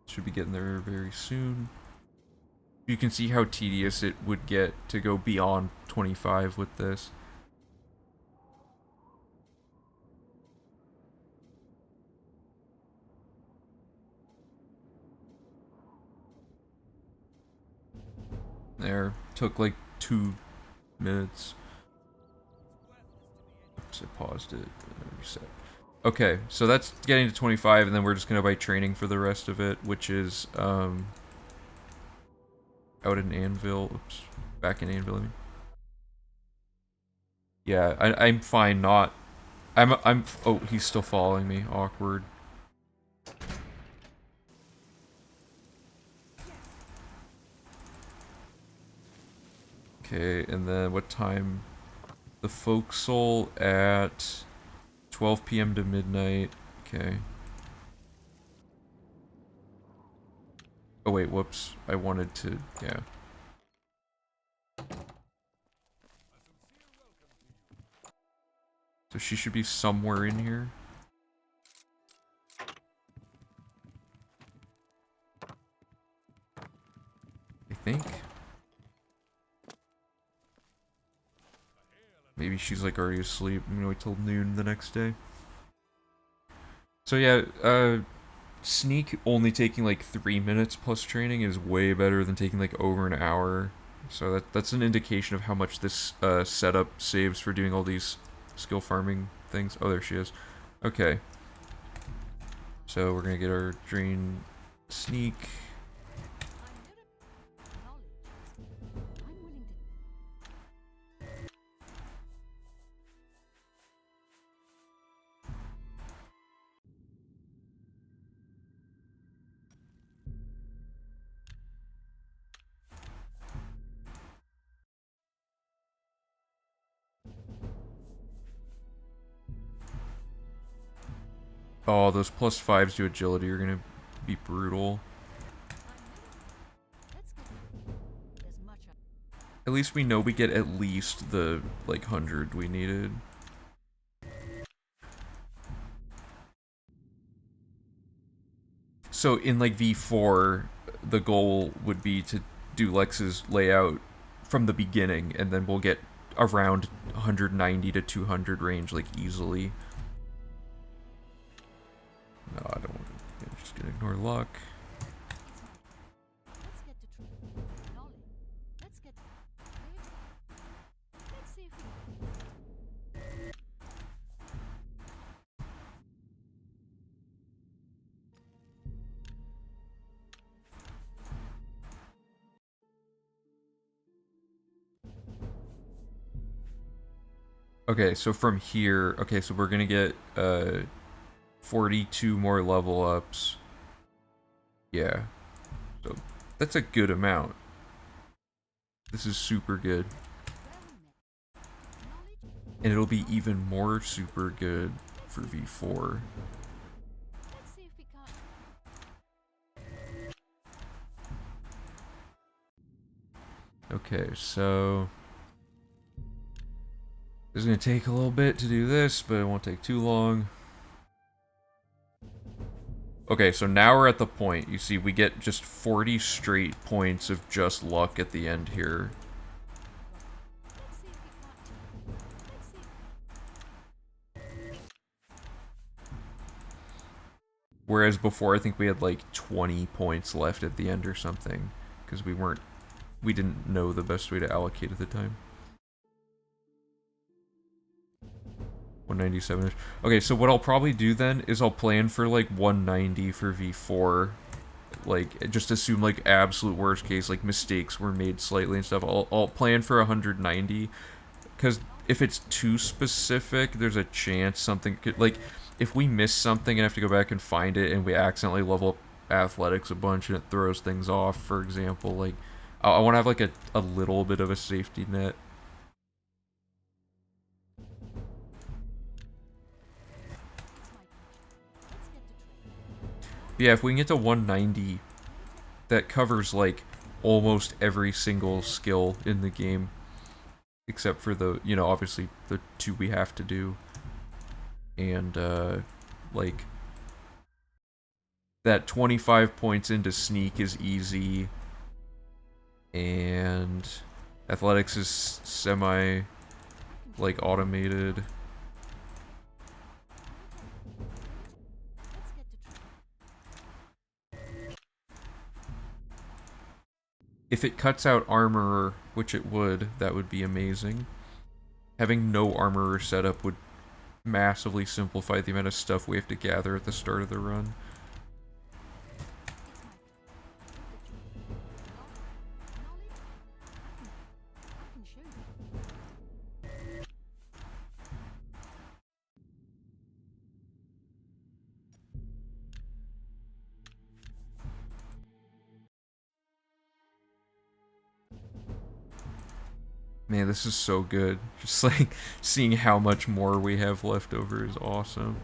Should be getting there very soon. You can see how tedious it would get to go beyond 25 with this. There. Took like 2 minutes. Oops, I paused it. Reset. Okay, so that's getting to 25, and then we're just gonna buy training for the rest of it, which is, out in Anvil. Oops. Back in Anvil, I mean. Yeah, I'm fine not... I'm... Oh, he's still following me. Awkward. Okay, and then what time? The folk soul at 12 p.m. to midnight. Okay. Oh wait, whoops. I wanted to... Yeah. So she should be somewhere in here. I think. Maybe she's like already asleep. I'm gonna wait till noon the next day. So yeah, Sneak only taking like 3 minutes plus training is way better than taking like over an hour. So that's an indication of how much this setup saves for doing all these skill farming things. Oh, there she is. Okay. So we're gonna get our drain sneak. Oh, those +5s to agility are gonna be brutal. At least we know we get at least the, like, 100 we needed. So in, like, V4, the goal would be to do Lex's layout from the beginning, and then we'll get around 190 to 200 range, like, easily. No, I don't want to. I'm just gonna ignore luck. Okay, so from here, okay, so we're gonna get 42 more level ups. Yeah, so that's a good amount. This is super good. And it'll be even more super good for V4. Okay, so it's gonna take a little bit to do this, but it won't take too long. Okay, so now we're at the point. You see, we get just 40 straight points of just luck at the end here. Whereas before, I think we had like 20 points left at the end or something. Because we didn't know the best way to allocate at the time. 197-ish. Okay, so what I'll probably do then is I'll plan for like 190 for V4. Like, just assume like absolute worst case, like mistakes were made slightly and stuff. I'll plan for 190. Because if it's too specific, there's a chance something could, like, if we miss something and have to go back and find it and we accidentally level up athletics a bunch and it throws things off, for example, like, I want to have like a little bit of a safety net. But yeah, if we can get to 190, that covers like almost every single skill in the game. Except for the, you know, obviously the two we have to do. And, like, that 25 points into sneak is easy. And athletics is semi, like, automated. If it cuts out armorer, which it would, that would be amazing. Having no armorer setup would massively simplify the amount of stuff we have to gather at the start of the run. Man, this is so good. Just like seeing how much more we have left over is awesome.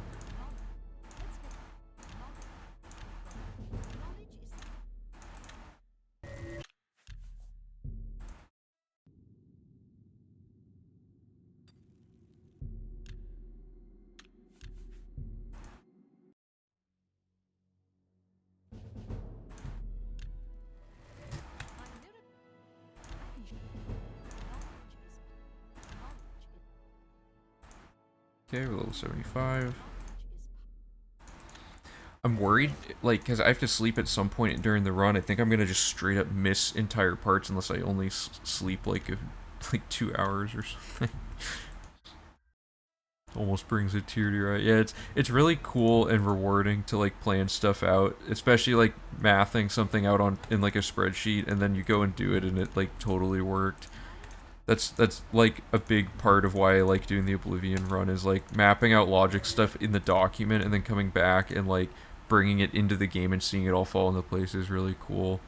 Okay, we're level 75. I'm worried, like, because I have to sleep at some point during the run. I think I'm gonna just straight up miss entire parts unless I only sleep like 2 hours or something. Almost brings a tear to your eye. Yeah, it's really cool and rewarding to like plan stuff out, especially like mathing something out on in like a spreadsheet, and then you go and do it, and it like totally worked. That's like a big part of why I like doing the Oblivion run is like mapping out logic stuff in the document and then coming back and like bringing it into the game and seeing it all fall into place is really cool.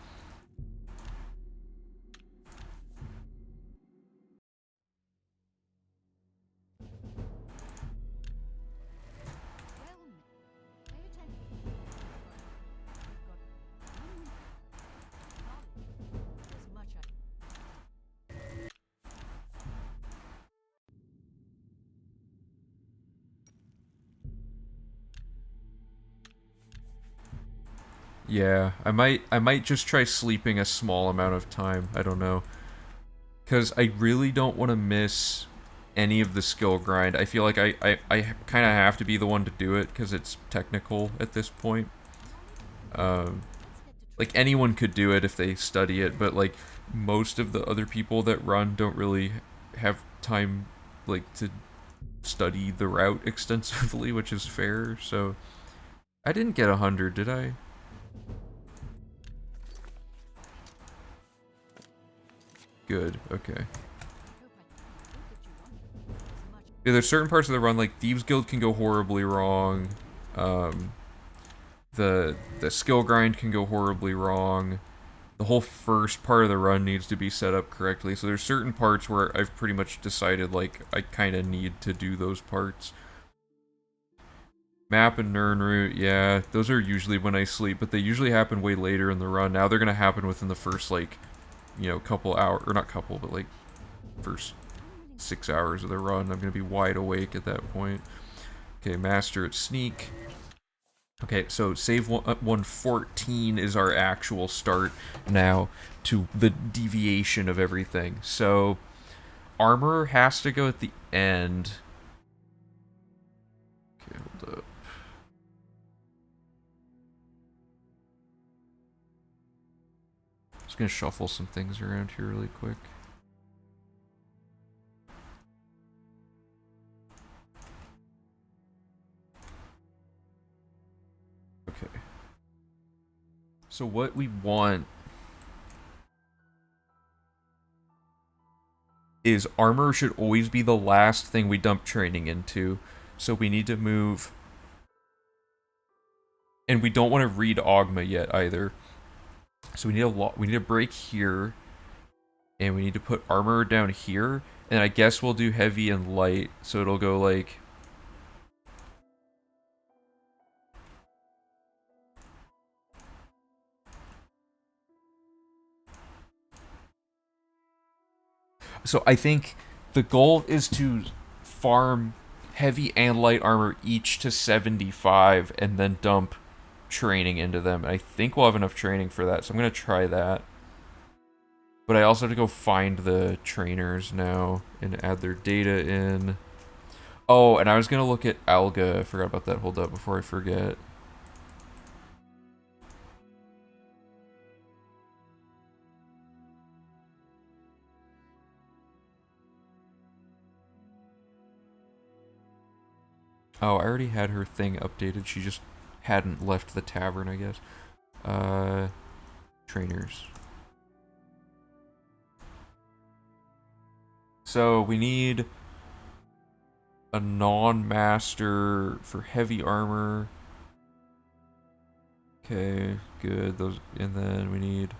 Yeah, I might just try sleeping a small amount of time. I don't know. Cuz I really don't want to miss any of the skill grind. I feel like I kind of have to be the one to do it cuz it's technical at this point. Um like anyone could do it if they study it, but like most of the other people that run don't really have time like to study the route extensively, which is fair. So I didn't get 100, did I? Good. Okay. Yeah, there's certain parts of the run like Thieves Guild can go horribly wrong. Um, the skill grind can go horribly wrong. The whole first part of the run needs to be set up correctly. So there's certain parts where I've pretty much decided like I kind of need to do those parts. Map and Nern route, yeah, those are usually when I sleep, but they usually happen way later in the run. Now they're gonna happen within the first like, couple hours, or not couple, but like first 6 hours of the run. I'm gonna be wide awake at that point. Okay, master at sneak. Okay, so save 114 is our actual start now to the deviation of everything. So armor has to go at the end. Okay, hold up. Just gonna shuffle some things around here really quick. Okay. So what we want is armor should always be the last thing we dump training into. So we need to move, and we don't want to read Ogma yet either. So we need a break here, and we need to put armor down here, and I guess we'll do heavy and light, so it'll go like. So I think the goal is to farm heavy and light armor each to 75 and then dump training into them. I think we'll have enough training for that, so I'm going to try that. But I also have to go find the trainers now and add their data in. Oh, and I was going to look at Alga. I forgot about that. Hold up before I forget. Oh, I already had her thing updated. She just hadn't left the tavern, I guess. Trainers. So we need a non-master for heavy armor. Okay, good. Those, and then we need.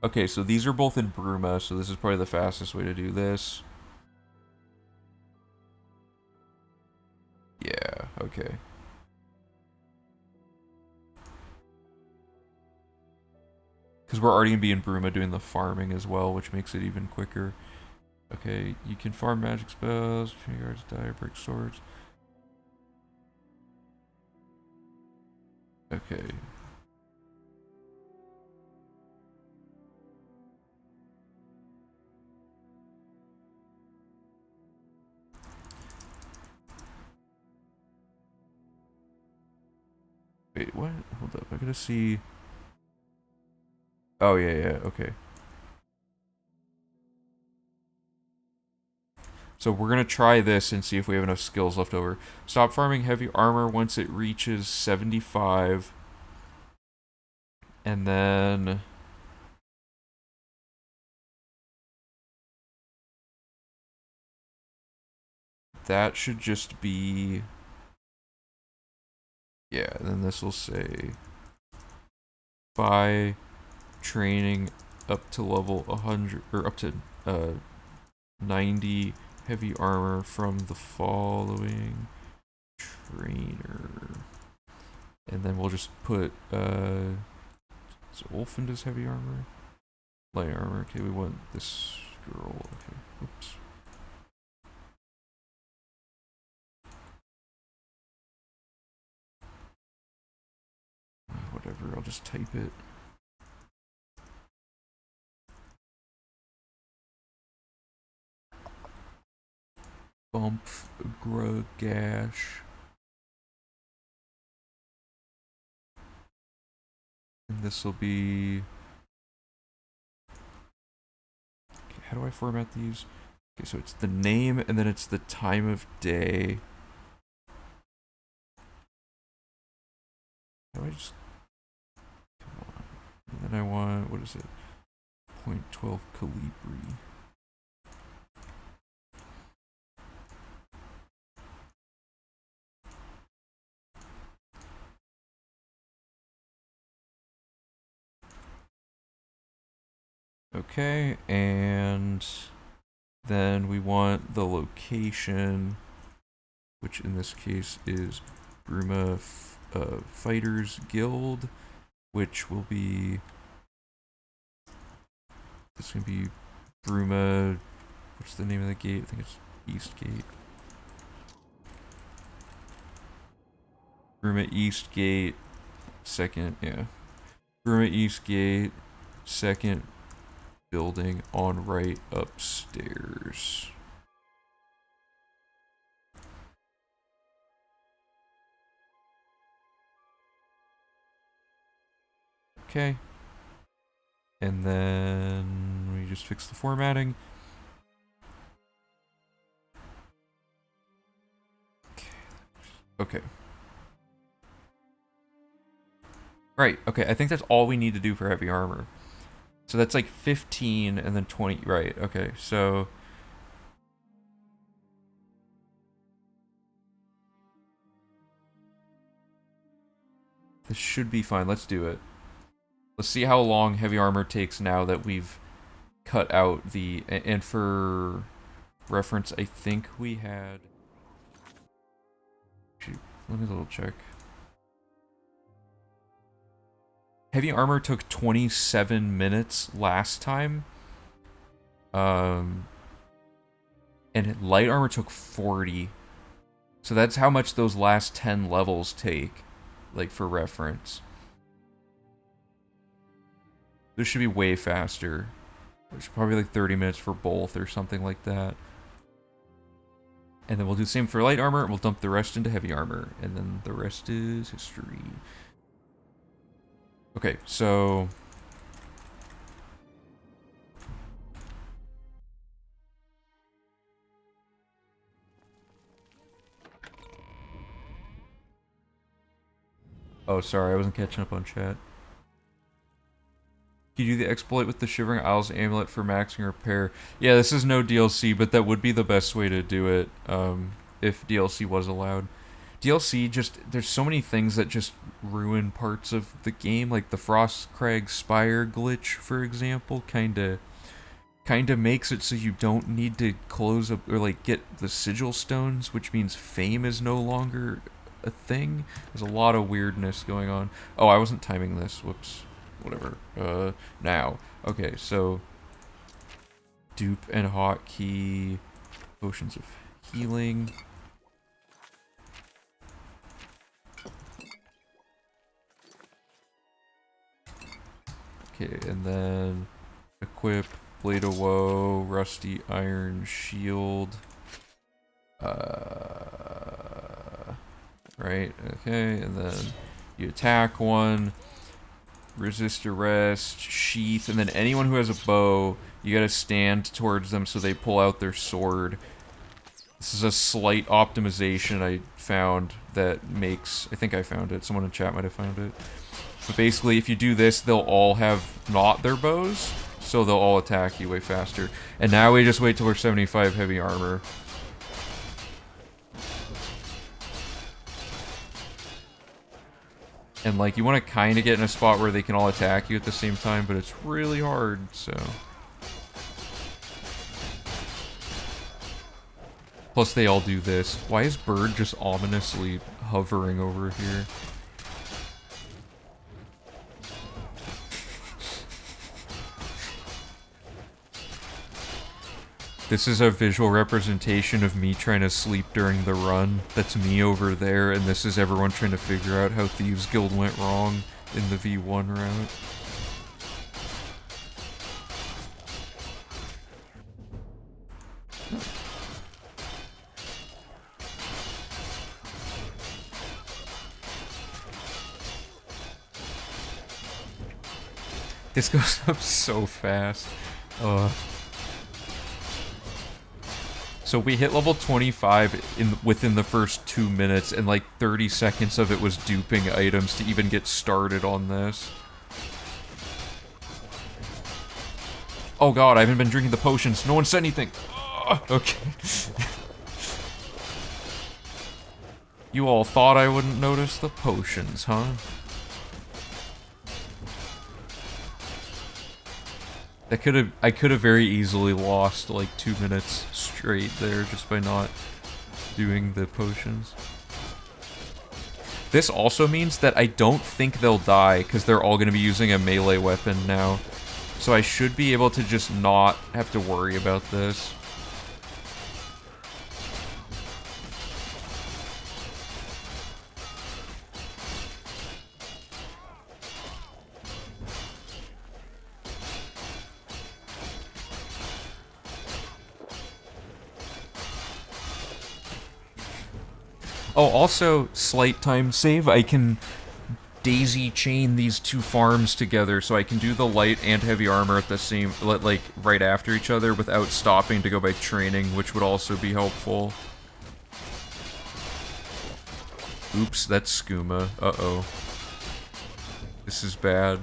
Okay, so these are both in Bruma, so this is probably the fastest way to do this. Yeah, okay. Because we're already going to be in Bruma doing the farming as well, which makes it even quicker. Okay, you can farm magic spells, guards die, break swords. Okay. Wait, what? Hold up, I gotta see. Oh, yeah, yeah, okay. So we're gonna try this and see if we have enough skills left over. Stop farming heavy armor once it reaches 75. And then... that should just be... yeah, and then this will say... buy training up to level 100, or up to 90 heavy armor from the following trainer. And then we'll just put, so Wolfen does heavy armor? Light armor, okay, we want this girl, okay, oops. Whatever, I'll just type it. Bump, gash. And this will be... okay, how do I format these? Okay, so it's the name and then it's the time of day. How do I just... come on. And then I want, what is it? 0.12 Calibri. Okay, and then we want the location, which in this case is Bruma Fighters Guild, which will be... it's gonna be Bruma... what's the name of the gate? I think it's East Gate. Bruma East Gate, second, yeah. Bruma East Gate, second building on right upstairs. Okay. And then we just fix the formatting. Okay. Right, okay, I think that's all we need to do for heavy armor. So that's like 15 and then 20, right, okay, so... this should be fine, let's do it. Let's see how long heavy armor takes now that we've cut out the... and for reference, I think we had... shoot, let me double check. Heavy armor took 27 minutes last time. And light armor took 40. So that's how much those last 10 levels take, like, for reference. This should be way faster. There's probably like 30 minutes for both or something like that. And then we'll do the same for light armor, and we'll dump the rest into heavy armor. And then the rest is history. Okay, so... oh, sorry, I wasn't catching up on chat. You do the exploit with the Shivering Isles amulet for maxing repair. Yeah, this is no DLC, but that would be the best way to do it, if DLC was allowed. DLC just, there's so many things that just ruin parts of the game, like the Frostcrag Spire glitch, for example, kinda makes it so you don't need to close up, or like get the sigil stones, which means fame is no longer a thing. There's a lot of weirdness going on. Oh, I wasn't timing this, whoops. Whatever. Now. Okay, so... dupe and hotkey... potions of healing... okay, and then... equip, Blade of Woe, Rusty Iron Shield... right, okay, and then... You attack one, resist arrest, sheath, and then anyone who has a bow, you gotta stand towards them so they pull out their sword. This is a slight optimization I found that makes... I think I found it. Someone in chat might have found it. But basically, if you do this, they'll all have not their bows, so they'll all attack you way faster. And now we just wait till we're 75 heavy armor. And, like, you want to kind of get in a spot where they can all attack you at the same time, but it's really hard, so... Plus, they all do this. Why is Bird just ominously hovering over here? This is a visual representation of me trying to sleep during the run. That's me over there, and this is everyone trying to figure out how Thieves Guild went wrong in the V1 route. This goes up so fast. So we hit level 25 within the first 2 minutes, and like 30 seconds of it was duping items to even get started on this. Oh god, I haven't been drinking the potions. No one said anything. Okay. You all thought I wouldn't notice the potions, huh? I could have very easily lost like 2 minutes straight there just by not doing the potions. This also means that I don't think they'll die because they're all going to be using a melee weapon now. So I should be able to just not have to worry about this. Oh, also, slight time save, I can daisy chain these two farms together, so I can do the light and heavy armor at the same, like, right after each other without stopping to go by training, which would also be helpful. Oops, that's skooma. Uh-oh. This is bad.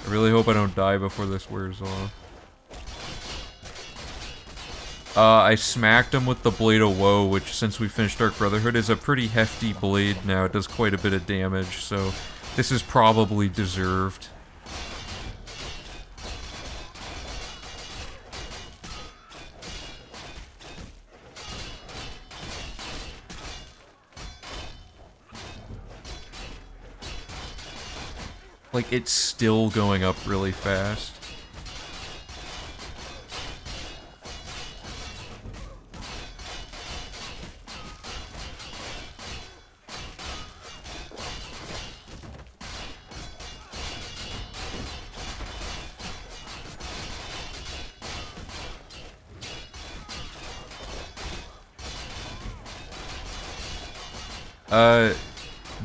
I really hope I don't die before this wears off. I smacked him with the Blade of Woe, which, since we finished Dark Brotherhood, is a pretty hefty blade now. It does quite a bit of damage, so this is probably deserved. Like, it's still going up really fast.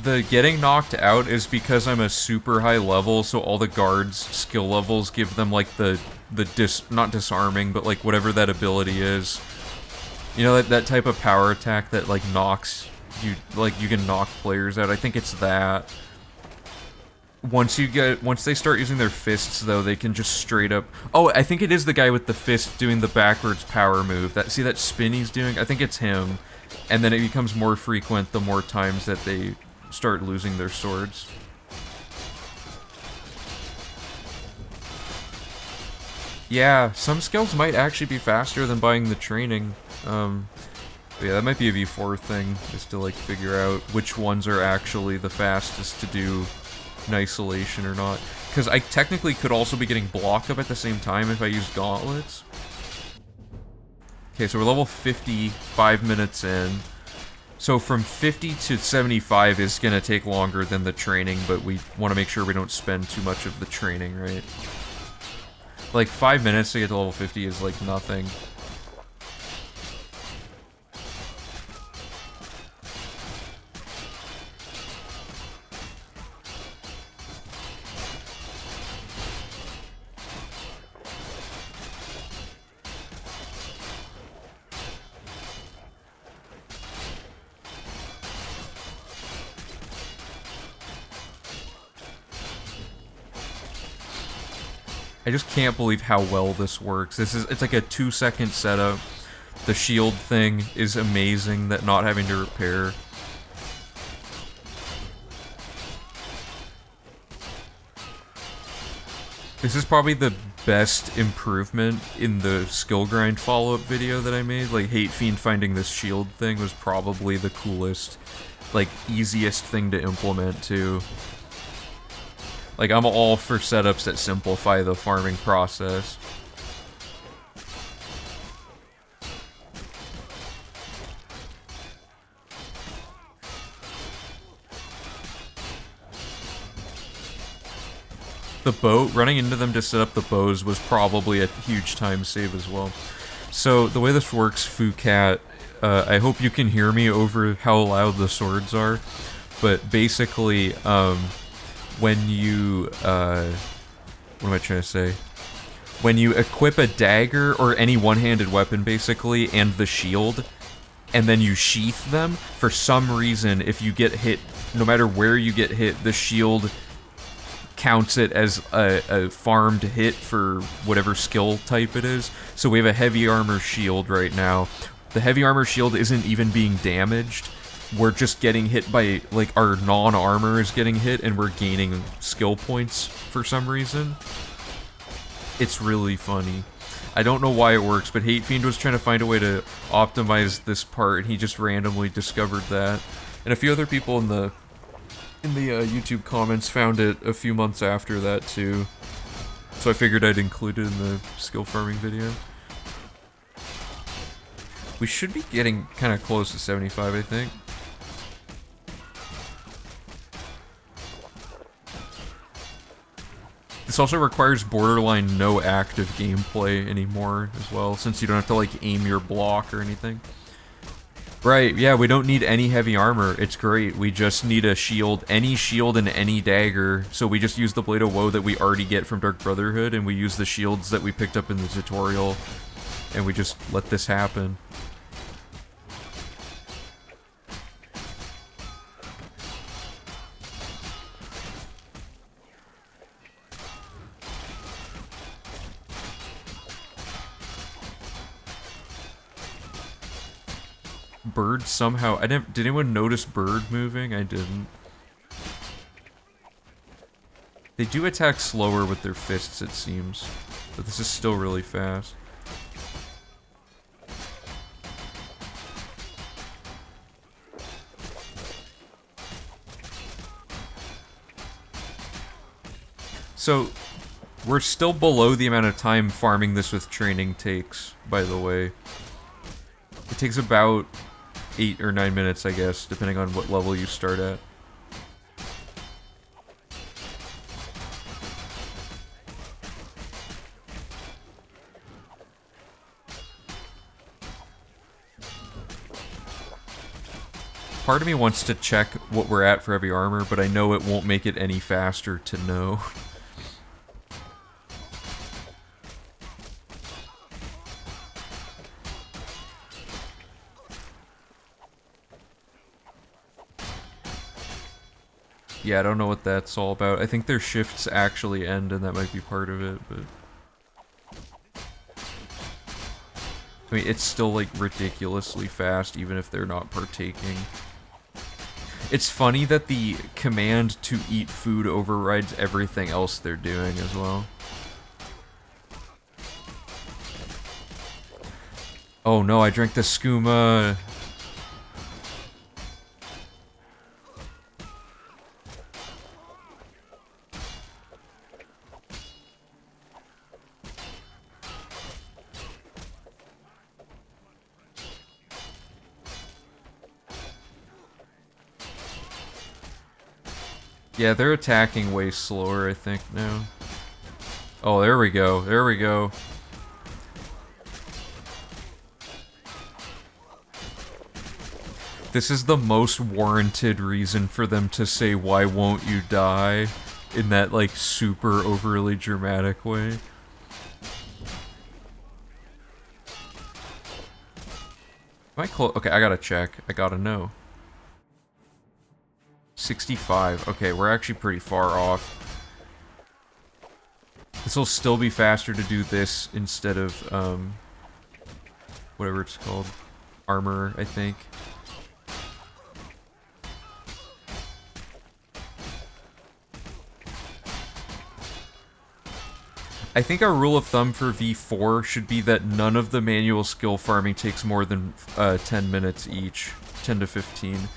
The getting knocked out is because I'm a super high level, so all the guards' skill levels give them, like, not disarming, but, like, whatever that ability is. You know, that type of power attack that, like, knocks you, like, you can knock players out. I think it's that. Once they start using their fists, though, they can just straight up... Oh, I think it is the guy with the fist doing the backwards power move. See that spin he's doing? I think it's him. And then it becomes more frequent the more times that they start losing their swords. Yeah, some skills might actually be faster than buying the training. But yeah, that might be a V4 thing, just to, like, figure out which ones are actually the fastest to do in isolation or not. Because I technically could also be getting blocked up at the same time if I use gauntlets. Okay, so we're level 50, 5 minutes in. So from 50 to 75 is going to take longer than the training, but we want to make sure we don't spend too much of the training, right? Like 5 minutes to get to level 50 is like nothing. I just can't believe how well this works. It's like a 2-second setup. The shield thing is amazing, that not having to repair. This is probably the best improvement in the skill grind follow-up video that I made. Like, Hate Fiend finding this shield thing was probably the coolest, like, easiest thing to implement, too. Like, I'm all for setups that simplify the farming process. The boat, running into them to set up the bows was probably a huge time save as well. So, the way this works, FuCat, I hope you can hear me over how loud the swords are, but basically, when you, what am I trying to say? When you equip a dagger, or any one-handed weapon, basically, and the shield, and then you sheath them, for some reason, if you get hit, no matter where you get hit, the shield counts it as a farmed hit for whatever skill type it is. So we have a heavy armor shield right now. The heavy armor shield isn't even being damaged. We're just getting hit by, like, our non-armor is getting hit, and we're gaining skill points for some reason. It's really funny. I don't know why it works, but Hate Fiend was trying to find a way to optimize this part, and he just randomly discovered that. And a few other people in the YouTube comments found it a few months after that, too. So I figured I'd include it in the skill farming video. We should be getting kind of close to 75, I think. This also requires borderline no active gameplay anymore as well, since you don't have to, like, aim your block or anything. Right, yeah, we don't need any heavy armor. It's great. We just need a shield, any shield and any dagger. So we just use the Blade of Woe that we already get from Dark Brotherhood, and we use the shields that we picked up in the tutorial, and we just let this happen. Bird somehow... Did anyone notice Bird moving? I didn't. They do attack slower with their fists, it seems. But this is still really fast. So, we're still below the amount of time farming this with training takes, by the way. It takes about 8 or 9 minutes, I guess, depending on what level you start at. Part of me wants to check what we're at for heavy armor, but I know it won't make it any faster to know. Yeah, I don't know what that's all about. I think their shifts actually end, and that might be part of it, but... I mean, it's still, like, ridiculously fast, even if they're not partaking. It's funny that the command to eat food overrides everything else they're doing as well. Oh no, I drank the skooma. Yeah, they're attacking way slower, I think, now. Oh, there we go. There we go. This is the most warranted reason for them to say, "Why won't you die?" in that, like, super overly dramatic way. Am I close? Okay, I gotta check. I gotta know. 65. Okay, we're actually pretty far off. This will still be faster to do this instead of, whatever it's called. Armor, I think. I think our rule of thumb for V4 should be that none of the manual skill farming takes more than 10 minutes each. 10 to 15.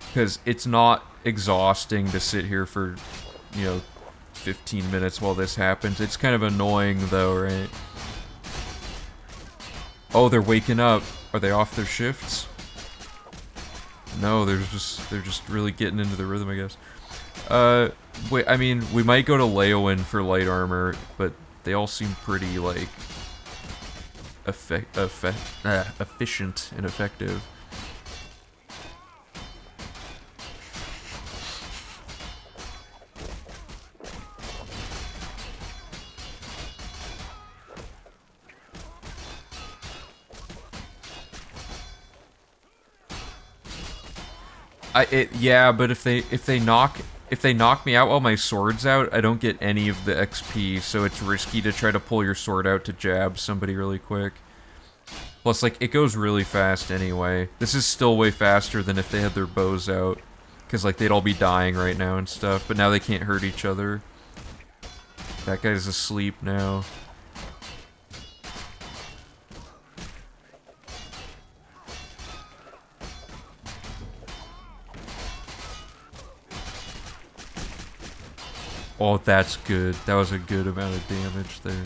Because it's not exhausting to sit here for, 15 minutes while this happens. It's kind of annoying though, right? Oh, they're waking up. Are they off their shifts? No, they're just really getting into the rhythm, I guess. Wait, I mean, we might go to Leowen for light armor, but they all seem pretty, like, efficient and effective. Yeah, but if they knock me out while my sword's out, I don't get any of the XP, so it's risky to try to pull your sword out to jab somebody really quick. Plus, like, it goes really fast anyway. This is still way faster than if they had their bows out, because, like, they'd all be dying right now and stuff, but now they can't hurt each other. That guy's asleep now. Oh, that's good. That was a good amount of damage there.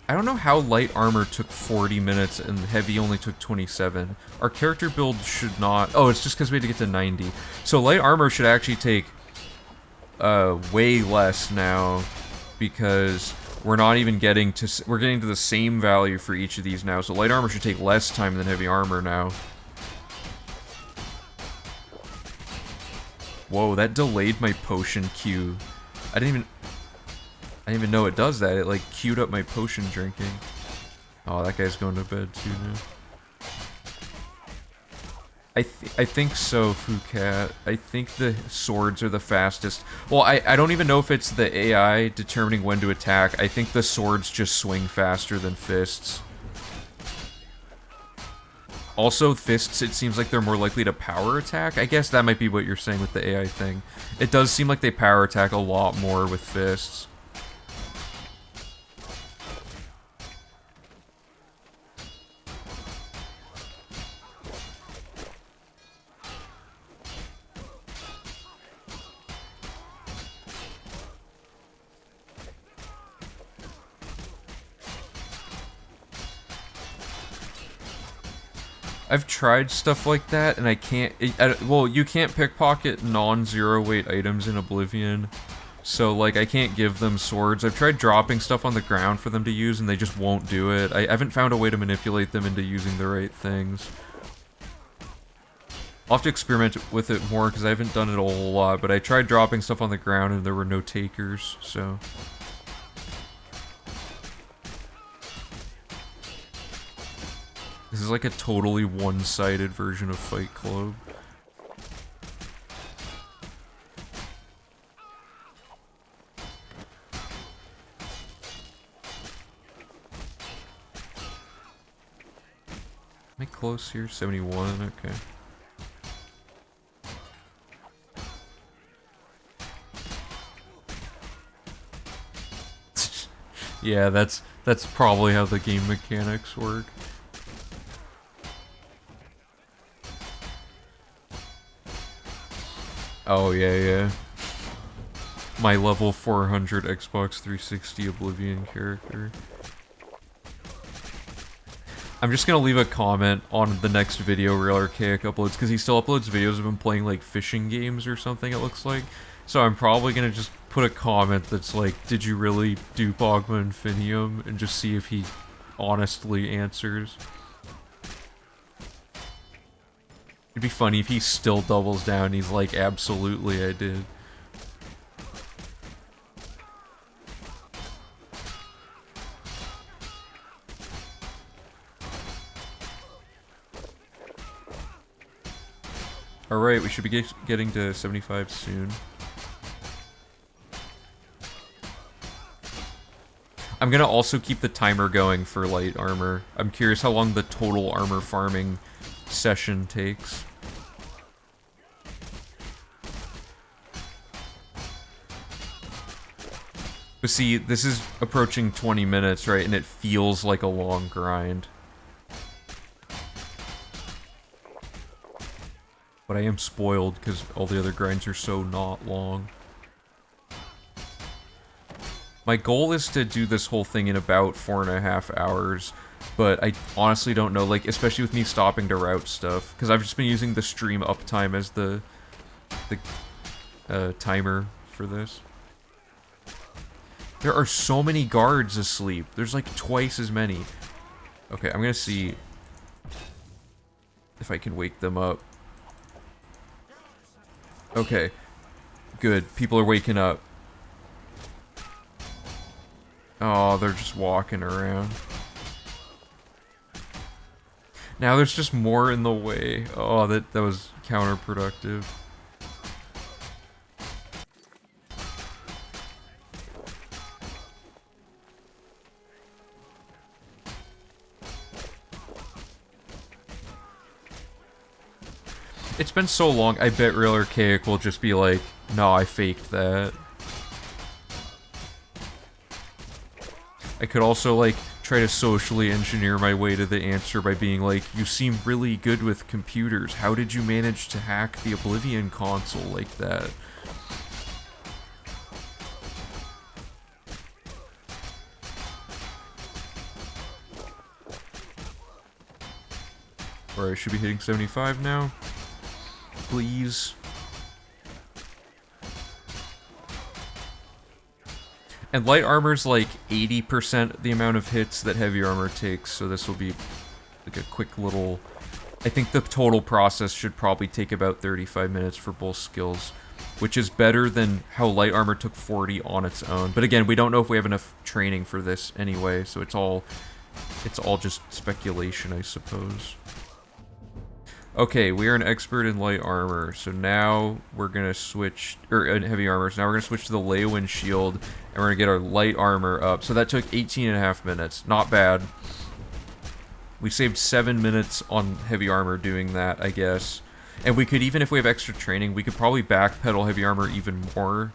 I don't know how light armor took 40 minutes and heavy only took 27. Our character build should not... Oh, it's just because we had to get to 90. So light armor should actually take way less now, because we're not even getting to... We're getting to the same value for each of these now, so light armor should take less time than heavy armor now. Whoa, that delayed my potion queue. I didn't even know it does that. It, like, queued up my potion drinking. Oh, that guy's going to bed, too, now. I think so, Fucat. I think the swords are the fastest. Well, I don't even know if it's the AI determining when to attack. I think the swords just swing faster than fists. Also, fists, it seems like they're more likely to power attack. I guess that might be what you're saying with the AI thing. It does seem like they power attack a lot more with fists. I've tried stuff like that, and I can't... well, you can't pickpocket non-zero weight items in Oblivion, so, like, I can't give them swords. I've tried dropping stuff on the ground for them to use, and they just won't do it. I haven't found a way to manipulate them into using the right things. I'll have to experiment with it more, because I haven't done it a whole lot, but I tried dropping stuff on the ground, and there were no takers, so... This is like a totally one-sided version of Fight Club. Am I close here? 71? Okay. Yeah, that's probably how the game mechanics work. Oh, yeah. My level 400 Xbox 360 Oblivion character. I'm just gonna leave a comment on the next video Real Archaic uploads, because he still uploads videos of him playing, like, fishing games or something, it looks like. So I'm probably gonna just put a comment that's like, did you really do Pogma Infinium? And just see if he honestly answers. It'd be funny if he still doubles down and he's like, absolutely I did. Alright, we should be getting to 75 soon. I'm gonna also keep the timer going for light armor. I'm curious how long the total armor farming session takes. But see, this is approaching 20 minutes, right? And it feels like a long grind. But I am spoiled because all the other grinds are so not long. My goal is to do this whole thing in about 4.5 hours, but I honestly don't know, like, especially with me stopping to route stuff, because I've just been using the stream uptime as the timer for this. There are so many guards asleep. There's like twice as many. Okay, I'm gonna see if I can wake them up. Okay, good. People are waking up. Oh, they're just walking around. Now there's just more in the way. Oh, that was counterproductive. It's been so long, I bet Real Archaic will just be like, no, I faked that. I could also, like, try to socially engineer my way to the answer by being like, you seem really good with computers. How did you manage to hack the Oblivion console like that? Or I should be hitting 75 now. Please. And light armor's like 80% the amount of hits that heavy armor takes, so this will be like a quick little... I think the total process should probably take about 35 minutes for both skills, which is better than how light armor took 40 on its own. But again, we don't know if we have enough training for this anyway, so it's all just speculation, I suppose. Okay, we are an expert in light armor, so now we're gonna switch, or in heavy armor, so now we're gonna switch to the Leowin shield, and we're gonna get our light armor up. So that took 18.5 minutes, not bad. We saved 7 minutes on heavy armor doing that, I guess. And we could, even if we have extra training, we could probably backpedal heavy armor even more,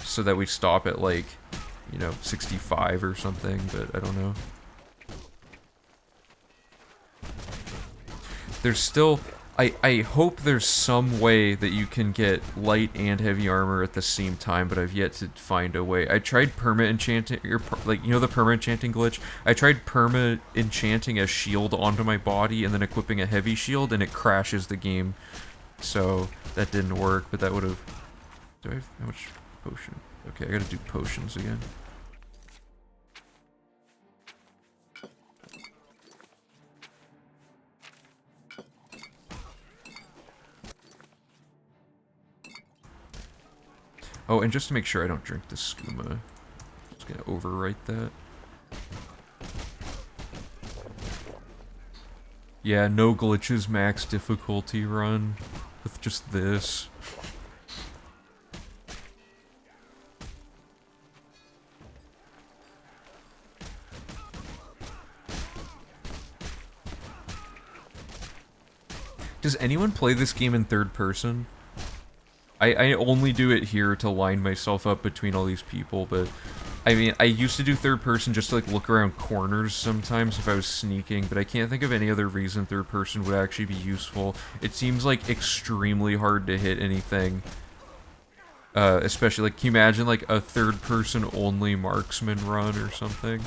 so that we stop at like, you know, 65 or something, but I don't know. There's still... I hope there's some way that you can get light and heavy armor at the same time, but I've yet to find a way. I tried perma-enchanting, like, you know the perma-enchanting glitch? I tried perma-enchanting a shield onto my body and then equipping a heavy shield, and it crashes the game. So, that didn't work, but that would've... Do I have... how much potion? Okay, I gotta do potions again. Oh, and just to make sure I don't drink the skooma, I'm just gonna overwrite that. Yeah, no glitches, max difficulty run with just this. Does anyone play this game in third person? I only do it here to line myself up between all these people, but I mean, I used to do third person just to like look around corners sometimes if I was sneaking, but I can't think of any other reason third person would actually be useful. It seems like extremely hard to hit anything. Especially, like, can you imagine like a third person only marksman run or something?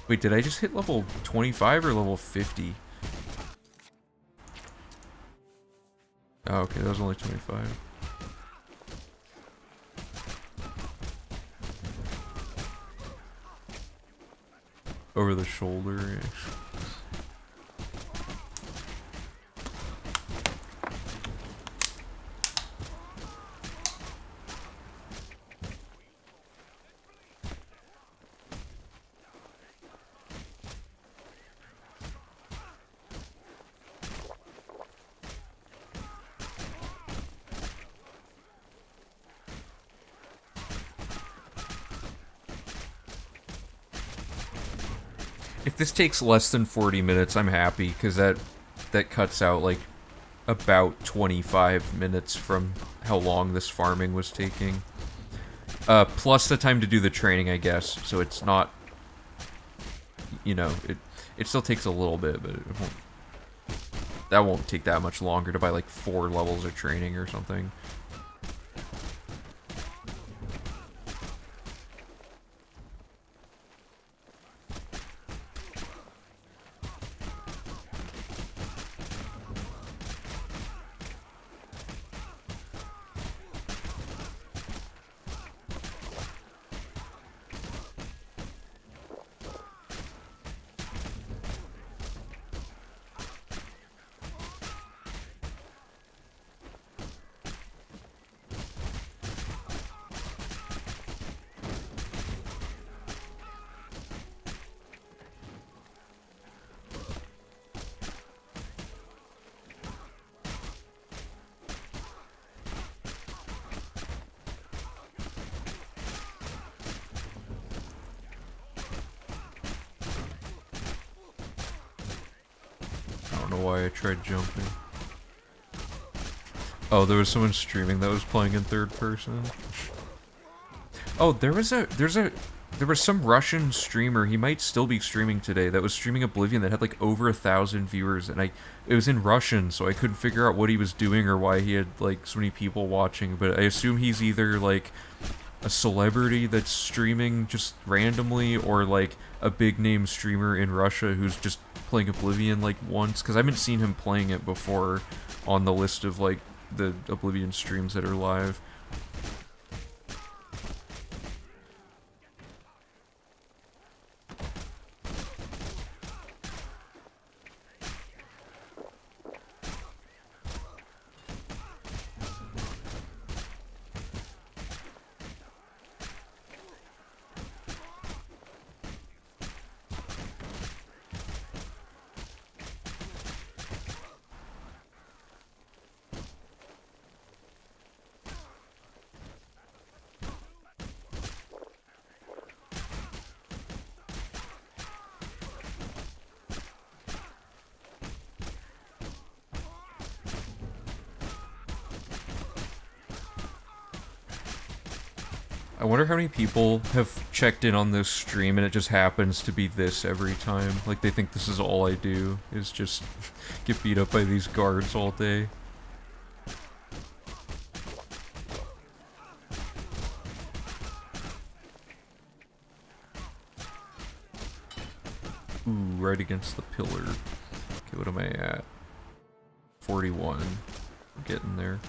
Wait, did I just hit level 25 or level 50? Oh, okay, that was only 25. Over the shoulder, yeah. If this takes less than 40 minutes, I'm happy, because that cuts out, like, about 25 minutes from how long this farming was taking. Plus the time to do the training, I guess, so it's not, you know, it still takes a little bit, but that won't take that much longer to buy, like, 4 levels of training or something. Why I tried jumping. Oh, there was someone streaming that was playing in third person. Oh, there was some Russian streamer, he might still be streaming today, that was streaming Oblivion that had like over 1,000 viewers, and it was in Russian, so I couldn't figure out what he was doing or why he had like so many people watching, but I assume he's either like a celebrity that's streaming just randomly, or like a big name streamer in Russia who's just playing Oblivion like once, because I haven't seen him playing it before on the list of like the Oblivion streams that are live. I wonder how many people have checked in on this stream and it just happens to be this every time. Like, they think this is all I do, is just get beat up by these guards all day. Ooh, right against the pillar. Okay, what am I at? 41. I'm getting there.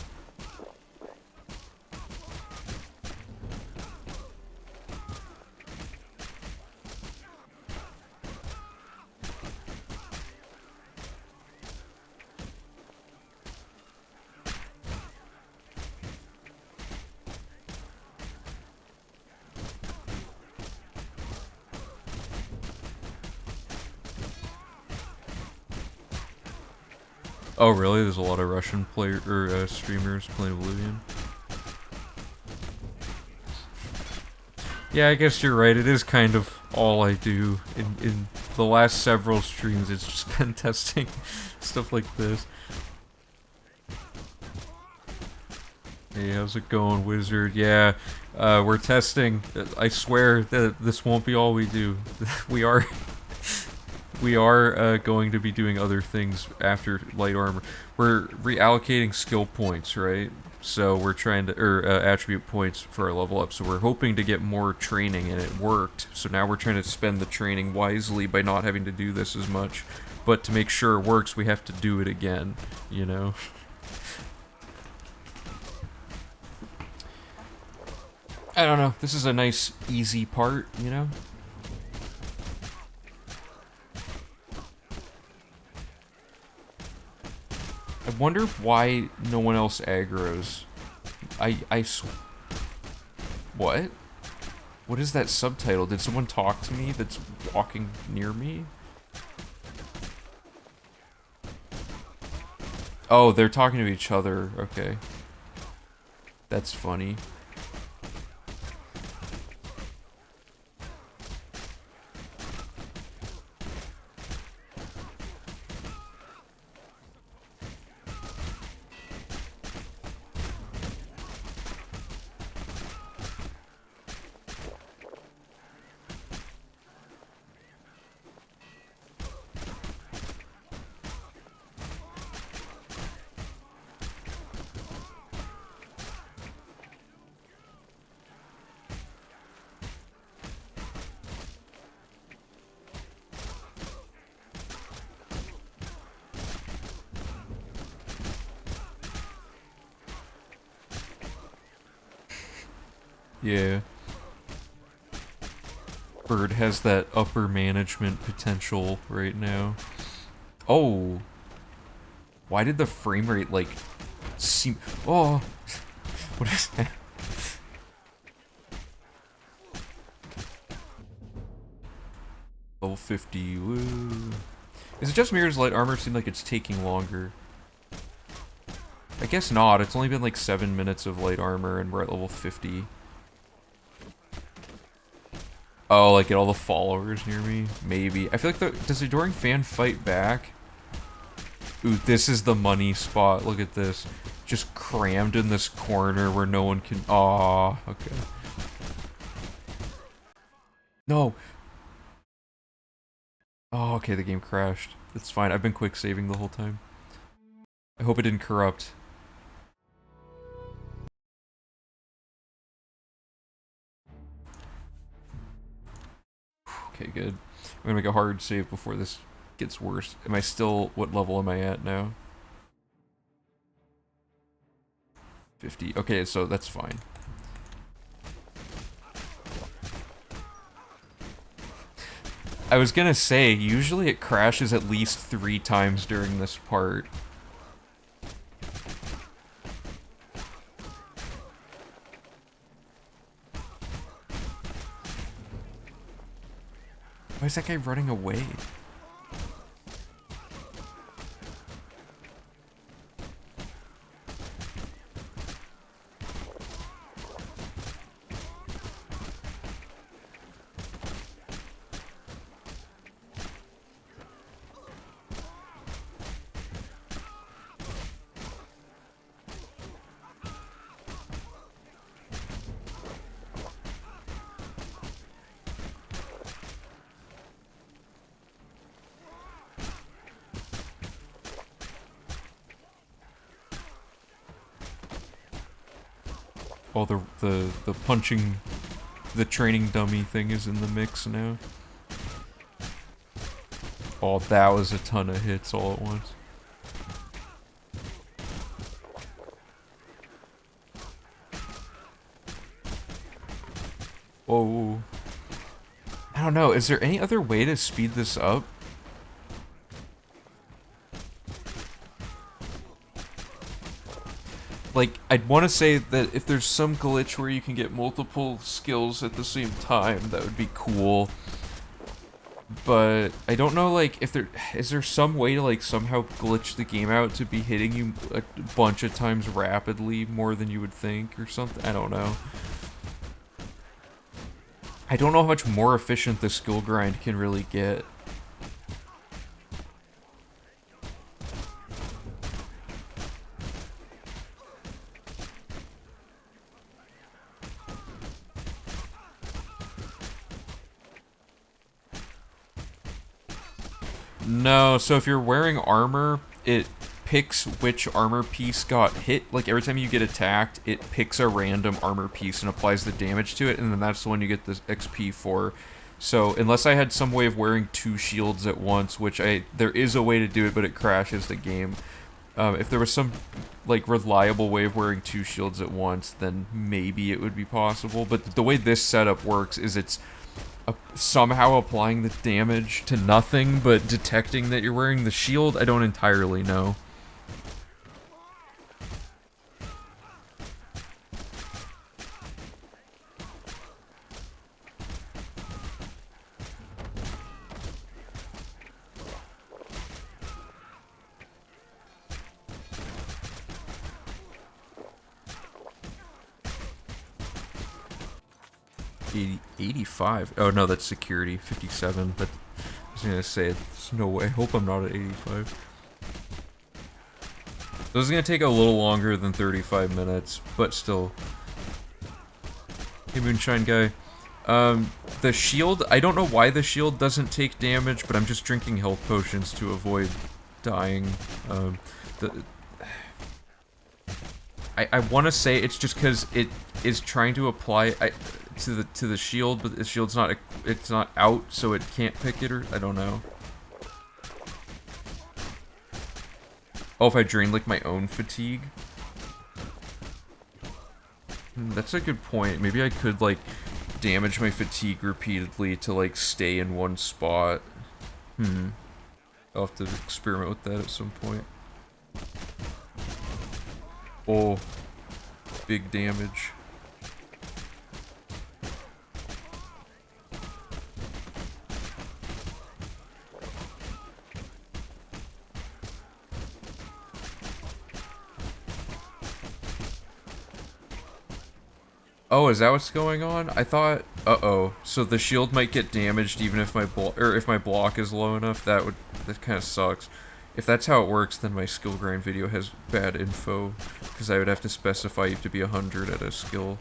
Oh really? There's a lot of Russian streamers playing Oblivion. Yeah, I guess you're right. It is kind of all I do. In the last several streams, it's just been testing stuff like this. Hey, how's it going, Wizard? Yeah, we're testing. I swear that this won't be all we do. We are going to be doing other things after light armor. We're reallocating skill points, right? So we're trying to, or attribute points for our level up. So we're hoping to get more training, and it worked. So now we're trying to spend the training wisely by not having to do this as much. But to make sure it works, we have to do it again, you know? I don't know. This is a nice, easy part, you know? I wonder why no one else aggroes. What? What is that subtitle? Did someone talk to me that's walking near me? Oh, they're talking to each other. Okay. That's funny. Yeah. Bird has that upper management potential right now. Oh. Why did the frame rate, like, seem... Oh. What is that? Level 50. Woo. Is it just me or does light armor seem like it's taking longer? I guess not. It's only been like 7 minutes of light armor and we're at level 50. Oh, like get all the followers near me? Maybe. I feel like does the Adoring Fan fight back? Ooh, this is the money spot. Look at this. Just crammed in this corner where no one can... Aw, okay. No! Oh, okay, the game crashed. It's fine. I've been quick saving the whole time. I hope it didn't corrupt. Okay, good. I'm gonna make a hard save before this gets worse. Am I still... What level am I at now? 50. Okay, so that's fine. I was gonna say, usually it crashes at least 3 times during this part. Why is that guy running away? Oh, the punching, the training dummy thing is in the mix now. Oh, that was a ton of hits all at once. Whoa. I don't know, is there any other way to speed this up? Like, I'd want to say that if there's some glitch where you can get multiple skills at the same time, that would be cool. But I don't know, like, if is there some way to, like, somehow glitch the game out to be hitting you a bunch of times rapidly more than you would think or something? I don't know. I don't know how much more efficient the skill grind can really get. No, so if you're wearing armor, it picks which armor piece got hit. Like, every time you get attacked, it picks a random armor piece and applies the damage to it, and then that's the one you get the XP for. So, unless I had some way of wearing 2 shields at once, which there is a way to do it, but it crashes the game. If there was some, like, reliable way of wearing 2 shields at once, then maybe it would be possible. But the way this setup works is it's somehow applying the damage to nothing, but detecting that you're wearing the shield. I don't entirely know. 85. Oh no, that's security. 57. But I was gonna say, there's no way. I hope I'm not at 85. This is gonna take a little longer than 35 minutes, but still. Hey, Moonshine guy. The shield, I don't know why the shield doesn't take damage, but I'm just drinking health potions to avoid dying. I want to say it's just because it is trying to apply to the shield, but the shield's not out, so it can't pick it, or I don't know. Oh, if I drain like my own fatigue. That's a good point. Maybe I could like damage my fatigue repeatedly to like stay in one spot. I'll have to experiment with that at some point. Oh, big damage. Oh, is that what's going on? I thought. Uh-oh. So the shield might get damaged even if my block is low enough. That kind of sucks. If that's how it works, then my skill grind video has bad info, because I would have to specify you have to be 100 at a skill.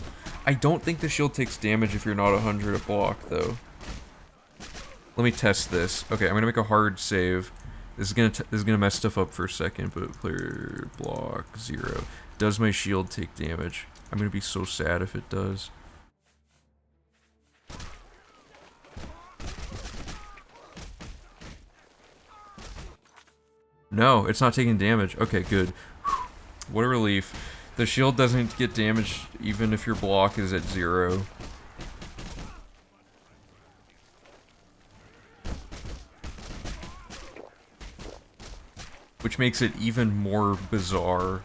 I don't think the shield takes damage if you're not 100 at block, though. Let me test this. Okay, I'm gonna make a hard save. This is gonna mess stuff up for a second, but player block 0. Does my shield take damage? I'm gonna be so sad if it does. No, it's not taking damage. Okay, good. What a relief. The shield doesn't get damaged even if your block is at 0. Which makes it even more bizarre.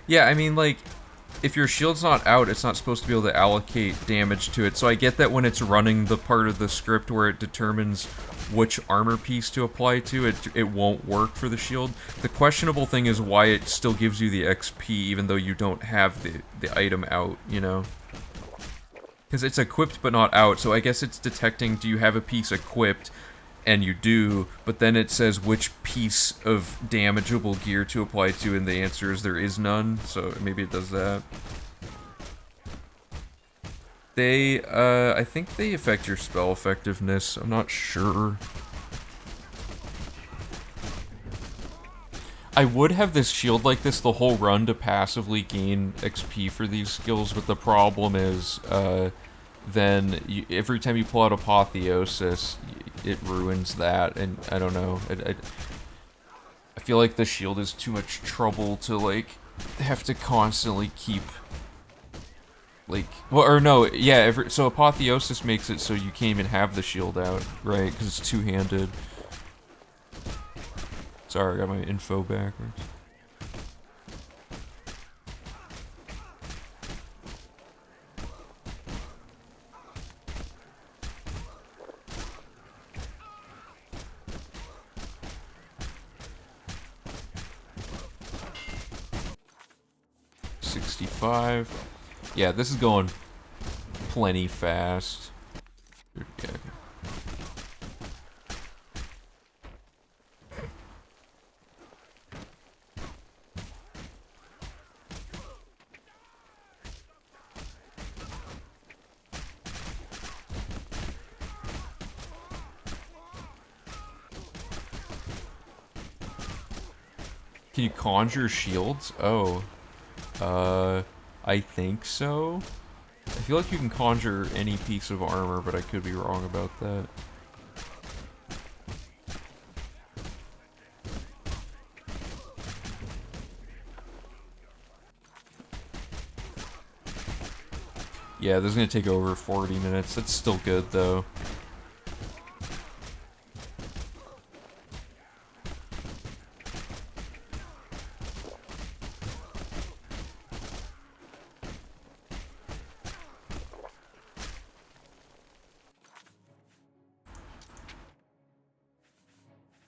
Yeah, I mean, like, if your shield's not out, it's not supposed to be able to allocate damage to it. So I get that when it's running the part of the script where it determines which armor piece to apply to, it won't work for the shield. The questionable thing is why it still gives you the XP even though you don't have the item out, you know? Because it's equipped but not out, so I guess it's detecting, do you have a piece equipped? And you do, but then it says which piece of damageable gear to apply to, and the answer is there is none, so maybe it does that. They, I think they affect your spell effectiveness, I'm not sure. I would have this shield like this the whole run to passively gain XP for these skills, but the problem is, then every time you pull out Apotheosis, it ruins that, and I don't know. I feel like the shield is too much trouble to like have to constantly keep like, well, or no, yeah. So Apotheosis makes it so you can't even have the shield out, right? Because it's two-handed. Sorry, I got my info backwards. Yeah, this is going plenty fast. Yeah. Can you conjure shields? Oh. I think so. I feel like you can conjure any piece of armor, but I could be wrong about that. Yeah, this is gonna take over 40 minutes. That's still good, though.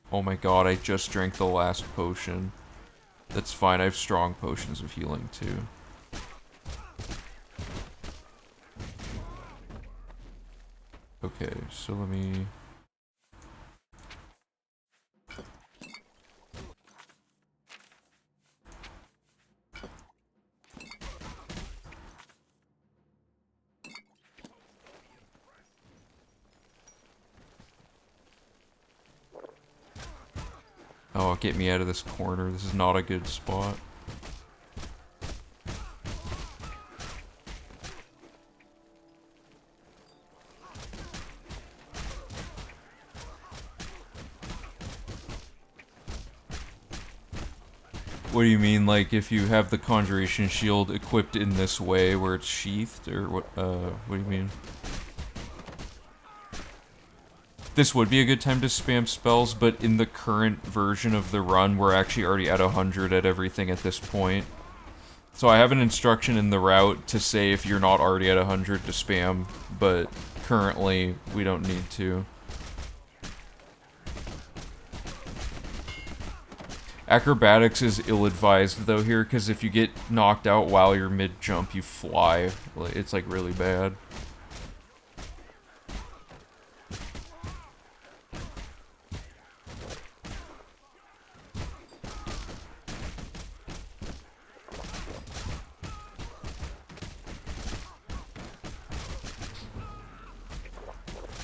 Oh my god, I just drank the last potion. That's fine, I have strong potions of healing, too. Okay, so let me... Oh, get me out of this corner. This is not a good spot. What do you mean, like, if you have the Conjuration Shield equipped in this way, where it's sheathed, or what do you mean? This would be a good time to spam spells, but in the current version of the run, we're actually already at 100 at everything at this point. So I have an instruction in the route to say if you're not already at 100 to spam, but currently, we don't need to. Acrobatics is ill-advised, though, here, because if you get knocked out while you're mid-jump, you fly. It's, like, really bad.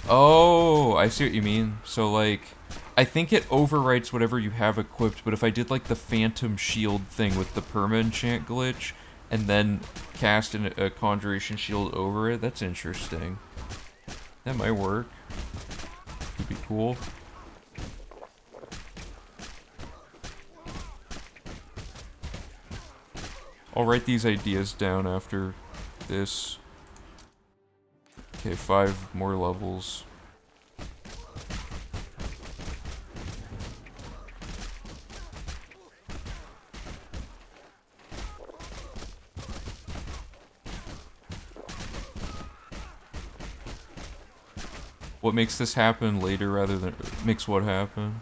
Oh, I see what you mean. So, like... I think it overwrites whatever you have equipped, but if I did like the Phantom Shield thing with the perma-enchant glitch, and then cast a Conjuration Shield over it, that's interesting. That might work. Could be cool. I'll write these ideas down after this. Okay, 5 more levels. What makes this happen later rather than... makes what happen?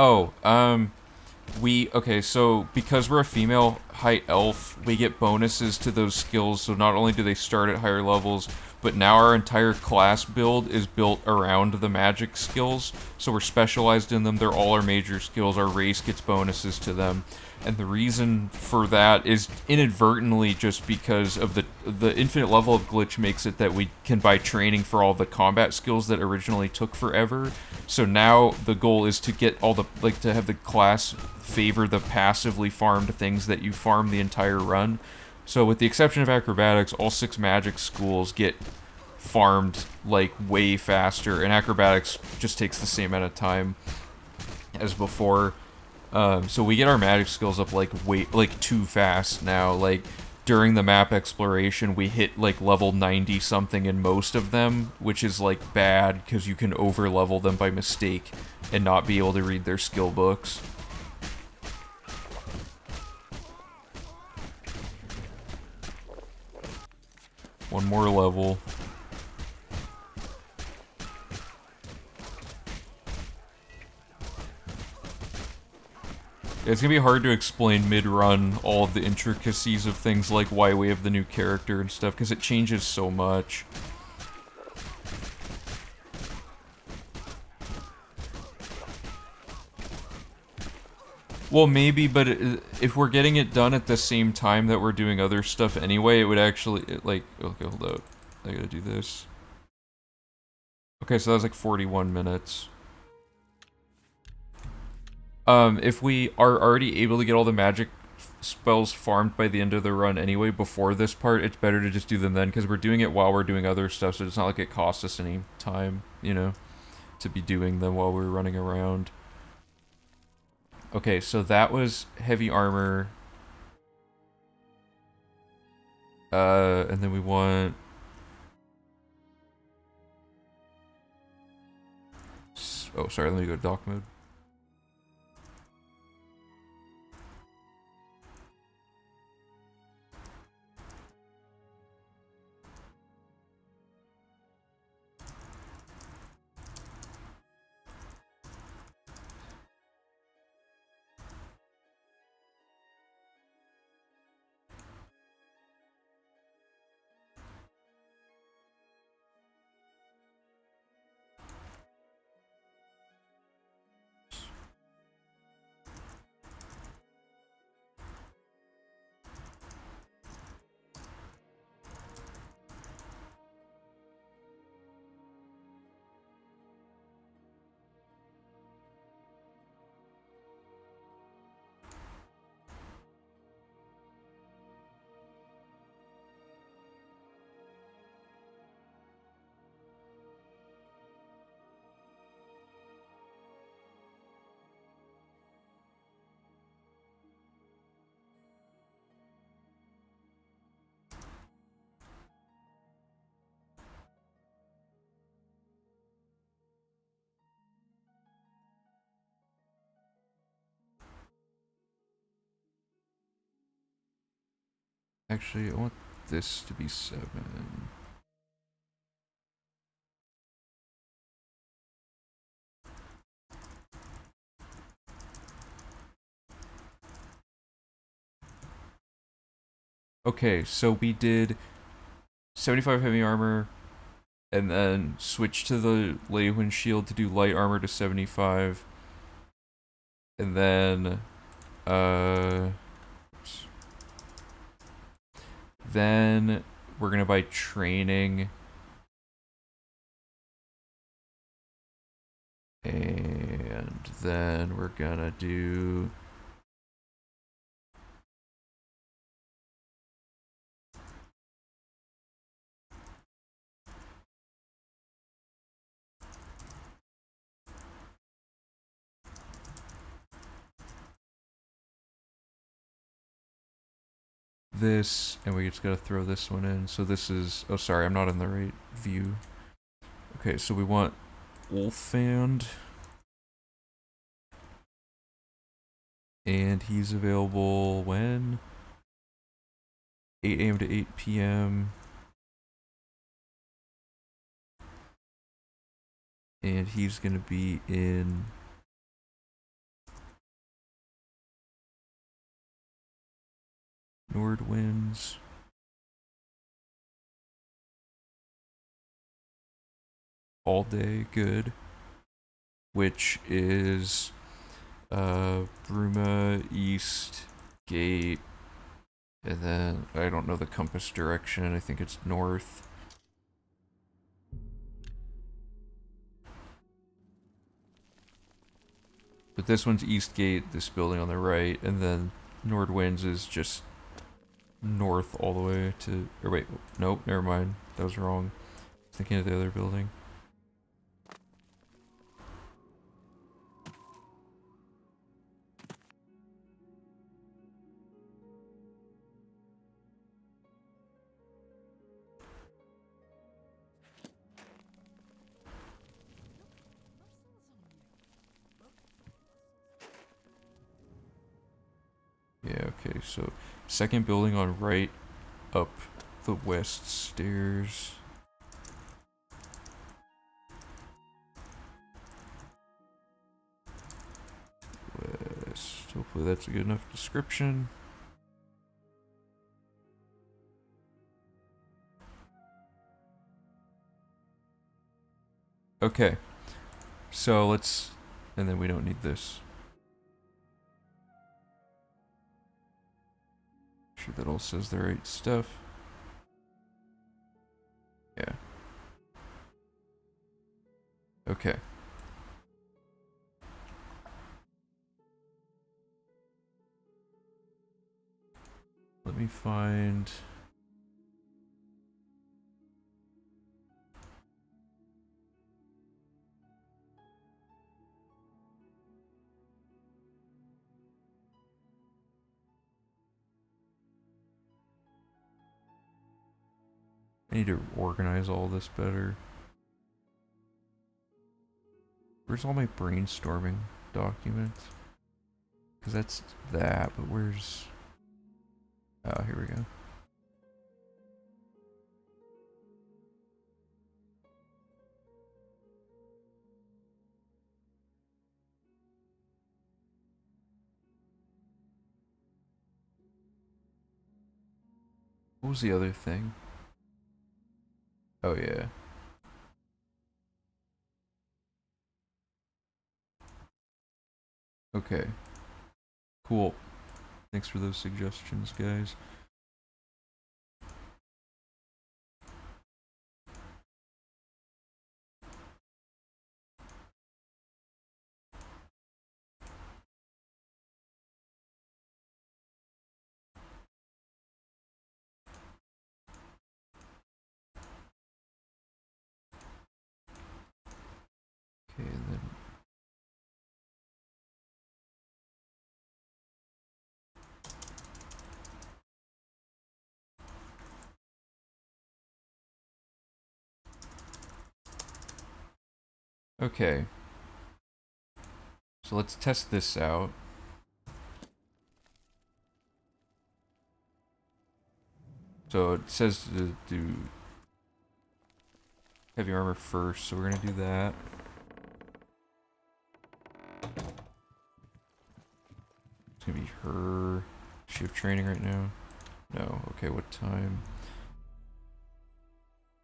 Oh, okay, so because we're a female high elf, we get bonuses to those skills, so not only do they start at higher levels, but now our entire class build is built around the magic skills, so we're specialized in them, they're all our major skills, our race gets bonuses to them. And the reason for that is inadvertently just because of the infinite level of glitch makes it that we can buy training for all the combat skills that originally took forever. So now the goal is to get all the, like, to have the class favor the passively farmed things that you farm the entire run. So with the exception of acrobatics, all 6 magic schools get farmed, like, way faster, and acrobatics just takes the same amount of time as before. So we get our magic skills up, like, too fast now. Like, during the map exploration, we hit, like, level 90-something in most of them, which is, like, bad, because you can over-level them by mistake and not be able to read their skill books. One more level. It's gonna be hard to explain mid-run all of the intricacies of things like why we have the new character and stuff, because it changes so much. Well, maybe, but if we're getting it done at the same time that we're doing other stuff anyway, it would actually, like, okay, hold up. I gotta do this. Okay, so that was like 41 minutes. If we are already able to get all the magic spells farmed by the end of the run anyway, before this part, it's better to just do them then, because we're doing it while we're doing other stuff, so it's not like it costs us any time, you know, to be doing them while we're running around. Okay, so that was heavy armor. And then we want... Oh, sorry, let me go to dock mode. Actually, I want this to be 7. Okay, so we did 75 heavy armor, and then switch to the Leywind shield to do light armor to 75. And then, oops. Then we're gonna buy training. And then we're gonna do... this, and we just gotta throw this one in. So this is... Oh, sorry, I'm not in the right view. Okay, so we want Wolfand. And he's available when? 8 a.m. to 8 p.m. And he's gonna be in... Nordwinds. All day, good. Which is Bruma, East, Gate, and then I don't know the compass direction, I think it's north. But this one's East Gate, this building on the right, and then Nordwinds is just north all the way to... Or wait, nope, never mind. That was wrong. I was thinking of the other building. Yeah, okay, so second building on right up the west stairs. West. Hopefully Hopefully that's a good enough description. Okay, so let's, and then we don't need this. Make sure that all says the right stuff. Yeah. Okay. Let me find... I need to organize all this better. Where's all my brainstorming documents? Because that's that, but where's... Oh, here we go. What was the other thing? Oh, yeah. Okay. Cool. Thanks for those suggestions, guys. Okay, and then... Okay. So let's test this out. So it says to do heavy armor first, so we're gonna do that. It's gonna be her. Does she have training right now? No. Okay, what time?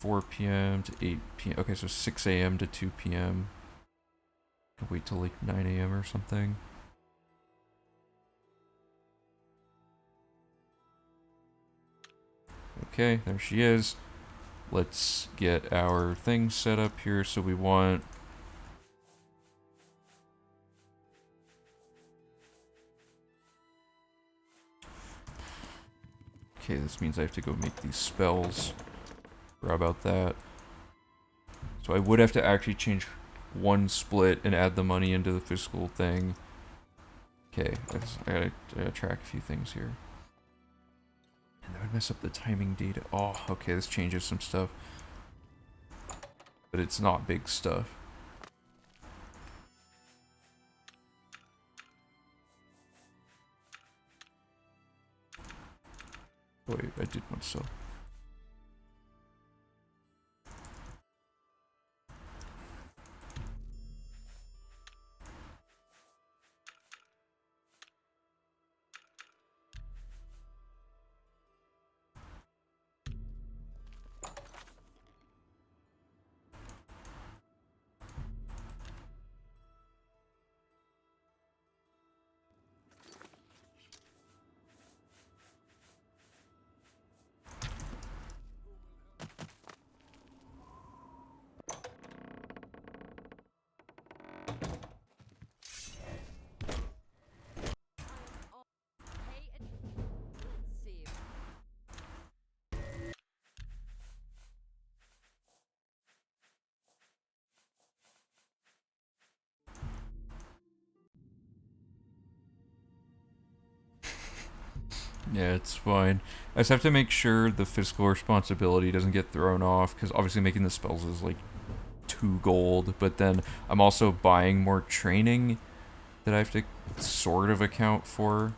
4 p.m. to 8 p.m. Okay, so 6 a.m. to 2 p.m. I'll wait till like 9 a.m. or something. Okay, there she is. Let's get our thing set up here. So we want... Okay, this means I have to go make these spells. How about that? So I would have to actually change one split and add the money into the fiscal thing. Okay, I gotta track a few things here. And that would mess up the timing data. Oh, okay, this changes some stuff. But it's not big stuff. Wait, I did one so. Yeah, it's fine. I just have to make sure the fiscal responsibility doesn't get thrown off, because obviously making the spells is like 2 gold, but then I'm also buying more training that I have to sort of account for.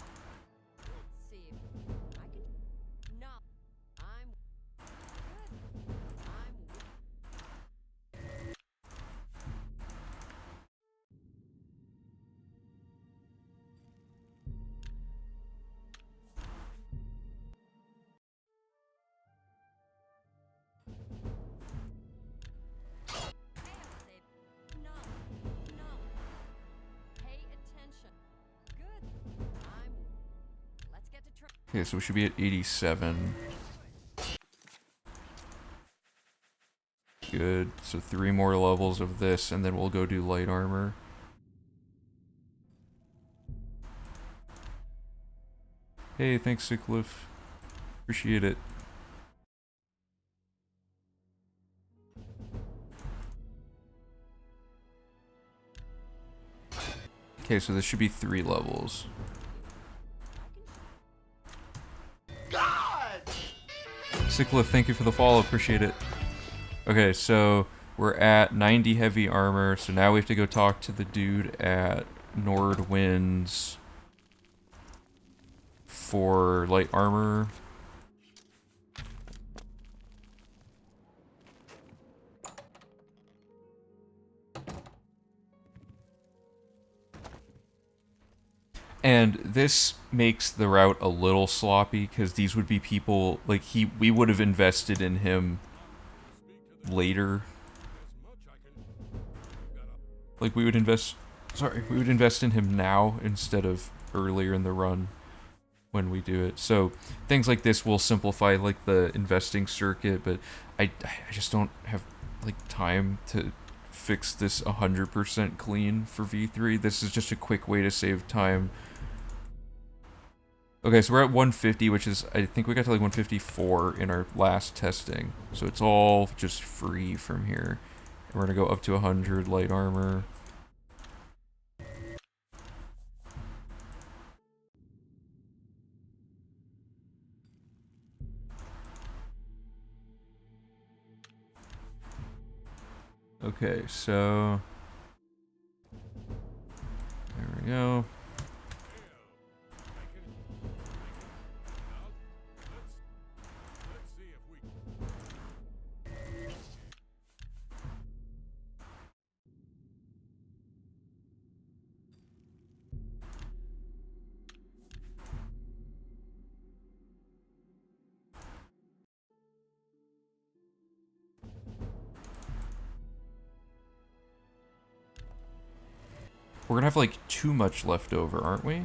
Okay, so we should be at 87. Good. So 3 more levels of this, and then we'll go do light armor. Hey, thanks, Sycliffe. Appreciate it. Okay, so this should be 3 levels. God! Sycliffe, thank you for the follow. Appreciate it. Okay, so we're at 90 heavy armor, so now we have to go talk to the dude at Nordwinds for light armor. And this makes the route a little sloppy, because these would be people, like, we would have invested in him later. Like, we would invest in him now instead of earlier in the run when we do it. So things like this will simplify, like, the investing circuit, but I just don't have, like, time to fix this 100% clean for V3. This is just a quick way to save time. Okay, so we're at 150, which is, I think we got to like 154 in our last testing. So it's all just free from here. And we're gonna go up to 100 light armor. Okay, so there we go. We're gonna have like too much left over, aren't we?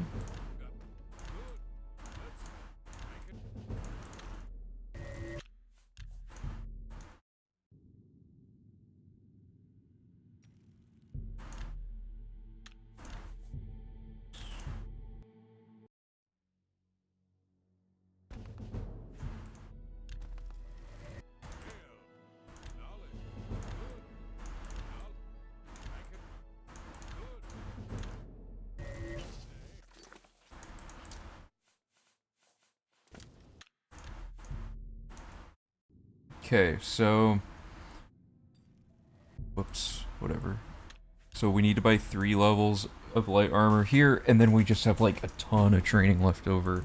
Okay, so whoops, whatever. So we need to buy 3 levels of light armor here, and then we just have like a ton of training left over.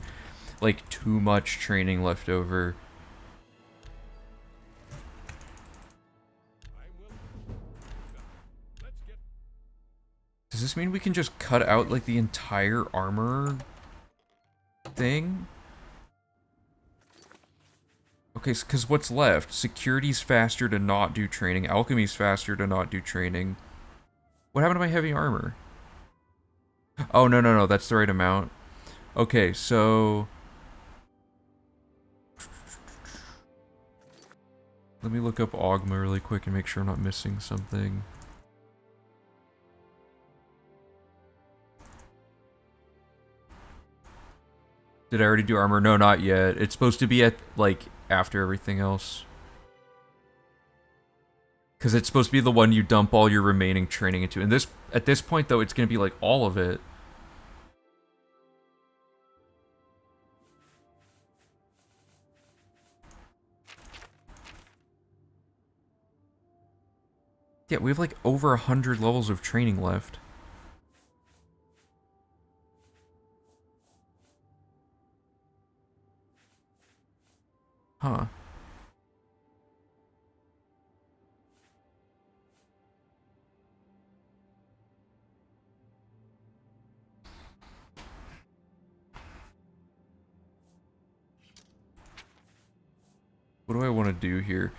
Like, too much training left over. Does this mean we can just cut out like the entire armor thing? Okay, because what's left? Security's faster to not do training. Alchemy's faster to not do training. What happened to my heavy armor? Oh, no, no, no. That's the right amount. Okay, so let me look up Ogma really quick and make sure I'm not missing something. Did I already do armor? No, not yet. It's supposed to be at, like, after everything else. Because it's supposed to be the one you dump all your remaining training into. And at this point, though, it's going to be, like, all of it. Yeah, we have, like, over 100 levels of training left. Huh. What do I want to do here?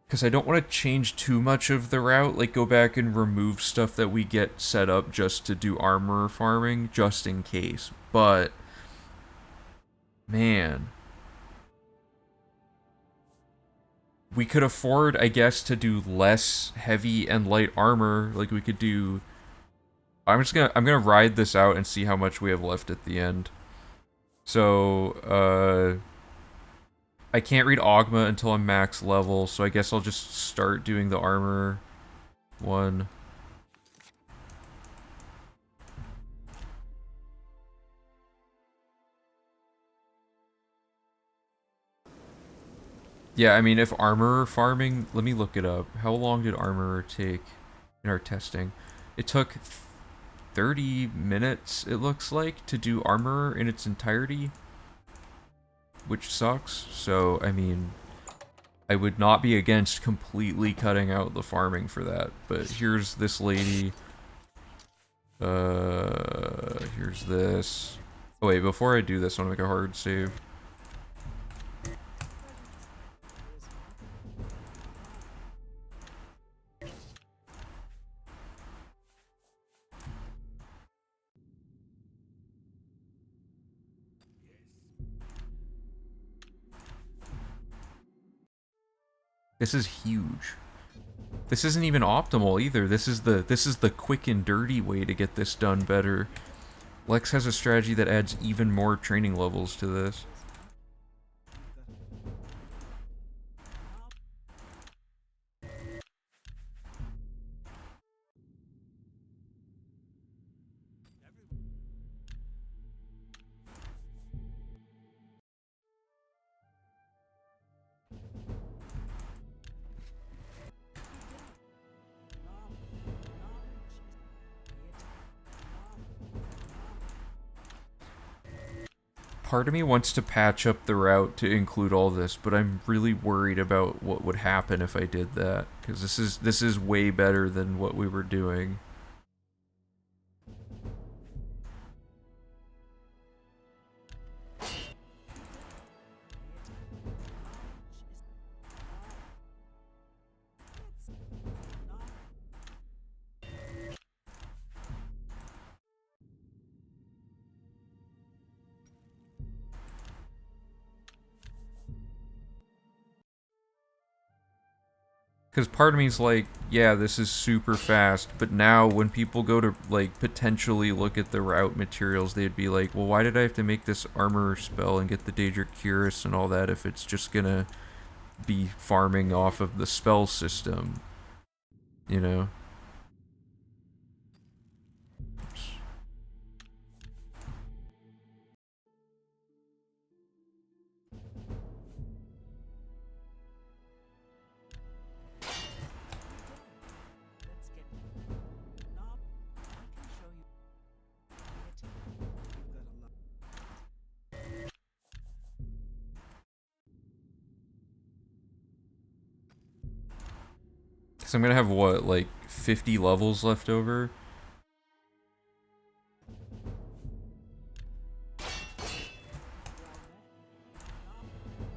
Because I don't want to change too much of the route, like go back and remove stuff that we get set up just to do armor farming, just in case. But Man. We could afford, I guess, to do less heavy and light armor. Like, we could do... I'm gonna ride this out and see how much we have left at the end. So, I can't read Ogma until I'm max level, so I guess I'll just start doing the armor one. Yeah, I mean, if armor farming... Let me look it up. How long did armor take in our testing? It took 30 minutes, it looks like, to do armor in its entirety. Which sucks. So, I mean, I would not be against completely cutting out the farming for that. But here's this lady. Here's this. Oh wait, before I do this, I want to make a hard save. This is huge. This isn't even optimal either. This is the quick and dirty way to get this done better. Lex has a strategy that adds even more training levels to this. Part of me wants to patch up the route to include all this, but I'm really worried about what would happen if I did that, because this is way better than what we were doing. Because part of me is like, yeah, this is super fast, but now when people go to, like, potentially look at the route materials, they'd be like, well, why did I have to make this armor spell and get the Daedric Cuirass and all that if it's just gonna be farming off of the spell system? You know? So I'm gonna have, what, like, 50 levels left over?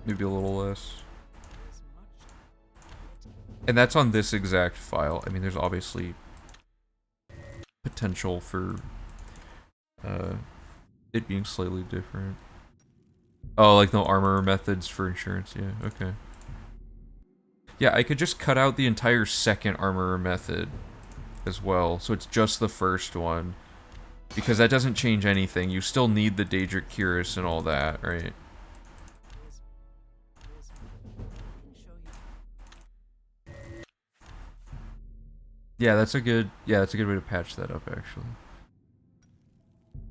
Maybe a little less. And that's on this exact file. I mean, there's obviously potential for it being slightly different. Oh, like no armor methods for insurance, yeah, okay. Yeah, I could just cut out the entire second armorer method as well, so it's just the first one. Because that doesn't change anything. You still need the Daedric Cuirass and all that, right? Yeah, that's a good way to patch that up, actually.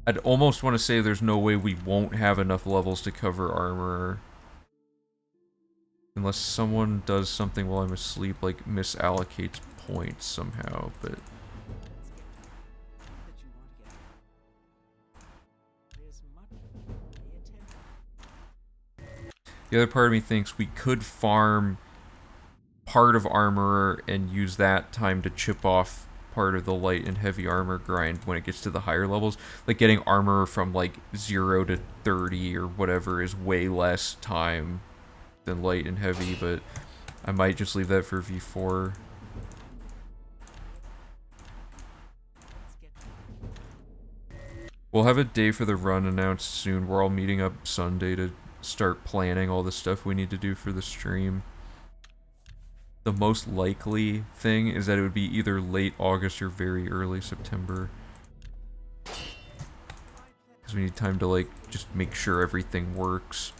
I'd almost want to say there's no way we won't have enough levels to cover armor. Unless someone does something while I'm asleep, like misallocates points somehow, but... The other part of me thinks we could farm part of armor and use that time to chip off part of the light and heavy armor grind when it gets to the higher levels. Like getting armor from like 0 to 30 or whatever is way less time than light and heavy, but I might just leave that for V4. We'll have a day for the run announced soon. We're all meeting up Sunday to start planning all the stuff we need to do for the stream. The most likely thing is that it would be either late August or very early September. Because we need time to, like, just make sure everything works.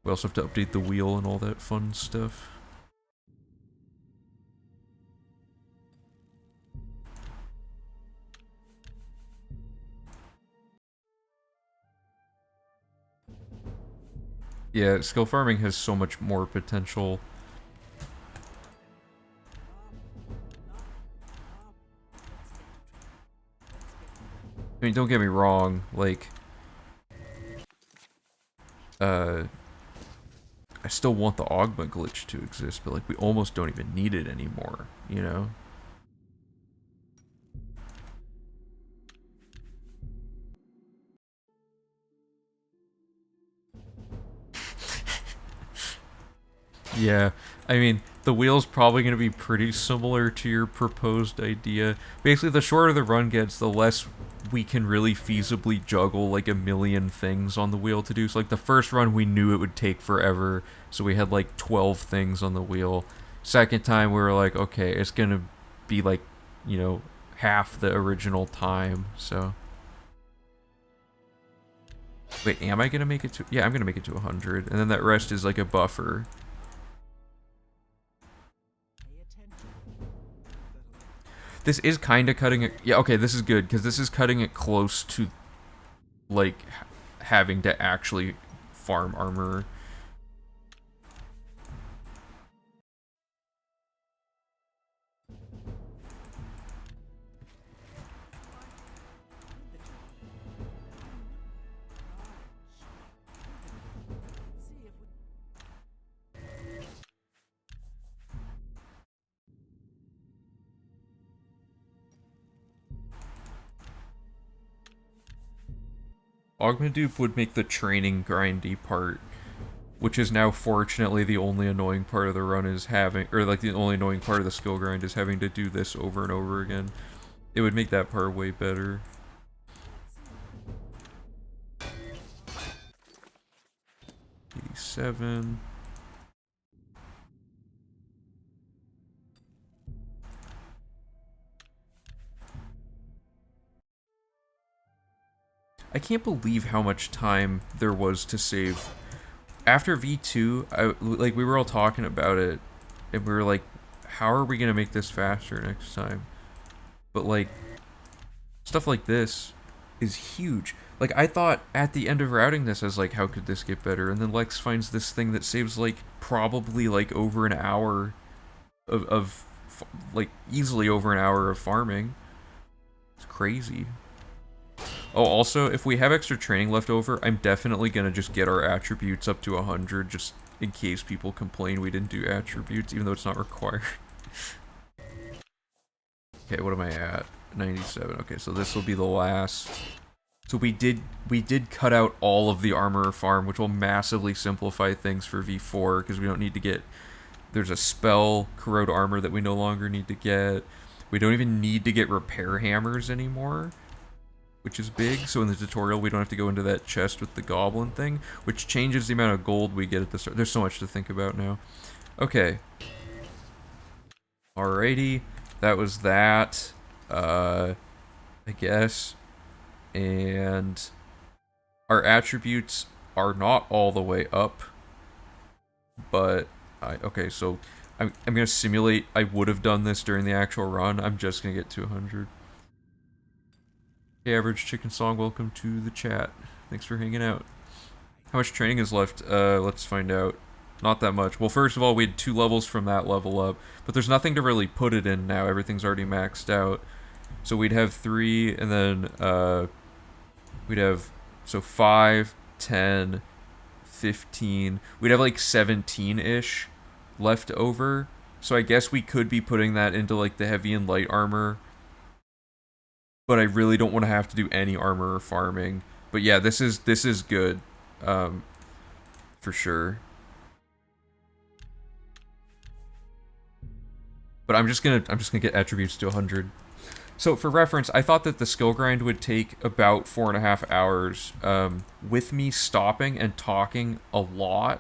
We also have to update the wheel and all that fun stuff. Yeah, skill farming has so much more potential. I mean, don't get me wrong, like, I still want the augment glitch to exist, but, like, we almost don't even need it anymore, you know? Yeah, I mean, the wheel's probably going to be pretty similar to your proposed idea. Basically, the shorter the run gets, the less we can really feasibly juggle, like, a million things on the wheel to do. So, like, the first run, we knew it would take forever, so we had, like, 12 things on the wheel. Second time, we were like, okay, it's going to be, like, you know, half the original time, so... Wait, am I going to make it to... Yeah, I'm going to make it to 100, and then that rest is, like, a buffer. This is kind of cutting it... Yeah, okay, this is good, because this is cutting it close to, like, having to actually farm armor. Augment dupe would make the training grindy part, which is now fortunately the only annoying part of the run is having, or like the only annoying part of the skill grind is having to do this over and over again. It would make that part way better. $87. I can't believe how much time there was to save. After V2, we were all talking about it, and we were like, how are we gonna make this faster next time? But, like, stuff like this is huge. Like, I thought at the end of routing this, I was like, how could this get better? And then Lex finds this thing that saves, like, probably, like, over an hour of like, easily over an hour of farming. It's crazy. Oh, also, if we have extra training left over, I'm definitely gonna just get our attributes up to 100, just in case people complain we didn't do attributes, even though it's not required. Okay, what am I at? 97. Okay, so this will be the last. So we did cut out all of the armorer farm, which will massively simplify things for V4, because we don't need to get... There's a spell, corrode armor, that we no longer need to get. We don't even need to get repair hammers anymore, which is big. So in the tutorial, we don't have to go into that chest with the goblin thing, which changes the amount of gold we get at the start. There's so much to think about now. Okay. Alrighty. That was that. I guess. And our attributes are not all the way up, but okay, so I'm gonna simulate I would have done this during the actual run. I'm just gonna get to 100. Hey, Average Chicken Song, welcome to the chat. Thanks for hanging out. How much training is left? Let's find out. Not that much. Well, first of all, we had 2 levels from that level up, but there's nothing to really put it in now. Everything's already maxed out. So we'd have 3, and then we'd have, so 5, 10, 15. We'd have like 17-ish left over. So I guess we could be putting that into like the heavy and light armor. But I really don't want to have to do any armor or farming. But yeah, this is good. For sure. But I'm just gonna get attributes to 100. So for reference, I thought that the skill grind would take about 4.5 hours. With me stopping and talking a lot,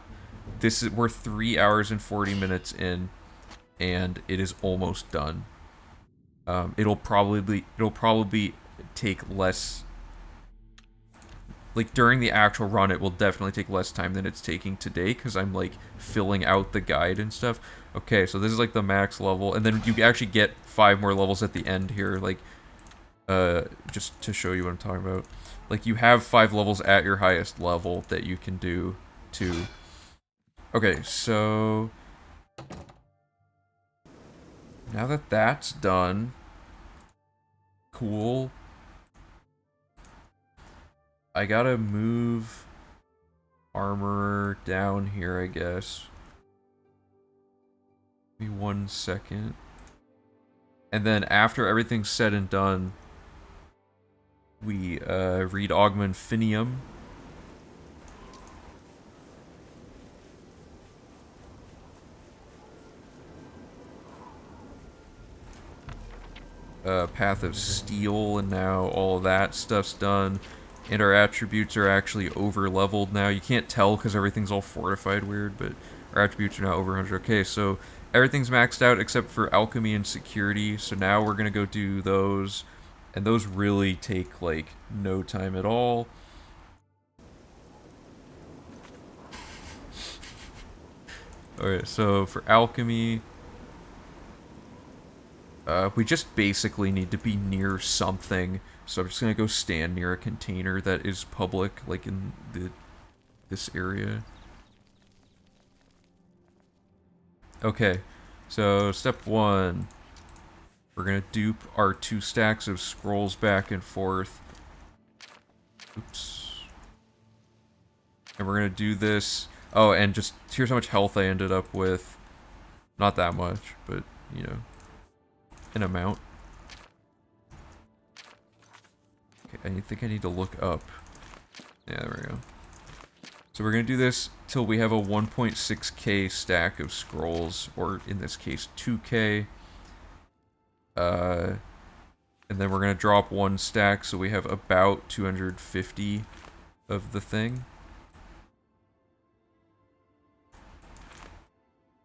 we're 3 hours and 40 minutes in, and it is almost done. It'll probably take less. Like during the actual run, it will definitely take less time than it's taking today because I'm like filling out the guide and stuff. Okay, so this is like the max level, and then you actually get 5 more levels at the end here. Like, just to show you what I'm talking about. Like you have 5 levels at your highest level that you can do too. Okay, so now that that's done, cool. I gotta move armor down here, I guess. Give me 1 second. And then after everything's said and done, we read Augment Finium. Path of Steel, and now all of that stuff's done. And our attributes are actually over-leveled now. You can't tell because everything's all fortified weird, but our attributes are now over 100. Okay, so everything's maxed out except for Alchemy and Security. So now we're going to go do those. And those really take, like, no time at all. Alright, so for Alchemy, we just basically need to be near something. So I'm just gonna go stand near a container that is public, like in this area. Okay, so step 1. We're gonna dupe our 2 stacks of scrolls back and forth. Oops. And we're gonna do this. Oh, and just here's how much health I ended up with. Not that much, but you know, an amount. Okay, I think I need to look up. Yeah, there we go. So we're gonna do this till we have a 1.6k stack of scrolls, or in this case 2k. And then we're gonna drop 1 stack, so we have about 250 of the thing.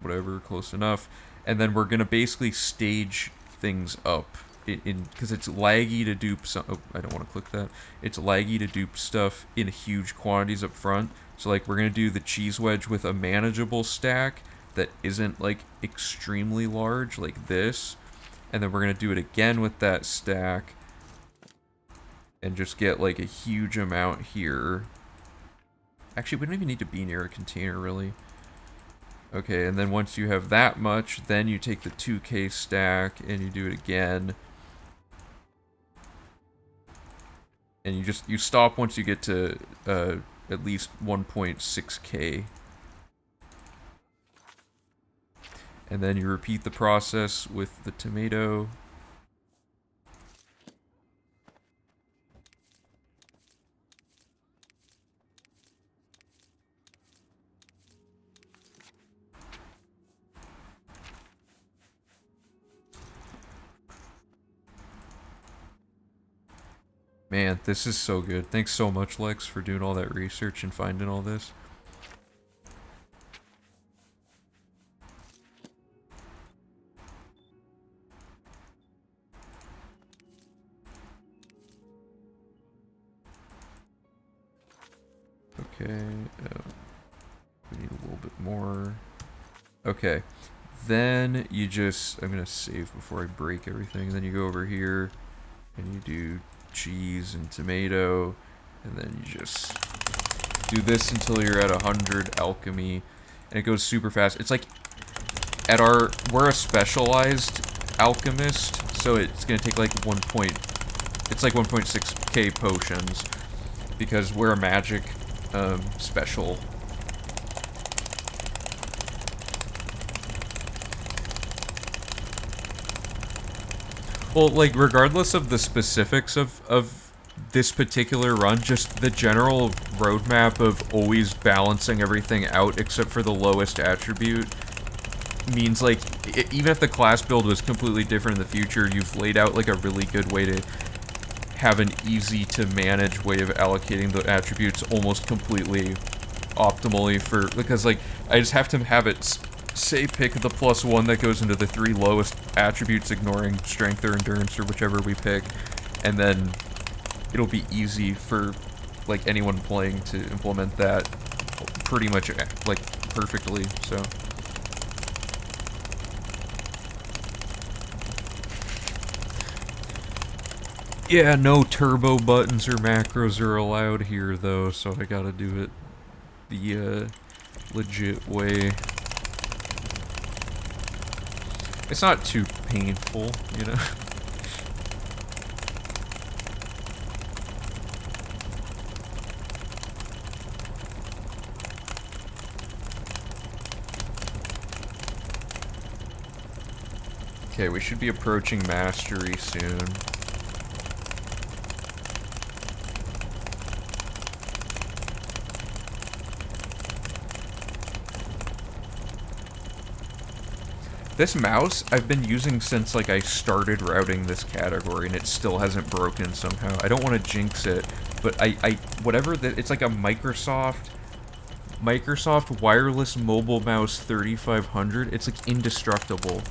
Whatever, close enough. And then we're gonna basically stage things up because it's laggy to dupe some. Oh, I don't want to click that. It's laggy to dupe stuff in huge quantities up front. So like we're gonna do the cheese wedge with a manageable stack that isn't like extremely large, like this. And then we're gonna do it again with that stack and just get like a huge amount here. Actually, we don't even need to be near a container really. Okay, and then once you have that much, then you take the 2k stack and you do it again. And you stop once you get to at least 1.6k. And then you repeat the process with the tomato. Man, this is so good. Thanks so much, Lex, for doing all that research and finding all this. Okay, we need a little bit more. Okay, then you just, I'm gonna save before I break everything. Then you go over here and you do cheese and tomato, and then you just do this until you're at 100 alchemy, and it goes super fast. It's like we're a specialized alchemist, so it's gonna take like it's like 1.6k potions because we're a magic special. Well, like, regardless of the specifics of this particular run, just the general roadmap of always balancing everything out except for the lowest attribute means like even if the class build was completely different in the future, you've laid out like a really good way to have an easy to manage way of allocating the attributes almost completely optimally for, because like I just have to have it say pick the +1 that goes into the 3 lowest attributes, ignoring strength or endurance or whichever we pick, and then it'll be easy for like anyone playing to implement that pretty much like perfectly. So yeah, no turbo buttons or macros are allowed here though, so I gotta do it the legit way. It's not too painful, you know? Okay, we should be approaching mastery soon. This mouse, I've been using since, like, I started routing this category, and it still hasn't broken somehow. I don't want to jinx it, but whatever, it's like a Microsoft wireless mobile mouse 3500. It's, like, indestructible.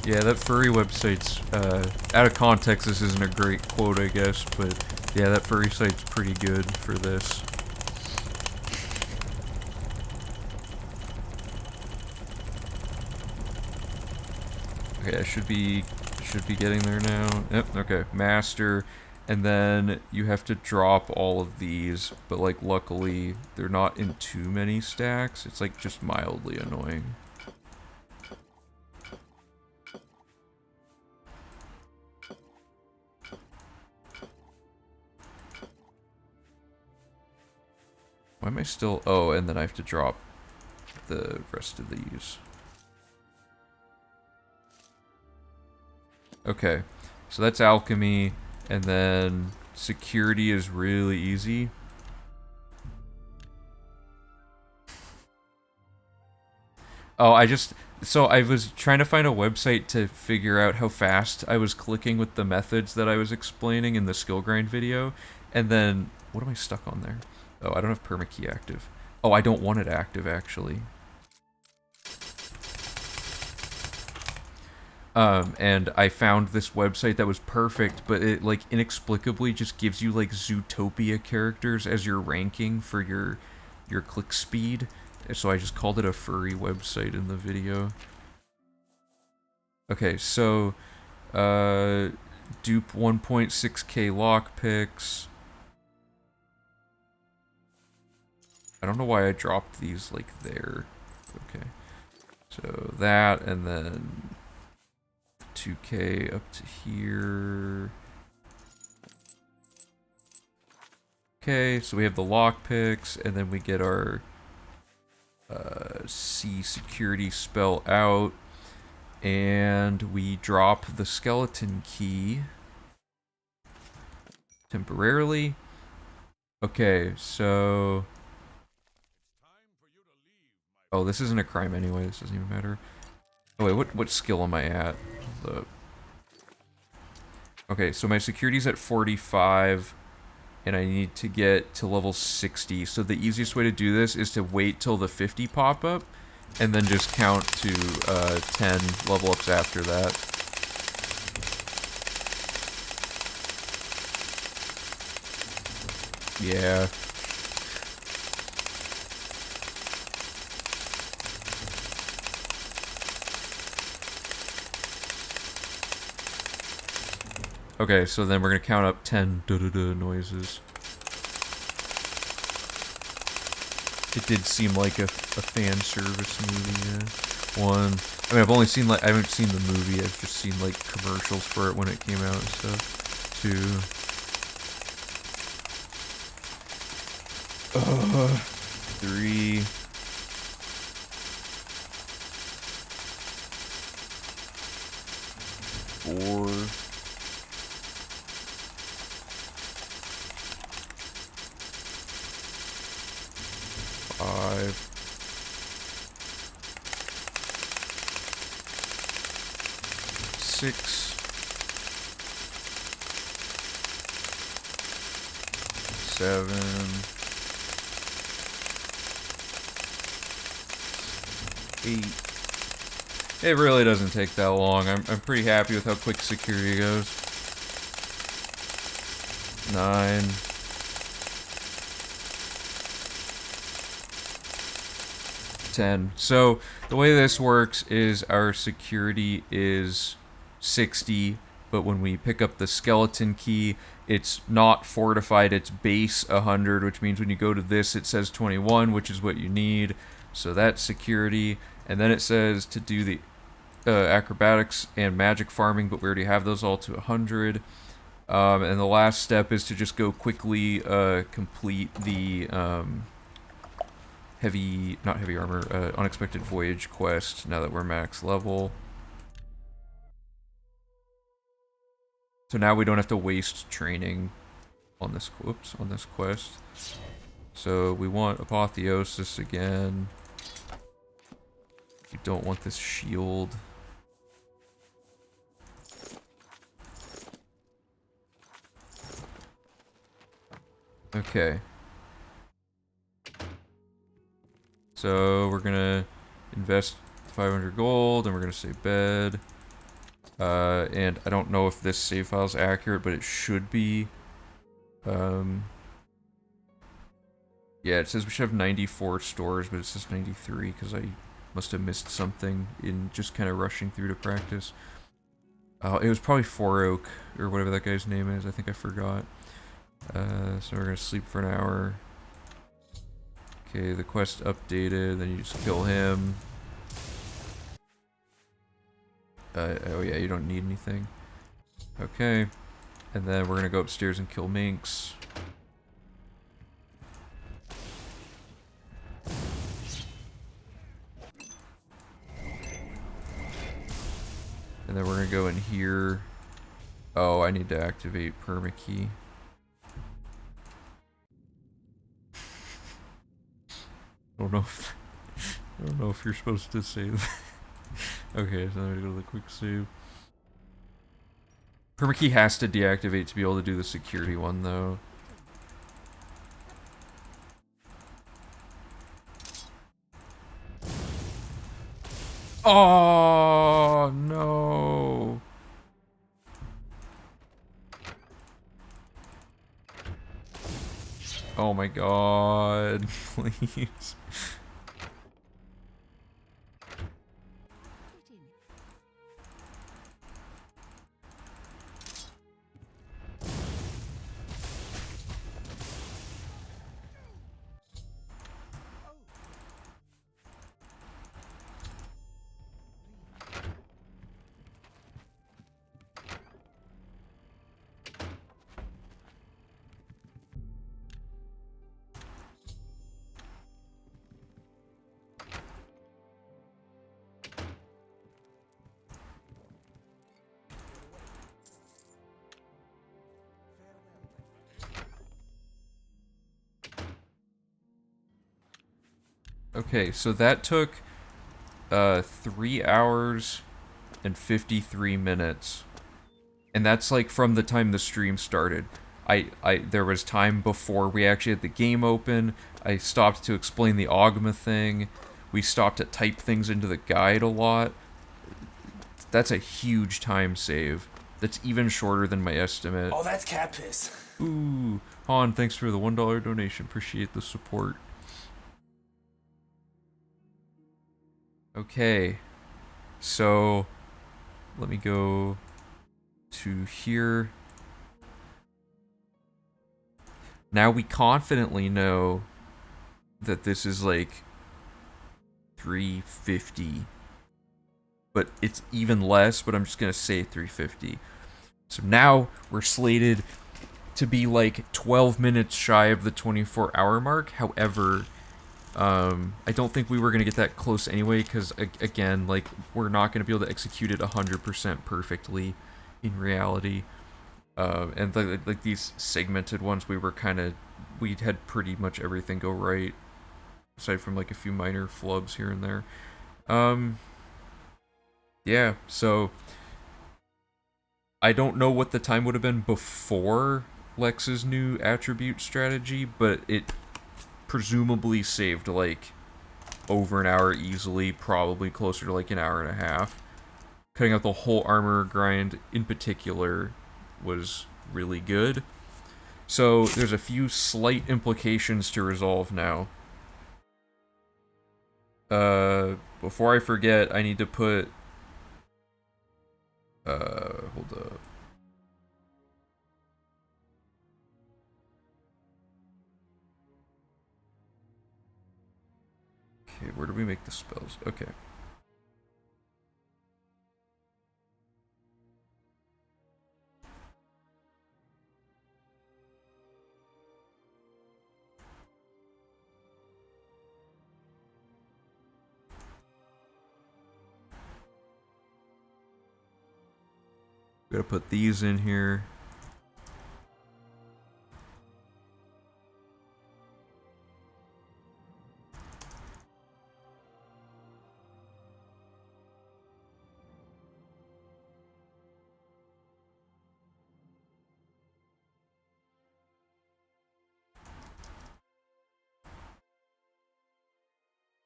Yeah, that furry website's, out of context, this isn't a great quote, I guess, but yeah, that furry site's pretty good for this. Okay, I should be getting there now. Yep, okay, master, and then you have to drop all of these, but like luckily they're not in too many stacks. It's like just mildly annoying. Why am I still... Oh, and then I have to drop the rest of these. Okay, so that's alchemy, and then security is really easy. Oh, so I was trying to find a website to figure out how fast I was clicking with the methods that I was explaining in the skill grind video, and then... What am I stuck on there? Oh, I don't have permakey active. Oh, I don't want it active, actually. And I found this website that was perfect, but it, like, inexplicably just gives you, like, Zootopia characters as your ranking for your click speed. So I just called it a furry website in the video. Okay, so, dupe 1.6k lockpicks. I don't know why I dropped these, like, there. Okay. So that, and then 2k up to here. Okay, so we have the lockpicks, and then we get our C security spell out, and we drop the skeleton key temporarily. Okay, so... Oh, this isn't a crime anyway, this doesn't even matter. Oh wait, what skill am I at? Okay, so my security's at 45, and I need to get to level 60. So the easiest way to do this is to wait till the 50 pop up, and then just count to 10 level ups after that. Yeah. Okay, so then we're gonna count up 10 da-da-da noises. It did seem like a fan service movie, yeah. One. I mean, I've only seen, like, I haven't seen the movie, I've just seen, like, commercials for it when it came out and stuff. 2. 3. 4. 5. 6. 7. 8. It really doesn't take that long. I'm pretty happy with how quick security goes. 9. 10. So the way this works is our security is 60, but when we pick up the skeleton key, it's not fortified, it's base 100, which means when you go to this, it says 21, which is what you need. So that's security. And then it says to do the acrobatics and magic farming, but we already have those all to 100. And the last step is to just go quickly complete the not heavy armor, unexpected voyage quest now that we're max level. So now we don't have to waste training on this, on this quest. So we want apotheosis again. We don't want this shield. Okay. So we're gonna invest 500 gold, and we're gonna say bed. And I don't know if this save file is accurate, but it should be. Yeah, it says we should have 94 stores, but it says 93 because I must have missed something in just kind of rushing through to practice. It was probably 4 Oak, or whatever that guy's name is. I think I forgot. So we're gonna sleep for an hour. Okay, the quest updated, then you just kill him. Oh yeah, you don't need anything. Okay. And then we're gonna go upstairs and kill minks. And then we're gonna go in here. Oh, I need to activate permakey. I don't know if you're supposed to save. Okay, so I'm gonna go to the quick save. Permakey has to deactivate to be able to do the security one, though. Oh no! Oh my god, please. Okay, so that took 3 hours and 53 minutes. And that's like from the time the stream started. There was time before we actually had the game open. I stopped to explain the Ogma thing. We stopped to type things into the guide a lot. That's a huge time save. That's even shorter than my estimate. Oh, that's cat piss. Ooh, Han, thanks for the $1 donation. Appreciate the support. Okay, so let me go to here. Now we confidently know that this is like 350, but it's even less, but I'm just gonna say 350. So now we're slated to be like 12 minutes shy of the 24-hour mark. However, I don't think we were going to get that close anyway, because, again, like, we're not going to be able to execute it 100% perfectly. in reality. And like these segmented ones, we had pretty much everything go right, aside from like a few minor flubs here and there. Um, yeah, so I don't know what the time would have been before Lex's new attribute strategy, but it presumably saved like over an hour easily, probably closer to like an hour and a half. Cutting out the whole armor grind in particular was really good. So there's a few slight implications to resolve now. Before I forget, I need to put. Hold up. Okay, where do we make the spells? Okay. We gotta put these in here.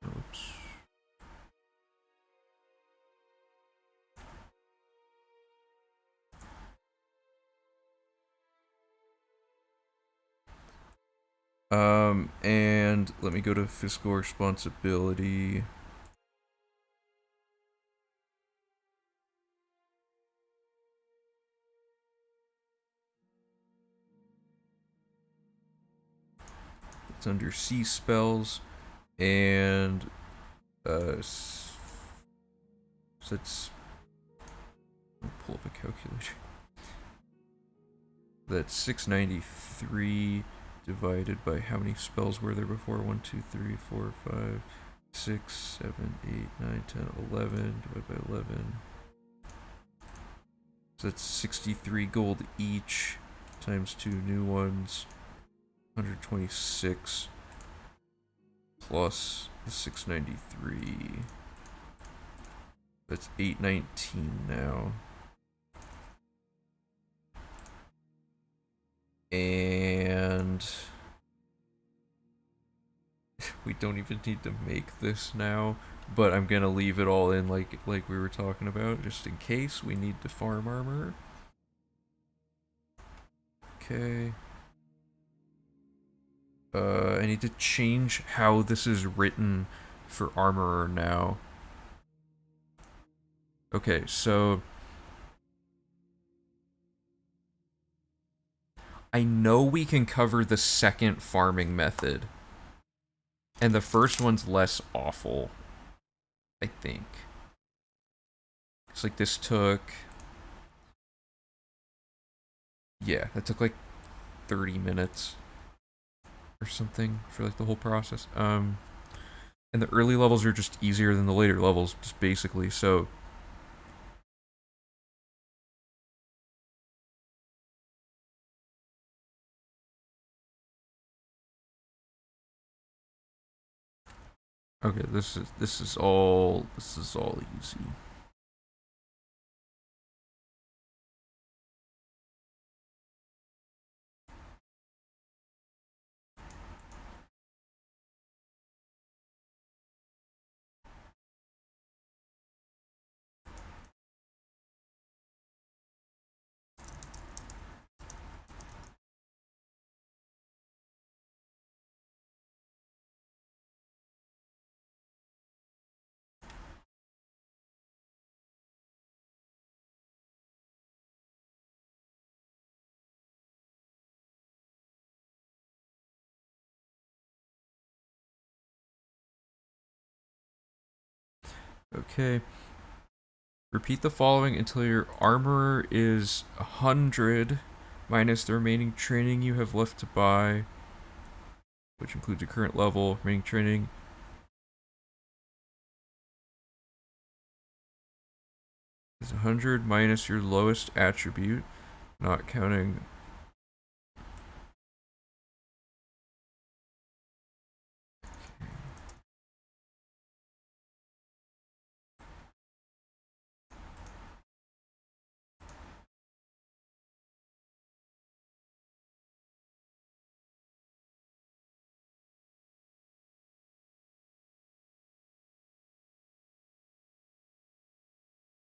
Oops. And let me go to fiscal responsibility. It's under C spells, and so it's. I'll pull up a calculator. That's 693 divided by how many spells were there before? 1, 2, 3, 4, 5, 6, 7, 8, 9, 10, 11 divided by 11. So that's 63 gold each times 2 new ones. 126 plus the 693. That's 819 now. And we don't even need to make this now, but I'm gonna leave it all in like we were talking about, just in case we need to farm armor. Okay. I need to change how this is written for armorer now. Okay, so I know we can cover the second farming method, and the first one's less awful, I think. It's like this took. Yeah, that took like 30 minutes or something for like the whole process. And the early levels are just easier than the later levels, just basically. So okay, this is all easy. Okay. Repeat the following until your armor is 100 minus the remaining training you have left to buy, which includes your current level, remaining training. It's 100 minus your lowest attribute, not counting.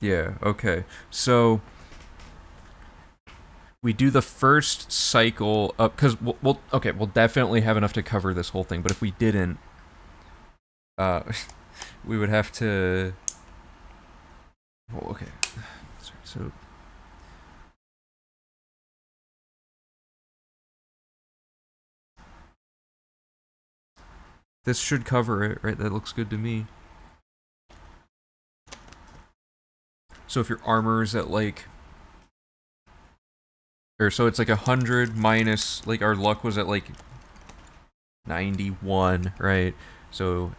Yeah, okay. So we do the first cycle up because we'll definitely have enough to cover this whole thing. But if we didn't, uh, we would have to. Well, okay. Sorry, so this should cover it, right? That looks good to me. So if your armor's at like, or so it's like 100 minus, like our luck was at like 91, right? So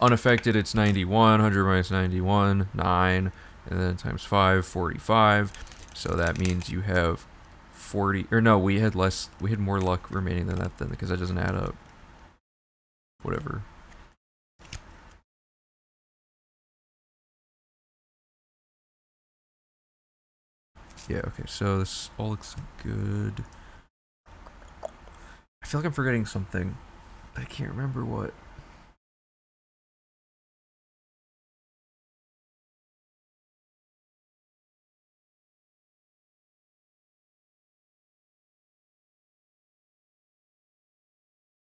unaffected it's 91, 100 minus 91, 9, and then times 5, 45. So that means you have 40, or no, we had more luck remaining than that then, because that doesn't add up. Whatever. Yeah, okay, so this all looks good. I feel like I'm forgetting something, but I can't remember what.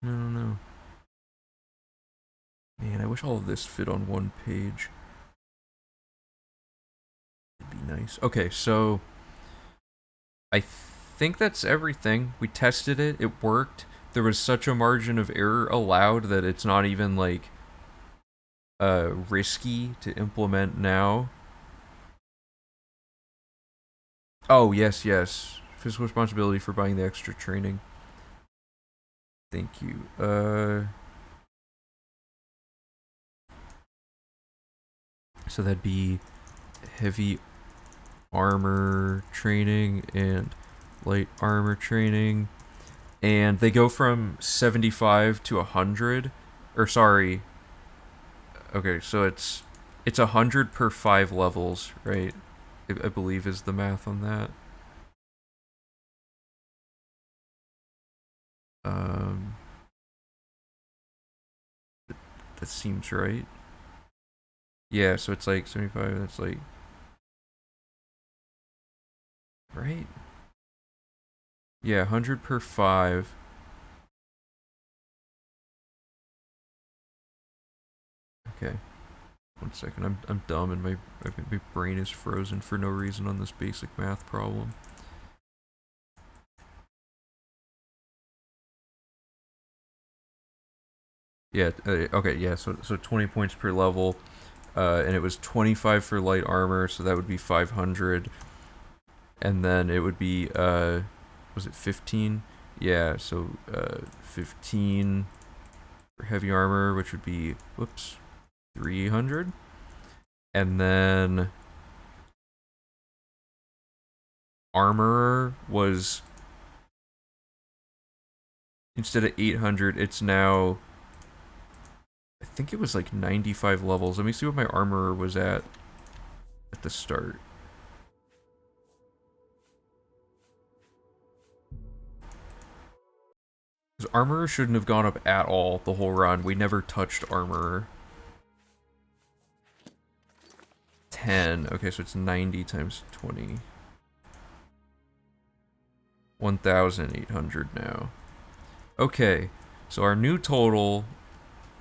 No. Man, I wish all of this fit on one page. It'd be nice. Okay, so I think that's everything. We tested it, it worked. There was such a margin of error allowed that it's not even like risky to implement now. Oh, yes. Fiscal responsibility for buying the extra training. Thank you. So that'd be heavy armor training and light armor training. And they go from 75 to 100. Or sorry. Okay, so it's 100 per 5 levels, right? I believe is the math on that. Um, that seems right. Yeah, so it's like 75. That's like right. Yeah, 100 per 5. Okay. 1 second. I'm dumb and my brain is frozen for no reason on this basic math problem. Yeah. Okay. Yeah. So 20 points per level, and it was 25 for light armor, so that would be 500, and then it would be was it 15? Yeah. So 15 for heavy armor, which would be 300, and then armorer was instead of 800, it's now I think it was like 95 levels. Let me see what my armorer was at the start. Because armorer shouldn't have gone up at all the whole run. We never touched armorer. 10. Okay, so it's 90 times 20. 1,800 now. Okay, so our new total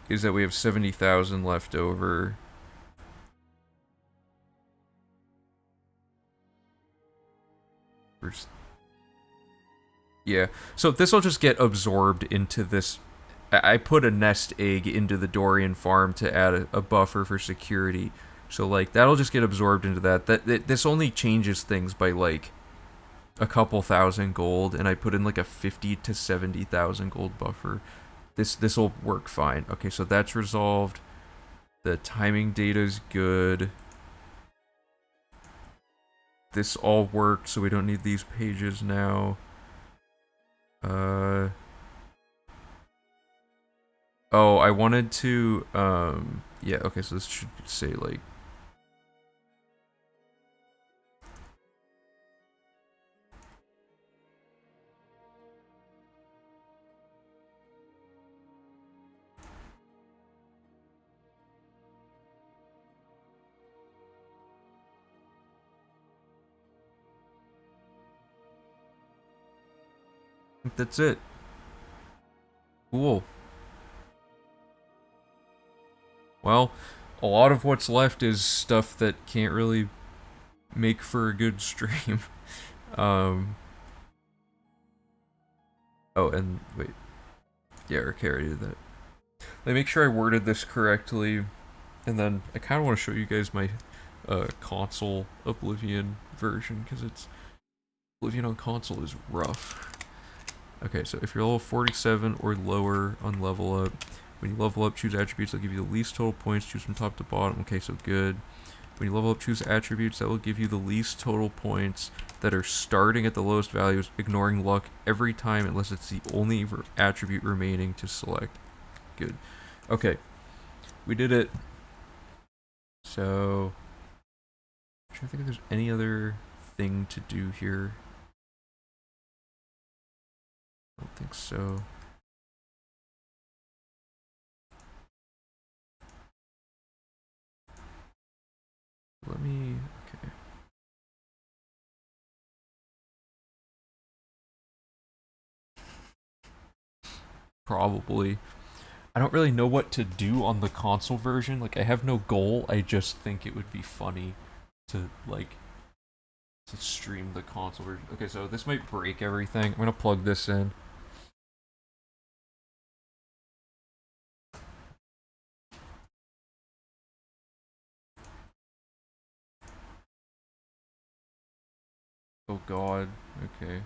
is that we have 70,000 left over. Yeah, so this will just get absorbed into this. I put a nest egg into the Dorian farm to add a buffer for security. So like that'll just get absorbed into that. This only changes things by like a couple thousand gold, and I put in like a 50 to 70,000 gold buffer. This will work fine. Okay, so that's resolved. The timing data is good. this all worked, so we don't need these pages now. Oh, I wanted to, yeah, okay, so this should say, like, I think that's it. Cool. Well, a lot of what's left is stuff that can't really make for a good stream. um, oh, and wait. Yeah, okay, I already did that. Let me make sure I worded this correctly, and then I kind of want to show you guys my console Oblivion version, because it's Oblivion on console is rough. Okay, so if you're level 47 or lower on level up, when you level up, choose attributes that give you the least total points, choose from top to bottom. Okay, so good. When you level up, choose attributes that will give you the least total points that are starting at the lowest values, ignoring luck every time unless it's the only attribute remaining to select. Good. Okay, we did it. So, I'm trying to think if there's any other thing to do here. I don't think so. Let me, okay. Probably. I don't really know what to do on the console version. Like, I have no goal. I just think it would be funny to, like, to stream the console version. Okay, so this might break everything. I'm gonna plug this in. Oh god. Okay.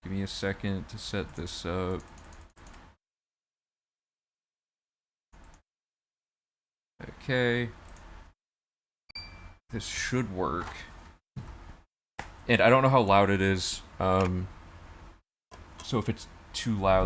Give me a second to set this up. Okay. This should work. And I don't know how loud it is. So if it's too loud,